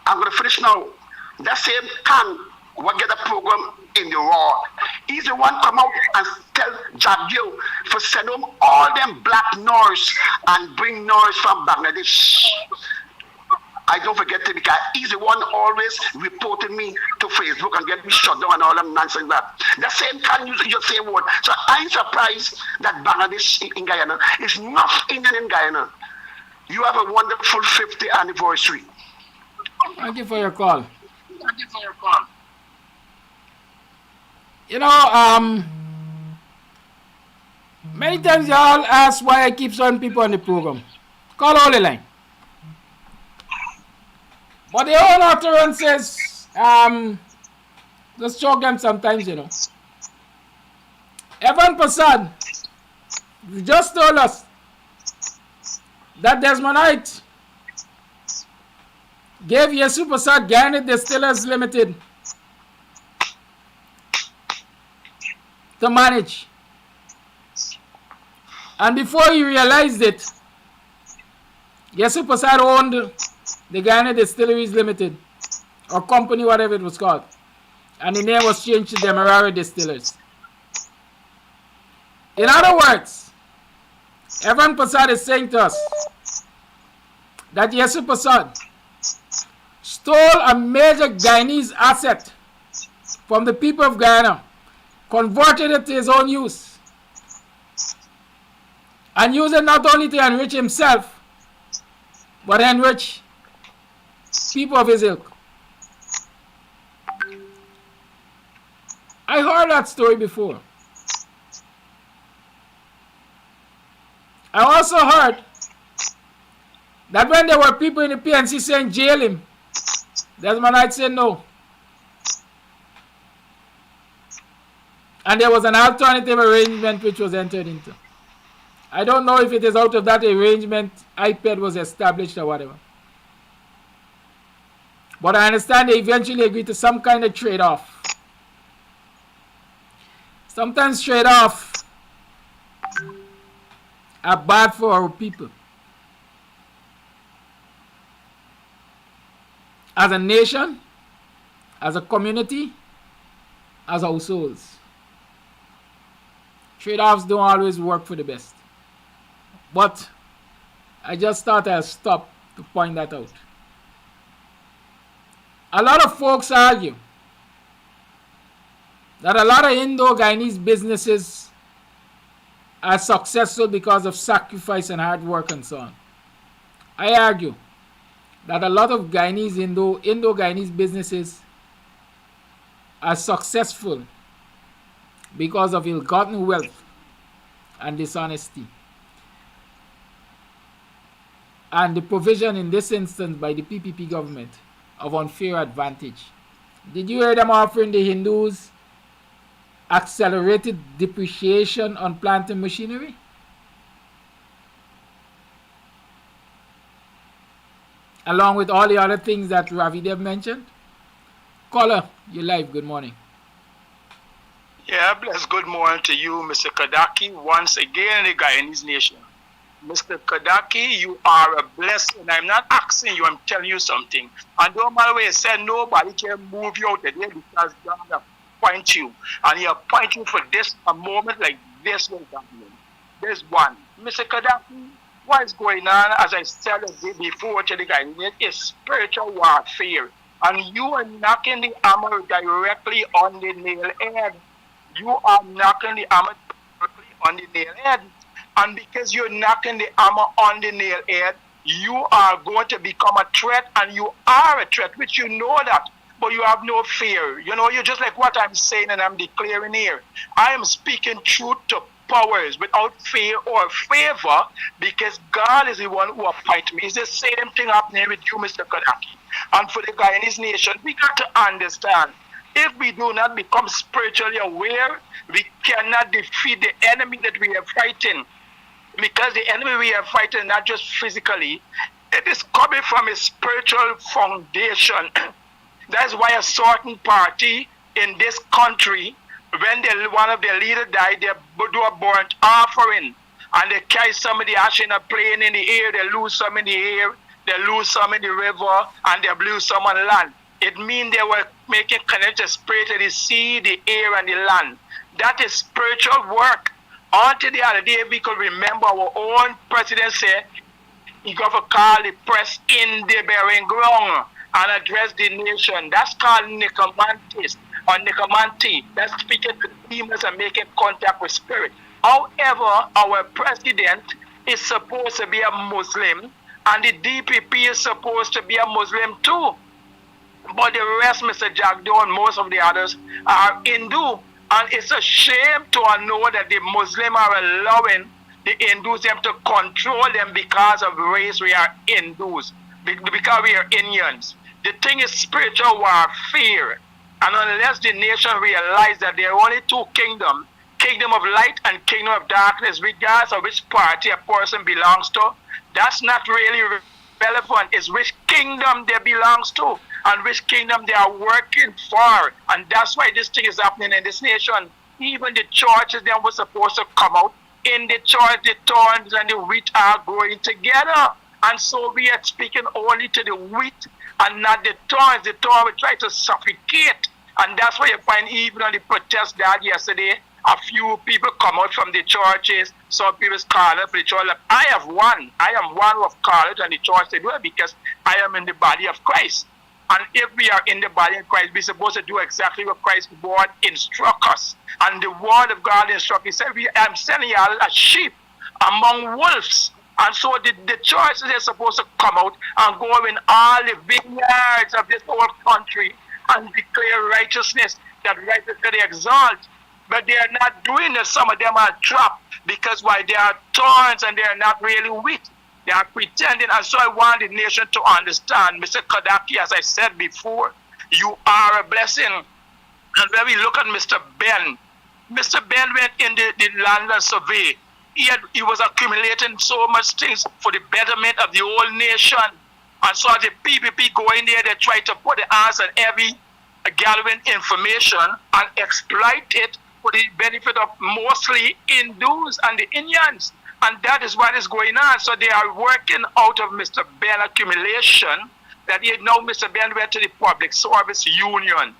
I'm going to finish now. That same Khan will get a program in the war. He's the one come out and tell Jagyo for send home all them black nurse and bring nurse from Bangladesh. I don't forget him because he's the one always reporting me to Facebook and get me shut down and all them nonsense that. The same can use your same word. So I'm surprised that Bangladesh in Guyana is not Indian in Guyana. You have a wonderful 50th anniversary. Thank you for your call. Thank you for your call. You know, many times y'all ask why I keep certain people on the program. Call all the line. But the whole utterances, just choke them sometimes, you know. Irfan Prasad just told us that Desmondite gave Yesu Prasad Guyana Distillers Limited to manage. And before he realized it, Yesu Prasad owned the Guyana Distilleries Limited, or company, whatever it was called. And the name was changed to Demerara Distillers. In other words, Irfan Prasad is saying to us that Yesu Prasad stole a major Guyanese asset from the people of Guyana, converted it to his own use, and used it not only to enrich himself, but enrich people of his ilk. I heard that story before. I also heard that when there were people in the PNC saying jail him, Desmondite said no. And there was an alternative arrangement which was entered into. I don't know if it is out of that arrangement IPED was established or whatever. But I understand they eventually agreed to some kind of trade-off. Sometimes trade-off are bad for our people. As a nation, as a community, as households. Trade-offs don't always work for the best. But I just thought I'd stop to point that out. A lot of folks argue that a lot of Indo-Guyanese businesses are successful because of sacrifice and hard work and so on. I argue that a lot of Guyanese Indo-Guyanese businesses are successful because of ill-gotten wealth and dishonesty. And the provision in this instance by the PPP government of unfair advantage. Did you hear them offering the Hindus accelerated depreciation on plant and machinery? Along with all the other things that Ravi Dev mentioned? Caller, you're live. Good morning. Yeah, bless good morning to you, Mr. Kadaki, once again in the Guyanese nation. Mr. Kadaki, you are a blessing. I'm not asking you, I'm telling you something. And don't matter what you said, nobody can move you out today because God appoint you. And he appoint you for this, a moment like this will happen. There's one. Mr. Kadaki, what is going on, as I said before to the Guyanese, is spiritual warfare. And you are knocking the hammer directly on the nail head. You are knocking the hammer directly on the nail head. And because you're knocking the hammer on the nail head, you are going to become a threat, and you are a threat, which you know that, but you have no fear. You know, you're just like what I'm saying and I'm declaring here. I am speaking truth to powers without fear or favor, because God is the one who appointed me. It's the same thing happening with you, Mr. Kadaki. And for the Guyanese nation, we got to understand, if we do not become spiritually aware, we cannot defeat the enemy that we are fighting. Because the enemy we are fighting, not just physically, it is coming from a spiritual foundation. That's why a certain party in this country, when one of their leaders died, they do a burnt offering. And they carry some of the ash in a plane in the air, they lose some in the air, they lose some in the river, and they lose some on land. It means they were making connection spirit to the sea, the air, and the land. That is spiritual work. Until the other day, we could remember our own president said he got to call the press in the bearing ground and address the nation. That's called necromantis or necromancy. That's speaking to demons and making contact with spirit. However, our president is supposed to be a Muslim, and the DPP is supposed to be a Muslim too. But the rest, Mr. Jagdo, and most of the others are Hindu. And it's a shame to know that the Muslims are allowing the Hindus them to control them because of race. We are Hindus, because we are Indians. The thing is spiritual warfare. And unless the nation realize that there are only two kingdoms, kingdom of light and kingdom of darkness, regardless of which party a person belongs to, that's not really relevant. It's which kingdom they belongs to and which kingdom they are working for. And that's why this thing is happening in this nation. Even the churches, they were supposed to come out. In the church, the thorns and the wheat are growing together. And so we are speaking only to the wheat and not the thorns. The thorns will try to suffocate. And that's why you find even on the protest that yesterday, a few people come out from the churches. Some people call it for the church. I am one who have called it on the church to do it because I am in the body of Christ. And if we are in the body of Christ, we're supposed to do exactly what Christ's word instructs us. And the word of God instructs. He said, I'm sending you a sheep among wolves. And so the churches are supposed to come out and go in all the vineyards of this whole country and declare righteousness, that righteousness they exalt. But they are not doing it. Some of them are trapped because why? They are thorns and they are not really wheat. They are pretending. And so I want the nation to understand, Mr. Kadaki, as I said before, you are a blessing. And when we look at Mr. Ben went in the land and survey. He was accumulating so much things for the betterment of the whole nation. And so the PPP go in there, they try to put the hands on every gathering information and exploit it for the benefit of mostly Hindus and the Indians. And that is what is going on. So they are working out of Mr. Ben accumulation that now Mr. Ben went to the Public Service Union.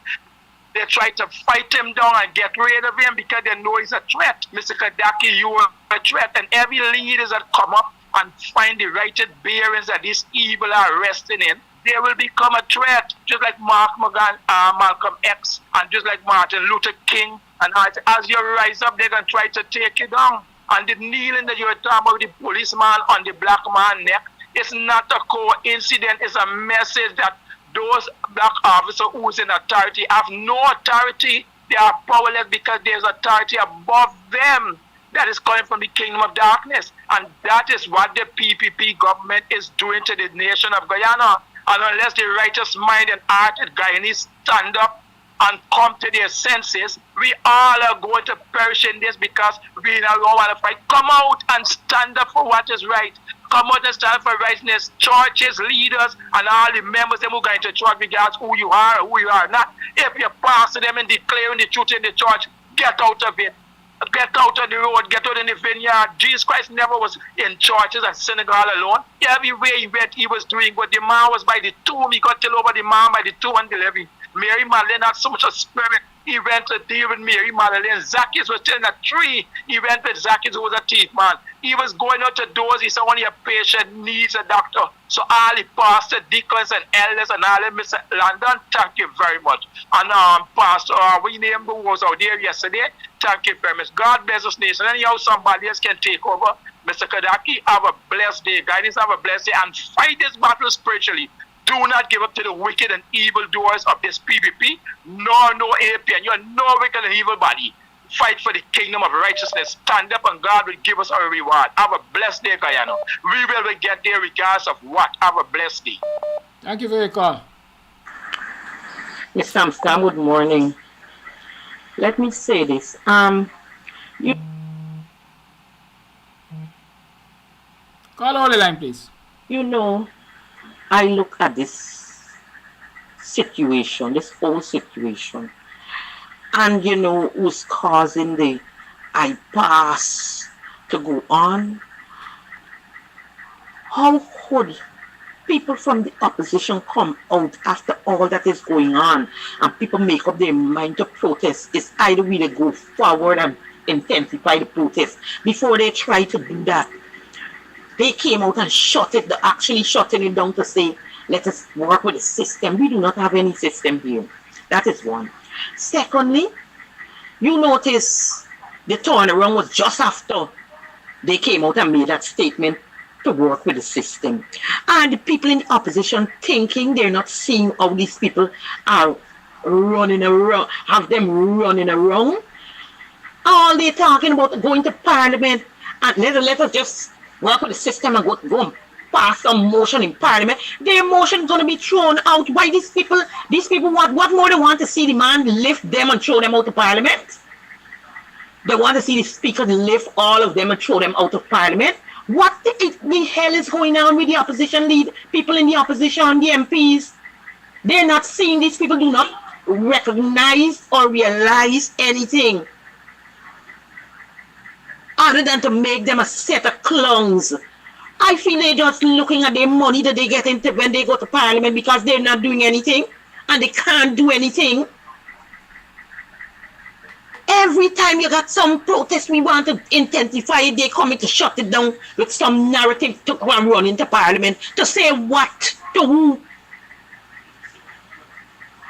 They try to fight him down and get rid of him because they know he's a threat. Mr. Kadaki, you are a threat. And every leaders that come up and find the righteous bearings that these evil are resting in, they will become a threat. Just like Malcolm X and just like Martin Luther King. And as you rise up, they're going to try to take you down. And the kneeling that you were talking about, the policeman on the black man's neck, it's not a coincidence. It's a message that those black officers who's in authority have no authority. They are powerless because there's authority above them that is coming from the kingdom of darkness. And that is what the PPP government is doing to the nation of Guyana. And unless the righteous mind and hearted Guyanese stand up and come to their senses, we all are going to perish in this because we don't want to fight. Come out and stand up for what is right. Come out and stand for righteousness. Churches, leaders, and all the members who are going to church, regardless who you are or who you are not. If you're passing them and declaring the truth in the church, get out of it. Get out of the road, get out in the vineyard. Jesus Christ never was in churches and synagogue alone. Everywhere he went, he was doing what the man was by the tomb. He got till over the man by the tomb and the levy. Mary Magdalene had so much of spirit. He went to deal with Mary Magdalene. Zacchaeus was still in a tree. He went with Zacchaeus, who was a thief man. He was going out to doors. He said, only a patient needs a doctor. So all the pastors, deacons, and elders, and all of Mr. London, thank you very much. And Pastor, we named who was out there yesterday. Thank you very much. God bless us nation. Anyhow, somebody else can take over. Mr. Kadaki, have a blessed day. Guidance, have a blessed day. And fight this battle spiritually. Do not give up to the wicked and evil doers of this PVP, nor no APN. You are no wicked and evil body. Fight for the kingdom of righteousness. Stand up and God will give us our reward. Have a blessed day, Guyana. We will get there regardless of what. Have a blessed day. Thank you for your call. Mr. Amsterdam, good morning. Let me say this. Call on the line, please. You know, I look at this situation, this whole situation, and you know who's causing the impasse to go on. How could people from the opposition come out after all that is going on and people make up their mind to protest? It's either way they go forward and intensify the protest. Before they try to do that, they came out and actually shutting it down to say, let us work with the system. We do not have any system here. That is one. Secondly, you notice the turnaround was just after they came out and made that statement to work with the system. And the people in the opposition thinking they're not seeing how these people are running around, have them running around. All they're talking about going to parliament and let us just work with the system and go and pass some motion in parliament. Their motion is going to be thrown out by these people. These people what more they want to see the man lift them and throw them out of parliament? They want to see the speaker lift all of them and throw them out of parliament. What the hell is going on with the opposition people in the opposition, the MPs? They're not seeing these people, do not recognize or realize anything other than to make them a set of clowns. I feel they're just looking at their money that they get into when they go to parliament because they're not doing anything and they can't do anything. Every time you got some protest we want to intensify it, they're coming to shut it down with some narrative to go and run into parliament to say what? To who?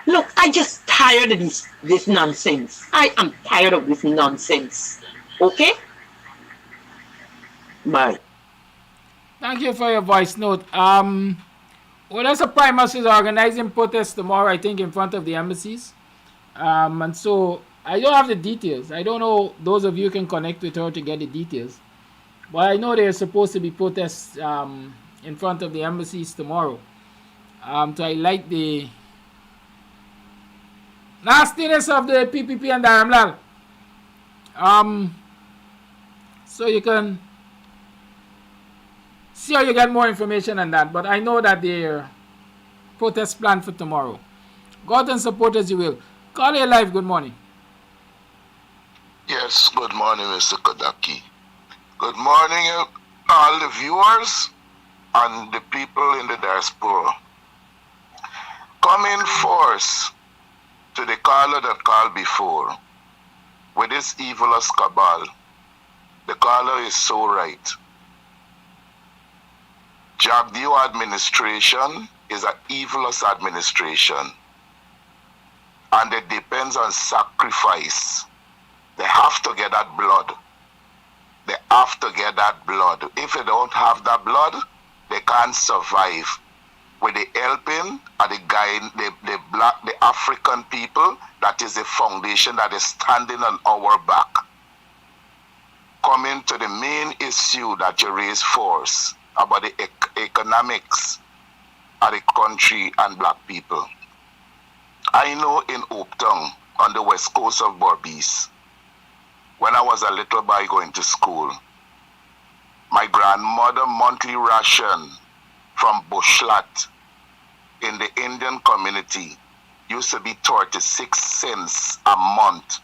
Look, I just tired of this nonsense. I am tired of this nonsense. Okay? Bye. Thank you for your voice note. Well, there's a Prime Minister is organizing protests tomorrow, I think, in front of the embassies. And so I don't have the details. I don't know. Those of you can connect with her to get the details. But I know there's supposed to be protests in front of the embassies tomorrow to highlight the nastiness of the PPP and the Amlal. So you can see how you get more information on that. But I know that their protest planned for tomorrow. Go out and support as you will. Call you live. Good morning. Yes, good morning, Mr. Kodaki. Good morning, all the viewers and the people in the diaspora. Come in force to the caller that called before with this evilous cabal. The caller is so right. Jagdeo administration is an evilous administration, and it depends on sacrifice. They have to get that blood. They have to get that blood. If they don't have that blood, they can't survive. with the helping of the black, the African people. That is the foundation that is standing on our back. Coming to the main issue that you raised for us about the economics of the country and black people. I know in Oaktown, on the west coast of Berbice, when I was a little boy going to school, my grandmother monthly ration from Bushlat in the Indian community used to be 36 cents a month.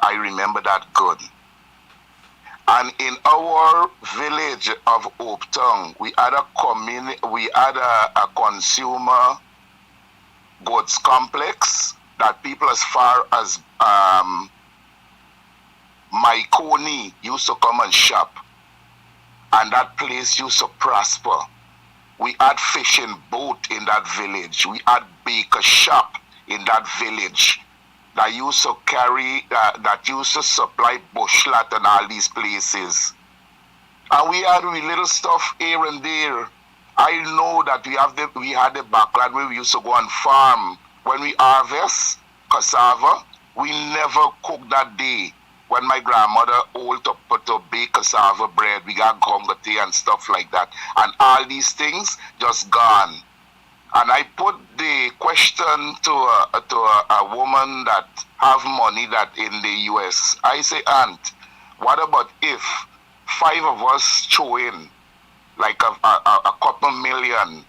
I remember that good. And in our village of Oaktown, we had a consumer goods complex that people as far as Maikoni used to come and shop. And that place used to prosper. We had fishing boat in that village. We had baker shop in that village that used to carry, that used to supply bushlat and all these places. And we had little stuff here and there. I know that we had the background where we used to go and farm. When we harvest cassava, we never cook that day. When my grandmother old to bake cassava bread, we got gonga tea and stuff like that. And all these things just gone. And I put the question to a woman that have money that in the US. I say, Aunt, what about if 5 of us throw in like a couple million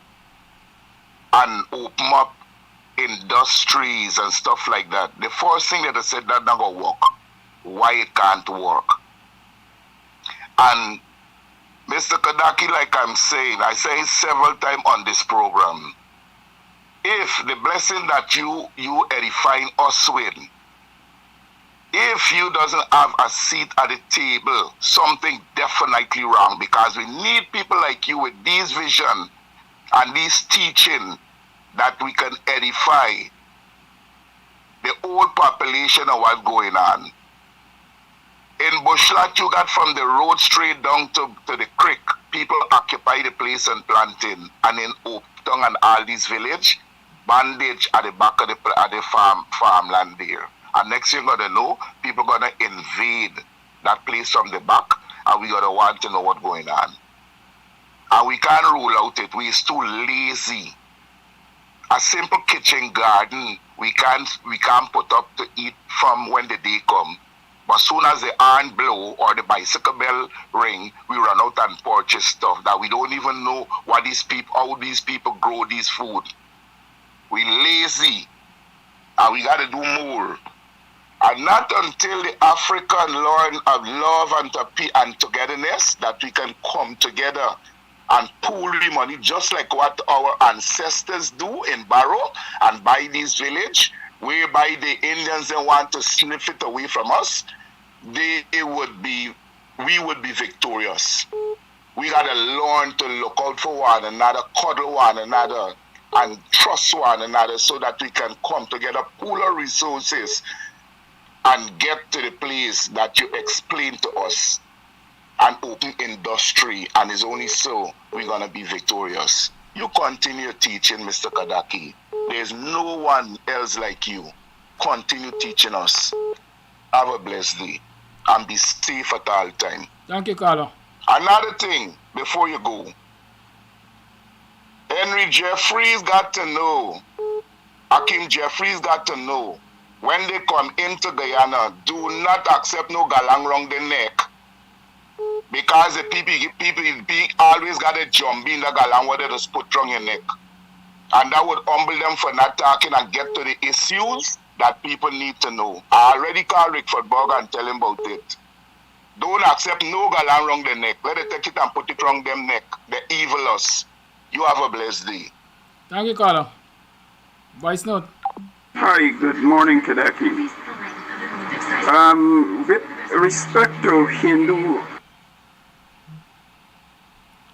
and open up industries and stuff like that? The first thing that I said, that not gonna work. Why it can't work? And Mr. Kadaki, like I'm saying, I say it several times on this program, if the blessing that you edifying us with, if you doesn't have a seat at the table, something definitely wrong, because we need people like you with these vision and these teaching that we can edify the whole population of what's going on. In Bushlat, you got from the road straight down to the creek, people occupy the place and planting. And in Oaktown and all these village, bandage at the back of the farmland there. And next thing you're gonna know, people gonna invade that place from the back, and we gonna want to know what's going on. And we can't rule out it. We is too lazy. A simple kitchen garden, we can't put up to eat from when the day come. But as soon as the horn blow or the bicycle bell ring, we run out and purchase stuff that we don't even know what how these people grow these food. We lazy, and we got to do more. And not until the African learn of love and togetherness that we can come together and pool the money, just like what our ancestors do in Barrow and buy these village, whereby the Indians they want to sniff it away from us. We would be victorious. We gotta learn to look out for one another, cuddle one another, and trust one another so that we can come together, pool our resources, and get to the place that you explained to us and open industry. And it's only so we're gonna be victorious. You continue teaching, Mr. Kadaki. There's no one else like you. Continue teaching us. Have a blessed day and be safe at all time. Thank you, Carlo. Another thing before you go, Henry Jeffries got to know, Hakeem Jeffries got to know, when they come into Guyana, do not accept no galang round the neck. Because the people always got a jump in the galang where they just put round your neck. And that would humble them for not talking and get to the issues that people need to know. I already called Rick Football and tell him about it. Don't accept no galang round the neck. Let it take it and put it round them neck. The evil us. You have a blessed day. Thank you, Carlo. Voice note. Hi, good morning, Kadaki. With respect to Hindu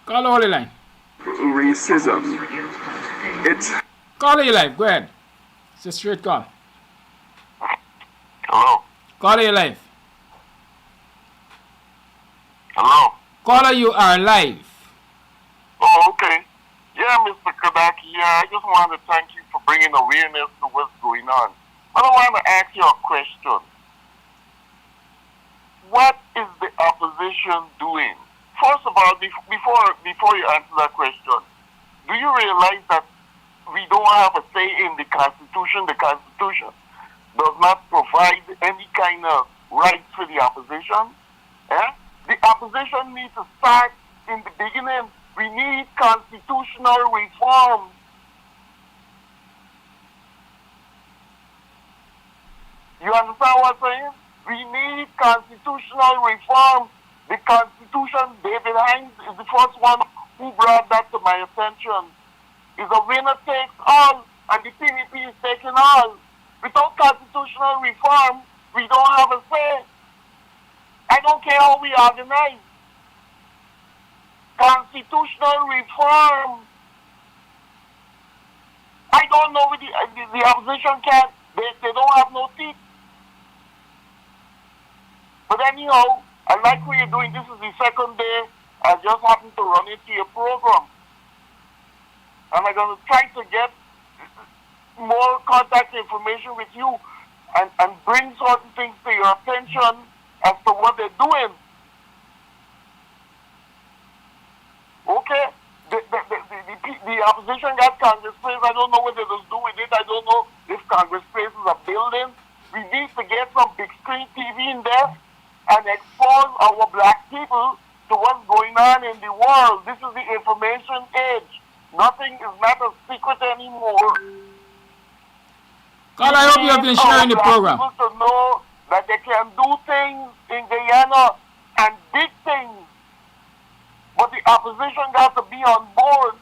Carlo, hold the line. Racism, it's... Carlo, you live. Go ahead. It's a straight call. Hello. Carlo, you live. Hello. Carlo, you are live. Oh, okay. Yeah, Mr. Kadaki. Kadaki. I just want to thank you for bringing awareness to what's going on. I want to ask you a question. What is the opposition doing? First of all, before you answer that question, do you realize that we don't have a say in the Constitution? The Constitution does not provide any kind of rights for the opposition. The opposition needs to start in the beginning. We need constitutional reform. You understand what I'm saying? We need constitutional reform. The Constitution, David Hines is the first one who brought that to my attention. It's a winner takes all, and the PDP is taking all. Without constitutional reform, we don't have a say. I don't care how we organize. Constitutional reform. I don't know if the opposition can. They don't have no teeth. But anyhow, I like what you're doing. This is the second day. I just happened to run into your program. And I'm going to try to get more contact information with you and bring certain things to your attention as to what they're doing. Okay? The opposition got Congress Place. I don't know what they just do with it. I don't know if Congress Place is a building. We need to get some big screen TV in there and expose our black people to what's going on in the world. This is the information age. Nothing is not a secret anymore. Carl, I hope you have been sharing the program. People to know that they can do things in Guyana and big things. But the opposition got to be on board.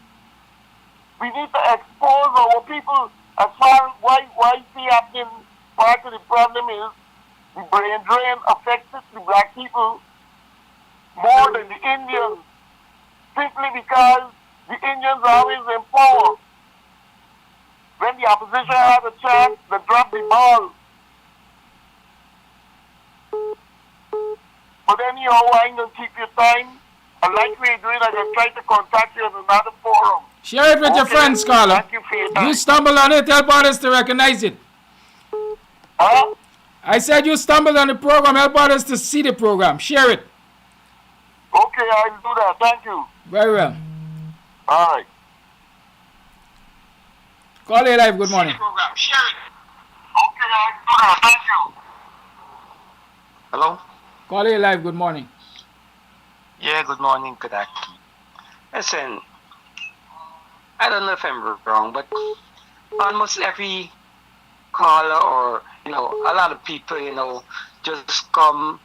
We need to expose our people as far as why see happening. Part of the problem is the brain drain affects the black people more than the Indians, simply because the Indians are always in power. When the opposition had a chance, they dropped the ball. But anyhow, I ain't going to keep your time. I like what you're doing. I'm going to try to contact you in another forum. Share it with your friends, Carla. Thank you for your time. You stumbled on it, help others to recognize it. Huh? I said you stumbled on the program, help others to see the program. Share it. Okay, I'll do that. Thank you. Very well. All right. Call it live, good morning. Share it. Okay, I'll do that. Thank you. Hello? Call it live, good morning. Yeah, good morning, Kadaki. Listen, I don't know if I'm wrong, but almost every caller or, a lot of people, just come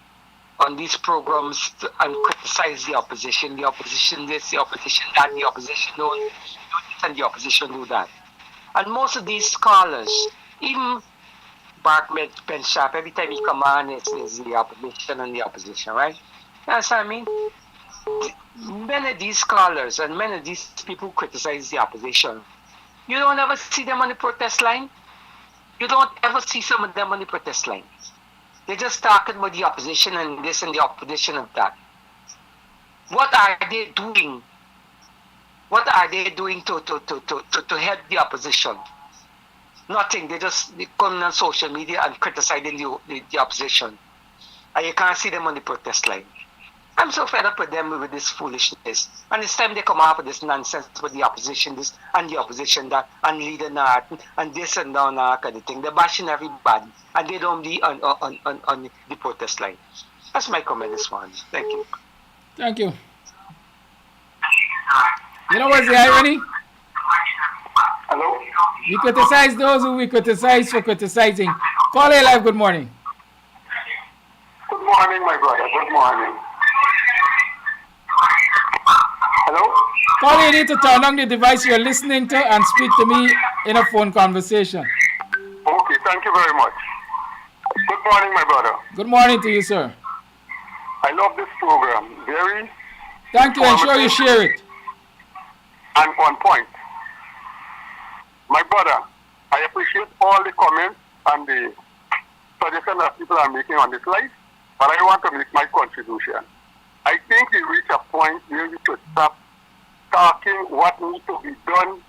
on these programs and criticize the opposition this, the opposition that, the opposition do this and the opposition do that. And most of these callers, even Bart Ben Sharp, every time he come on, it's the opposition and the opposition, right? That's what I mean. Many of these callers and many of these people who criticize the opposition, you don't ever see them on the protest line. You don't ever see some of them on the protest line. They're just talking about the opposition and this and the opposition of that. What are they doing? What are they doing to help the opposition? Nothing. They come on social media and criticizing the opposition. And you can't see them on the protest line. I'm so fed up with them with this foolishness. And it's time they come up with this nonsense with the opposition this and the opposition that and leader that and this and that kind of thing. They're bashing everybody and they don't be on the protest line. That's my comment this morning. Thank you. Thank you. You know what's the irony? Hello? We criticize those who we criticize for criticizing. Call it live, good morning. Good morning, my brother. Good morning. Hello? Call, you need to turn on the device you're listening to and speak to me in a phone conversation. Okay, thank you very much. Good morning, my brother. Good morning to you, sir. I love this program. Very Thank you. Ensure you share it. And on point. My brother, I appreciate all the comments and the suggestions that people are making on this live, but I want to make my contribution. I think we reach a point where we should stop talking what needs to be done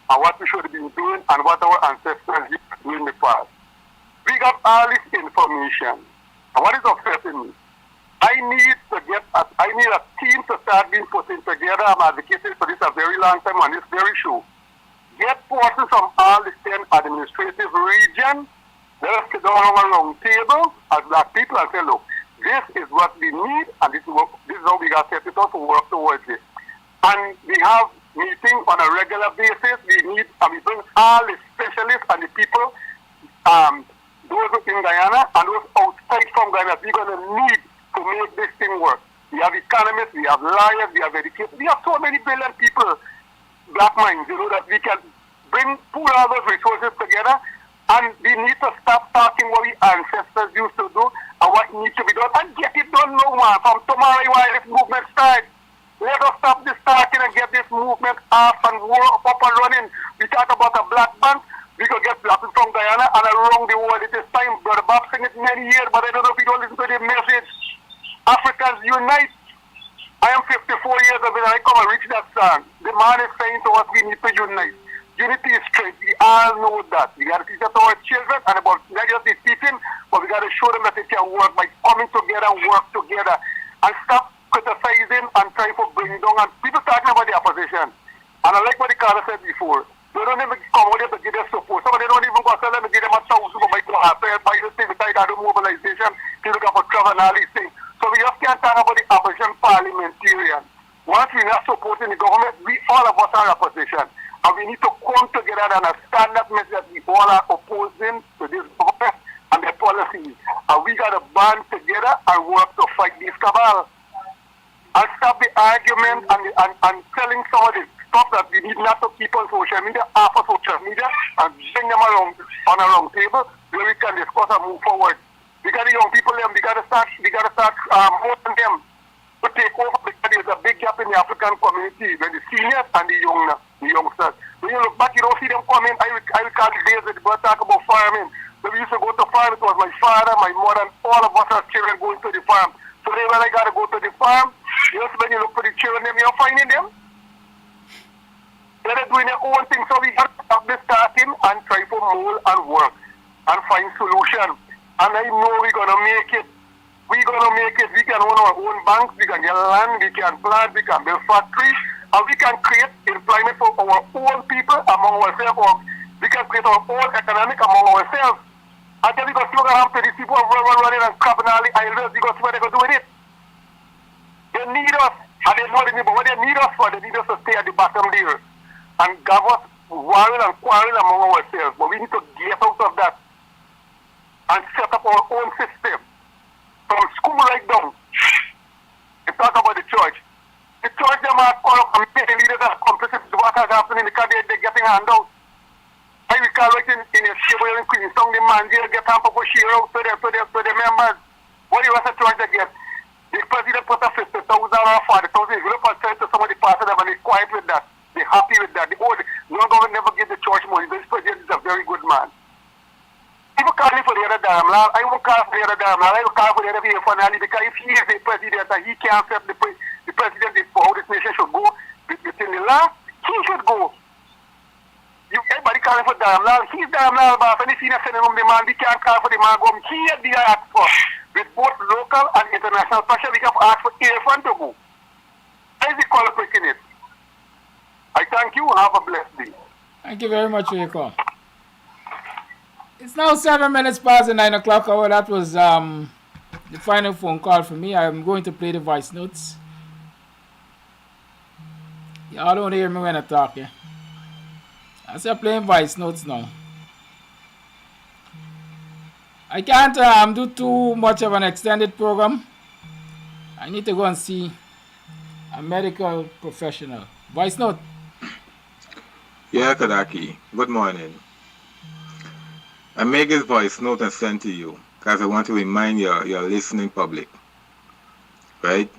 and what we should be doing and what our ancestors used to do in the past. We got all this information. And what is upsetting me? I need a team to start being put in together. I'm advocating for this a very long time on this very show. Get persons from all the 10 administrative regions. Let us sit down on a round table as black people and say, look, this is what we need, and this is how we got set it up to work towards it. And we have meetings on a regular basis. We bring all the specialists and the people, those in Guyana and those outside from Guyana. We're going to need to make this thing work. We have economists, we have lawyers, we have educators. We have so many brilliant people, black minds, that we can pull all those resources together. And we need to stop talking what our ancestors used to do and what needs to be done and get it done now, man. From tomorrow while this movement starts. Let us stop this talking and get this movement off and up and running. We talk about a black bank. We could get black from Guyana and around the world. It is time. Brother Bob sang it many years, but I don't know if you don't listen to the message. Africans unite. I am 54 years of age and I come and reach that song. The man is saying to us we need to unite. Unity is strength. We all know that. We got to teach that to our children and about not just the teaching, but we got to show them that it can work by coming together and work together and stop criticizing and trying to bring down. And people talking about the opposition. And I like what the caller said before. They don't even come out here to give their support. Some of them don't even go tell them to give them a thousand by the same time the mobilization, to look up for travel and all these things. So we just can't talk about the opposition parliamentarian. Once we're not supporting the government, we all of us are opposition. And we need to come together and understand that message that we all are opposing to this government and their policies. And we got to band together and work to fight this cabal. And stop the argument and telling some of the stuff that we need not to keep on social media, off of social media, and bring them around on a round table where we can discuss and move forward. We got the young people them, we got to start holding them to take over because there's a big gap in the African community when the seniors and the youngsters. When you look back, you don't see them coming. I recall the days that we talk about farming. When we used to go to farm, it was my father, my mother, and all of us as children going to the farm. Today when I got to go to the farm, just when you look for the children, you're finding them. They're doing their own thing, so we got to stop this starting and try to mold and work and find solutions. And I know we're going to make it. We're going to make it. We can own our own banks, we can get land, we can plant, we can build factories, and we can create employment for our own people among ourselves, or we can create our own economic among ourselves. And then we got to slow down to these people running and crapping all the islands, we got to see what they're going to do with it. They need us, and they know but what they need us for, they need us to stay at the bottom there and give us warring and quarreling among ourselves. But we need to get out of that and set up our own system. From school right down, they talk about the church. The church, them are corrupt and many leaders are complicit with what has happened because they're getting handouts. I recall right in a stable in Queenstown, the man there get hand for share out to the members. What do you want the church to get? The president put a 50,000 or 40,000. If you look at to some of the pastors, and they're quiet with that. They're happy with that. The government never give the church money. This president is a very good man. People call me for the other damn law. I won't call for the other damn law. I will call for the other Irfan because if he is the president and he can't set the president for how this nation should go within the law, he should go. Everybody calling for damn law. He's damn law, boss. And if he's not sending him the man, we can't call for the man go. He had the ask for. With both local and international pressure, we can ask for Irfan to go. That is the culprit in it. I thank you. Have a blessed day. Thank you very much for your call. It's now 7 minutes past the 9 o'clock hour. That was the final phone call for me. I'm going to play the voice notes. Y'all don't hear me when I talk, yeah? I say I'm playing voice notes now. I can't do too much of an extended program. I need to go and see a medical professional. Voice note. Yeah, Kadaki. Good morning. I make this voice note and send to you because I want to remind your listening public, right,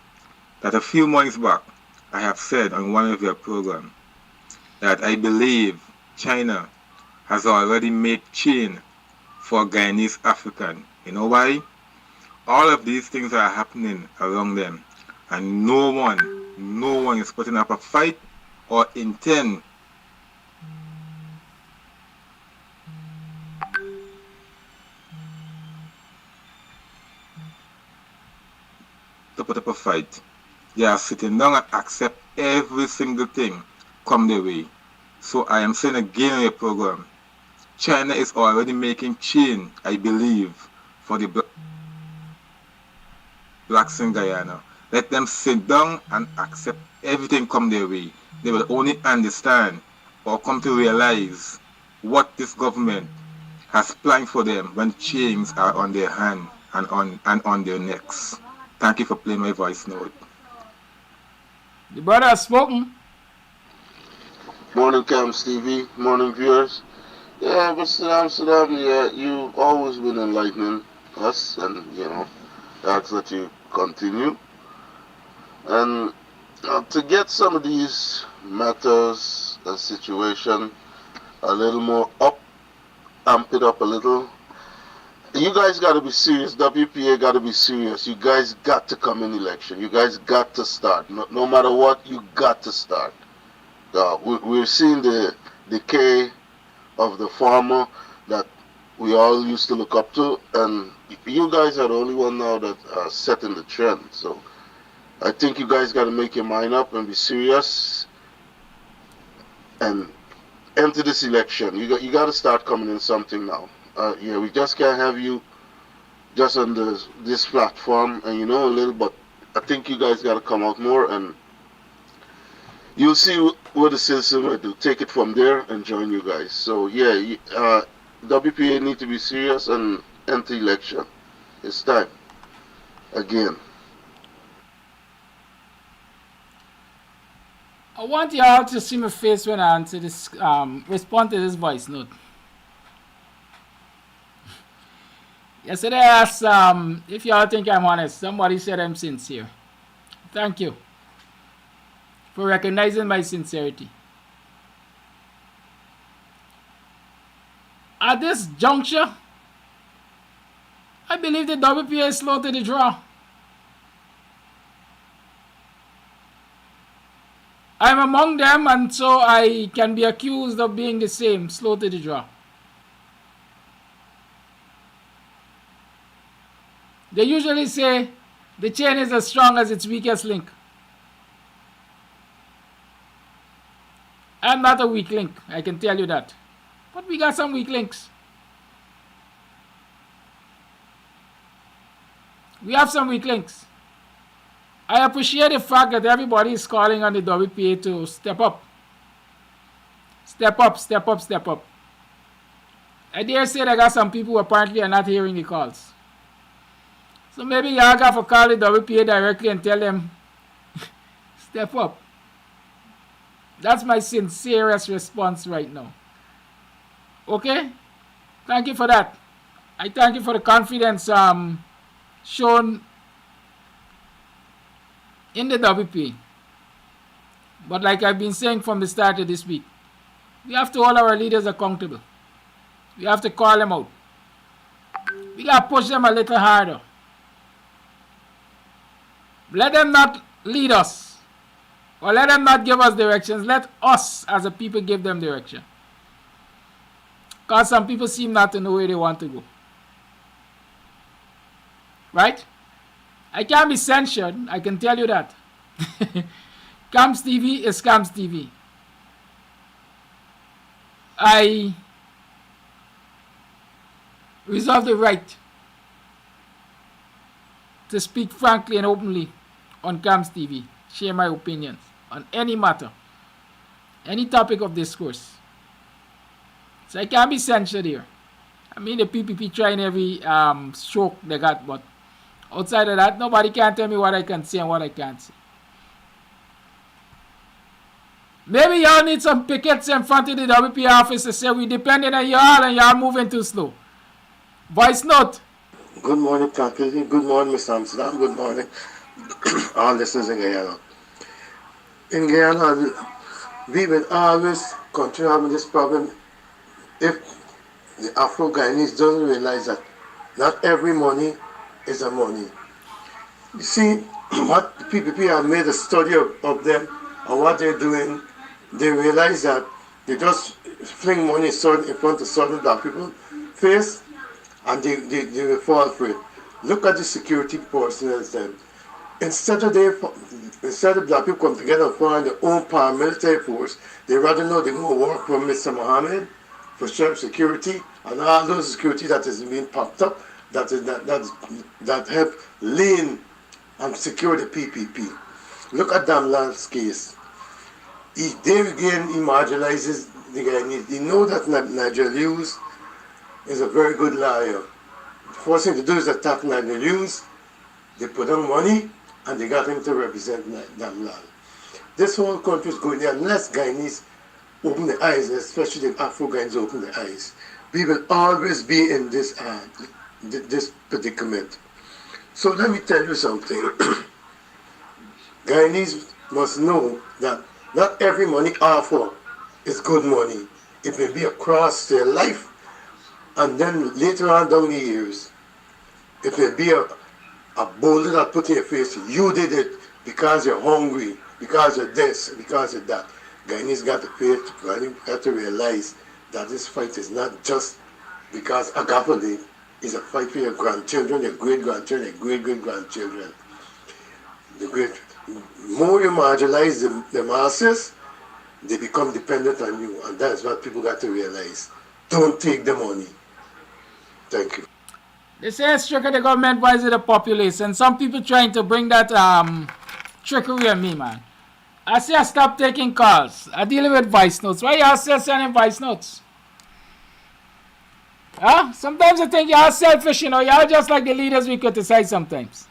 that a few months back I have said on one of your programs that I believe China has already made chain for Guyanese African. You know why? All of these things are happening around them and no one is putting up a fight or intend to put up a fight. They are sitting down and accept every single thing come their way. So I am saying again in your program, China is already making change, I believe, for the blacks in Guyana. Let them sit down and accept everything come their way. They will only understand or come to realize what this government has planned for them when chains are on their hand and on their necks. Thank you for playing my voice note. The brother has spoken. Morning, Kams Tv. Morning, viewers. Yeah, but Saddam, yeah, you've always been enlightening us, and that's that you continue. And to get some of these matters and situation a little more amp it up a little. You guys got to be serious. WPA got to be serious. You guys got to come in election. You guys got to start. No matter what, you got to start. We're seeing the decay of the farmer that we all used to look up to, and you guys are the only one now that are setting the trend. So I think you guys got to make your mind up and be serious and enter this election. You got to start coming in something now. Yeah, we just can't have you just on this platform and a little, but I think you guys got to come out more, and you'll see what the citizens will do. Take it from there and join you guys. So yeah, WPA need to be serious and enter election. It's time. Again. I want y'all to see my face when I answer this, respond to this voice note. Yesterday I asked if y'all think I'm honest. Somebody said I'm sincere. Thank you for recognizing my sincerity. At this juncture, I believe the WPA is slow to the draw. I'm among them, and so I can be accused of being the same, slow to the draw. They usually say the chain is as strong as its weakest link. I'm not a weak link, I can tell you that. But we got some weak links. We have some weak links. I appreciate the fact that everybody is calling on the WPA to step up. Step up, step up, step up. I dare say that I got some people who apparently are not hearing the calls. So maybe y'all got to call the WPA directly and tell them, step up. That's my sincerest response right now. Okay? Thank you for that. I thank you for the confidence shown in the WPA. But like I've been saying from the start of this week, we have to hold our leaders accountable. We have to call them out. We got to push them a little harder. Let them not lead us, or let them not give us directions. Let us as a people give them direction. Because some people seem not to know where they want to go. Right? I can't be censured, I can tell you that. Kams TV is Kams TV. I reserve the right to speak frankly and openly on Kams TV, share my opinions on any matter, any topic of discourse. So I can't be censored here. I mean, the PPP trying every stroke they got, but outside of that, nobody can tell me what I can say and what I can't say. Maybe y'all need some pickets in front of the WPA office to say we depending on y'all and y'all moving too slow. Voice note. Good morning, Tackle. Good morning, Mr. Amsterdam. Good morning, all listeners in Guyana. In Guyana, we will always continue having this problem if the Afro-Guyanese doesn't realize that not every money is a money. You see, what the PPP have made a study of them and what they're doing, they realize that they just fling money in front of certain black people's face, and they will fall for it. Look at the security personnel then. Instead of black people come together and form their own paramilitary force, they rather know they go work for Mr. Mohammed for security and all those security that is being popped up that help lean and secure the PPP. Look at Damlal's case. There again, he marginalizes the Guyanese. He knows that Nigel Hughes is a very good lawyer. The first thing to do is attack Nigel Hughes. They put on money and they got him to represent Damlal. This whole country is going there unless Guyanese open their eyes, especially the Afro-Guyanese open their eyes. We will always be in this predicament. So let me tell you something. Guyanese must know that not every money offered is good money. It may be across their life, and then later on down the years, it may be a boulder that put in your face. You did it because you're hungry, because of this, because of that. Guyanese got to realize that this fight is not just because Agape is a fight for your grandchildren, your great-grandchildren, your great-great-grandchildren. More you marginalize the masses, they become dependent on you, and that's what people got to realize. Don't take the money. Thank you. They say it's trick of the government buys the population. Some people trying to bring that trickery on me, man. I say I stop taking calls. I deal with voice notes. Why y'all still sending voice notes? Huh? Sometimes I think y'all selfish, you know. Y'all just like the leaders we criticize sometimes.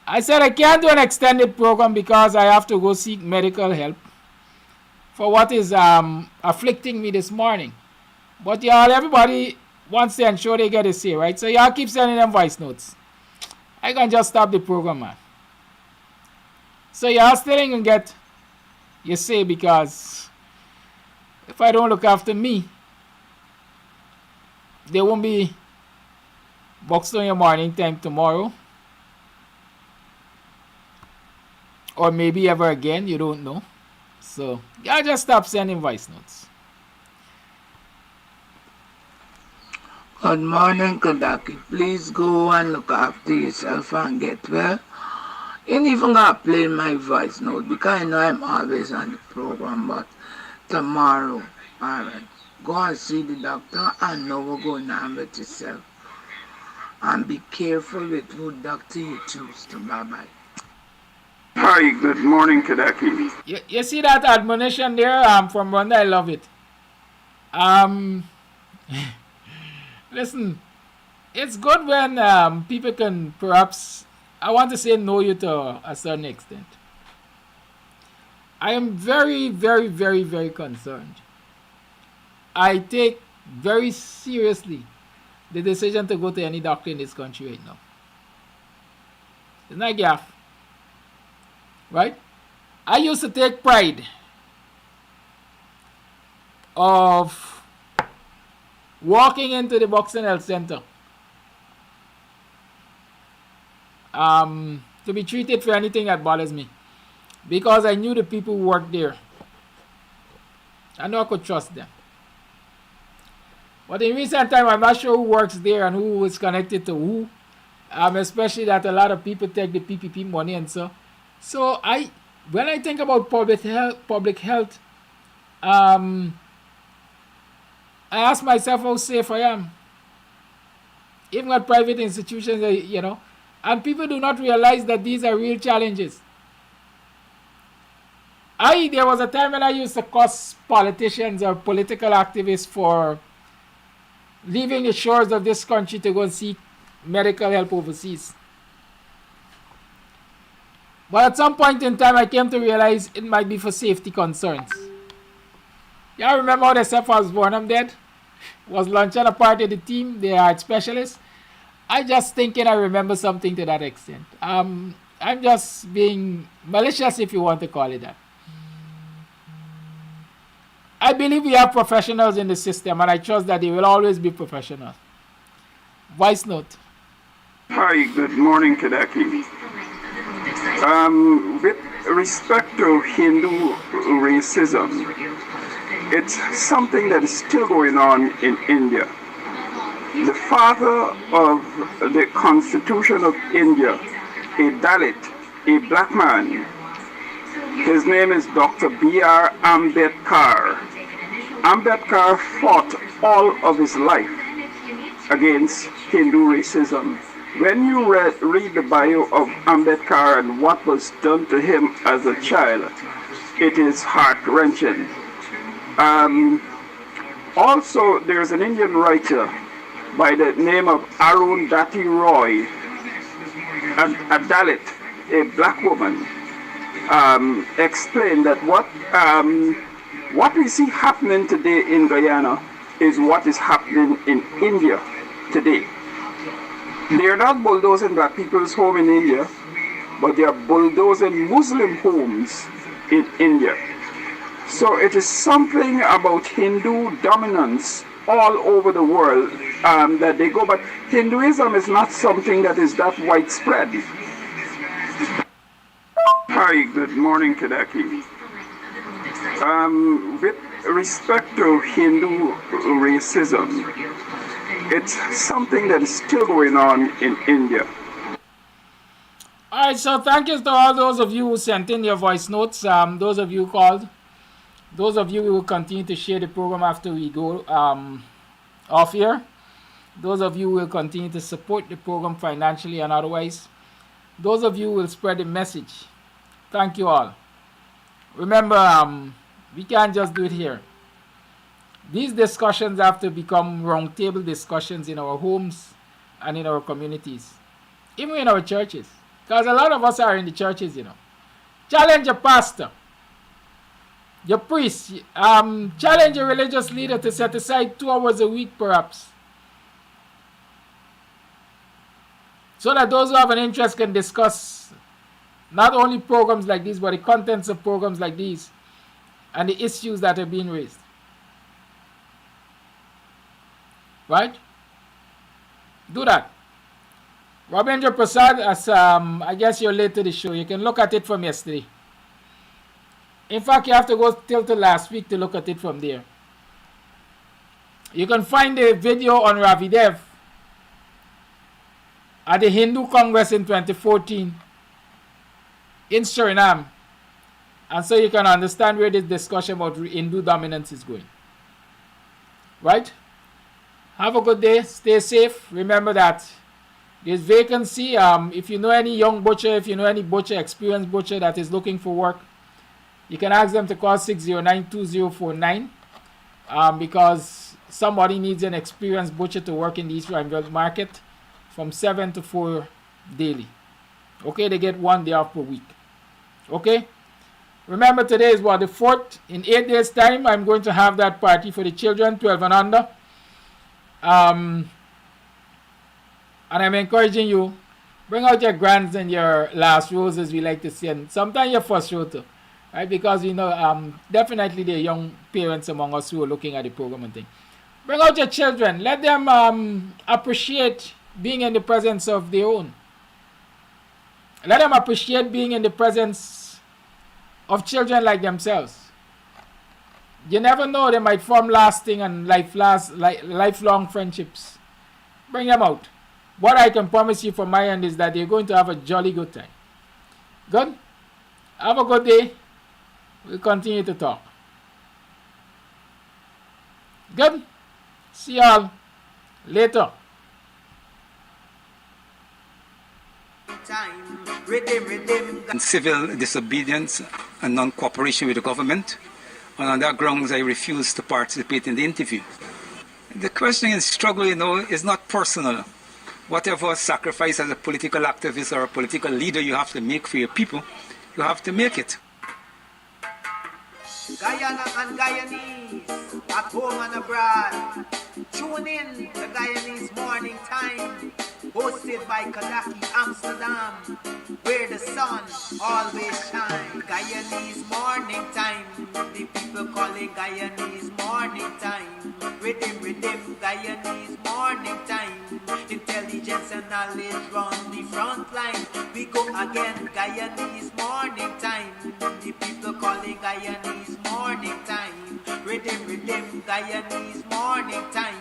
I said I can't do an extended program because I have to go seek medical help for what is afflicting me this morning. But y'all, everybody wants to ensure they get a say, right? So y'all keep sending them voice notes. I can just stop the program, man. So y'all still ain't gonna get your say because if I don't look after me, there won't be Buxtonian morning time tomorrow. Or maybe ever again, you don't know. So y'all just stop sending voice notes. Good morning, Kadaki. Please go and look after yourself and get well. You ain't even gonna play my voice note because I know I'm always on the program, but tomorrow, alright, go and see the doctor and know what's going on with yourself. And be careful with who doctor you choose to. Bye-bye. Hi, good morning, Kadaki. You see that admonition there from Rwanda? I love it. Listen, it's good when people can perhaps, I want to say, know you to a certain extent. I am very, very, very, very concerned. I take very seriously the decision to go to any doctor in this country right now. It's not gaff. Right? I used to take pride of walking into the Boxing Health Center to be treated for anything that bothers me because I knew the people who worked there. I know I could trust them. But in recent time, I'm not sure who works there and who is connected to who, especially that a lot of people take the PPP money and so. So when I think about public health, I ask myself how safe I am. Even at private institutions, you know, and people do not realize that these are real challenges. There was a time when I used to curse politicians or political activists for leaving the shores of this country to go and seek medical help overseas. But at some point in time, I came to realize it might be for safety concerns. Y'all remember how they said I was born, I'm dead? Was launching a part of the team, they are specialists. I just thinking I remember something to that extent. I'm just being malicious, if you want to call it that. I believe we have professionals in the system, and I trust that they will always be professional. Voice note. Hi, good morning, Kadaki. With respect to Hindu racism, it's something that is still going on in India. The father of the Constitution of India, a Dalit, a black man. His name is Dr. B.R. Ambedkar. Ambedkar fought all of his life against Hindu racism. When you read the bio of Ambedkar and what was done to him as a child, it is heart-wrenching. Also, there's an Indian writer by the name of Arundhati Roy, a Dalit, a black woman, explained that what we see happening today in Guyana is what is happening in India today. They are not bulldozing black people's home in India, but they are bulldozing Muslim homes in India. So it is something about Hindu dominance all over the world that they go, but Hinduism is not something that is that widespread. Hi, good morning, Kadaki. With respect to Hindu racism, it's something that is still going on in India. All right, so thank you to all those of you who sent in your voice notes, those of you who called. Those of you who will continue to share the program after we go off here. Those of you who will continue to support the program financially and otherwise. Those of you who will spread the message. Thank you all. Remember, we can't just do it here. These discussions have to become roundtable discussions in our homes and in our communities, even in our churches. Because a lot of us are in the churches, you know. Challenge your pastor, your priest, challenge your religious leader to set aside 2 hours a week, perhaps, so that those who have an interest can discuss not only programs like these, but the contents of programs like these and the issues that are being raised. Right? Do that. Rabindra Prasad, as I guess you're late to the show, you can look at it from yesterday. In fact, you have to go till to last week to look at it from there. You can find the video on Ravidev at the Hindu Congress in 2014 in Suriname. And so you can understand where this discussion about Hindu dominance is going. Right? Have a good day. Stay safe. Remember that there's vacancy. If you know any young butcher, if you know any butcher, experienced butcher that is looking for work, you can ask them to call 609-2049 because somebody needs an experienced butcher to work in the East Rhineville market from 7 to 4 daily. Okay, they get 1 day off per week. Okay? Remember, today is what, the 4th? In 8 days' time, I'm going to have that party for the children, 12 and under. And I'm encouraging you, bring out your grands and your last rows, as we like to say, and sometimes your first row too. Right? Because, you know, definitely there are young parents among us who are looking at the program and things. Bring out your children. Let them appreciate being in the presence of their own. Let them appreciate being in the presence of children like themselves. You never know, they might form lasting and lifelong friendships. Bring them out. What I can promise you from my end is that they're going to have a jolly good time. Good? Have a good day. We'll continue to talk. Good? See y'all later. And civil disobedience and non-cooperation with the government. And on that grounds, I refuse to participate in the interview. The question in struggle, you know, is not personal. Whatever sacrifice as a political activist or a political leader you have to make for your people, you have to make it. Guyana and Guyanese, at home and abroad. Tune in to Guyanese Morning Time, hosted by Kadaki Amsterdam, where the sun always shines. Guyanese Morning Time, the people call it Guyanese Morning Time. Rhythm, Guyanese Morning Time. Intelligence and knowledge run the front line. We go again, Guyanese Morning Time. The people call it Guyanese Morning Time. Rhythm, Guyanese. Guyanese morning time.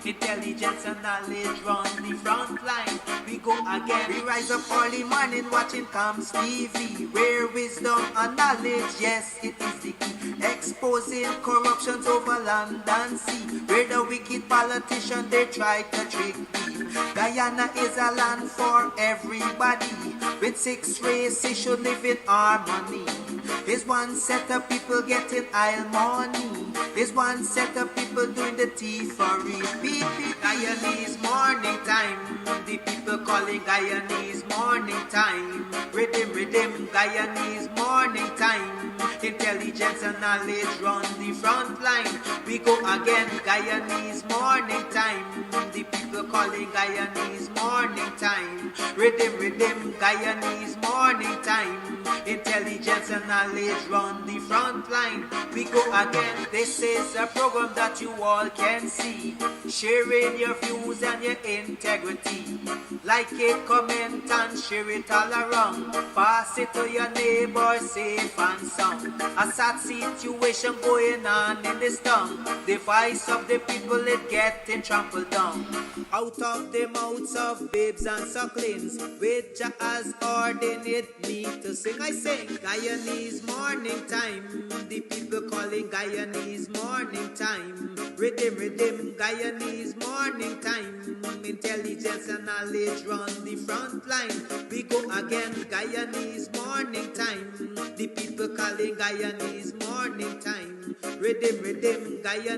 Intelligence and knowledge run the front line. We go again. We rise up early morning watching Kams TV, where wisdom and knowledge, yes, it is the key. Exposing corruptions over land and sea, where the wicked politicians they try to trick me. Guyana is a land for everybody. With 6 races should live in harmony. There's one set of people getting oil money. There's one set of people doing the tea for repeat. Guyanese morning time. The people calling Guyanese morning time. Rhythm, Guyanese morning time. Intelligence and knowledge run the front line. We go again, Guyanese morning time. The people calling Guyanese morning time. Rhythm, Guyanese morning time. Intelligence and knowledge run the front line. We go again. This is a program that you all can see, sharing your views and your integrity. Like it, comment and share it all around. Pass it to your neighbor, safe and sound. A sad situation going on in this town. The voice of the people is getting trampled down. Out of the mouths of babes and sucklings, with Jah as ordained me to sing. I sing Guyanese morning time. The people calling Guyanese morning time. Rhythm, Guyanese morning time. Intelligence and knowledge run the front line. We go again, Guyanese morning time. The people calling Guyanese morning time. Rhythm, Guyanese.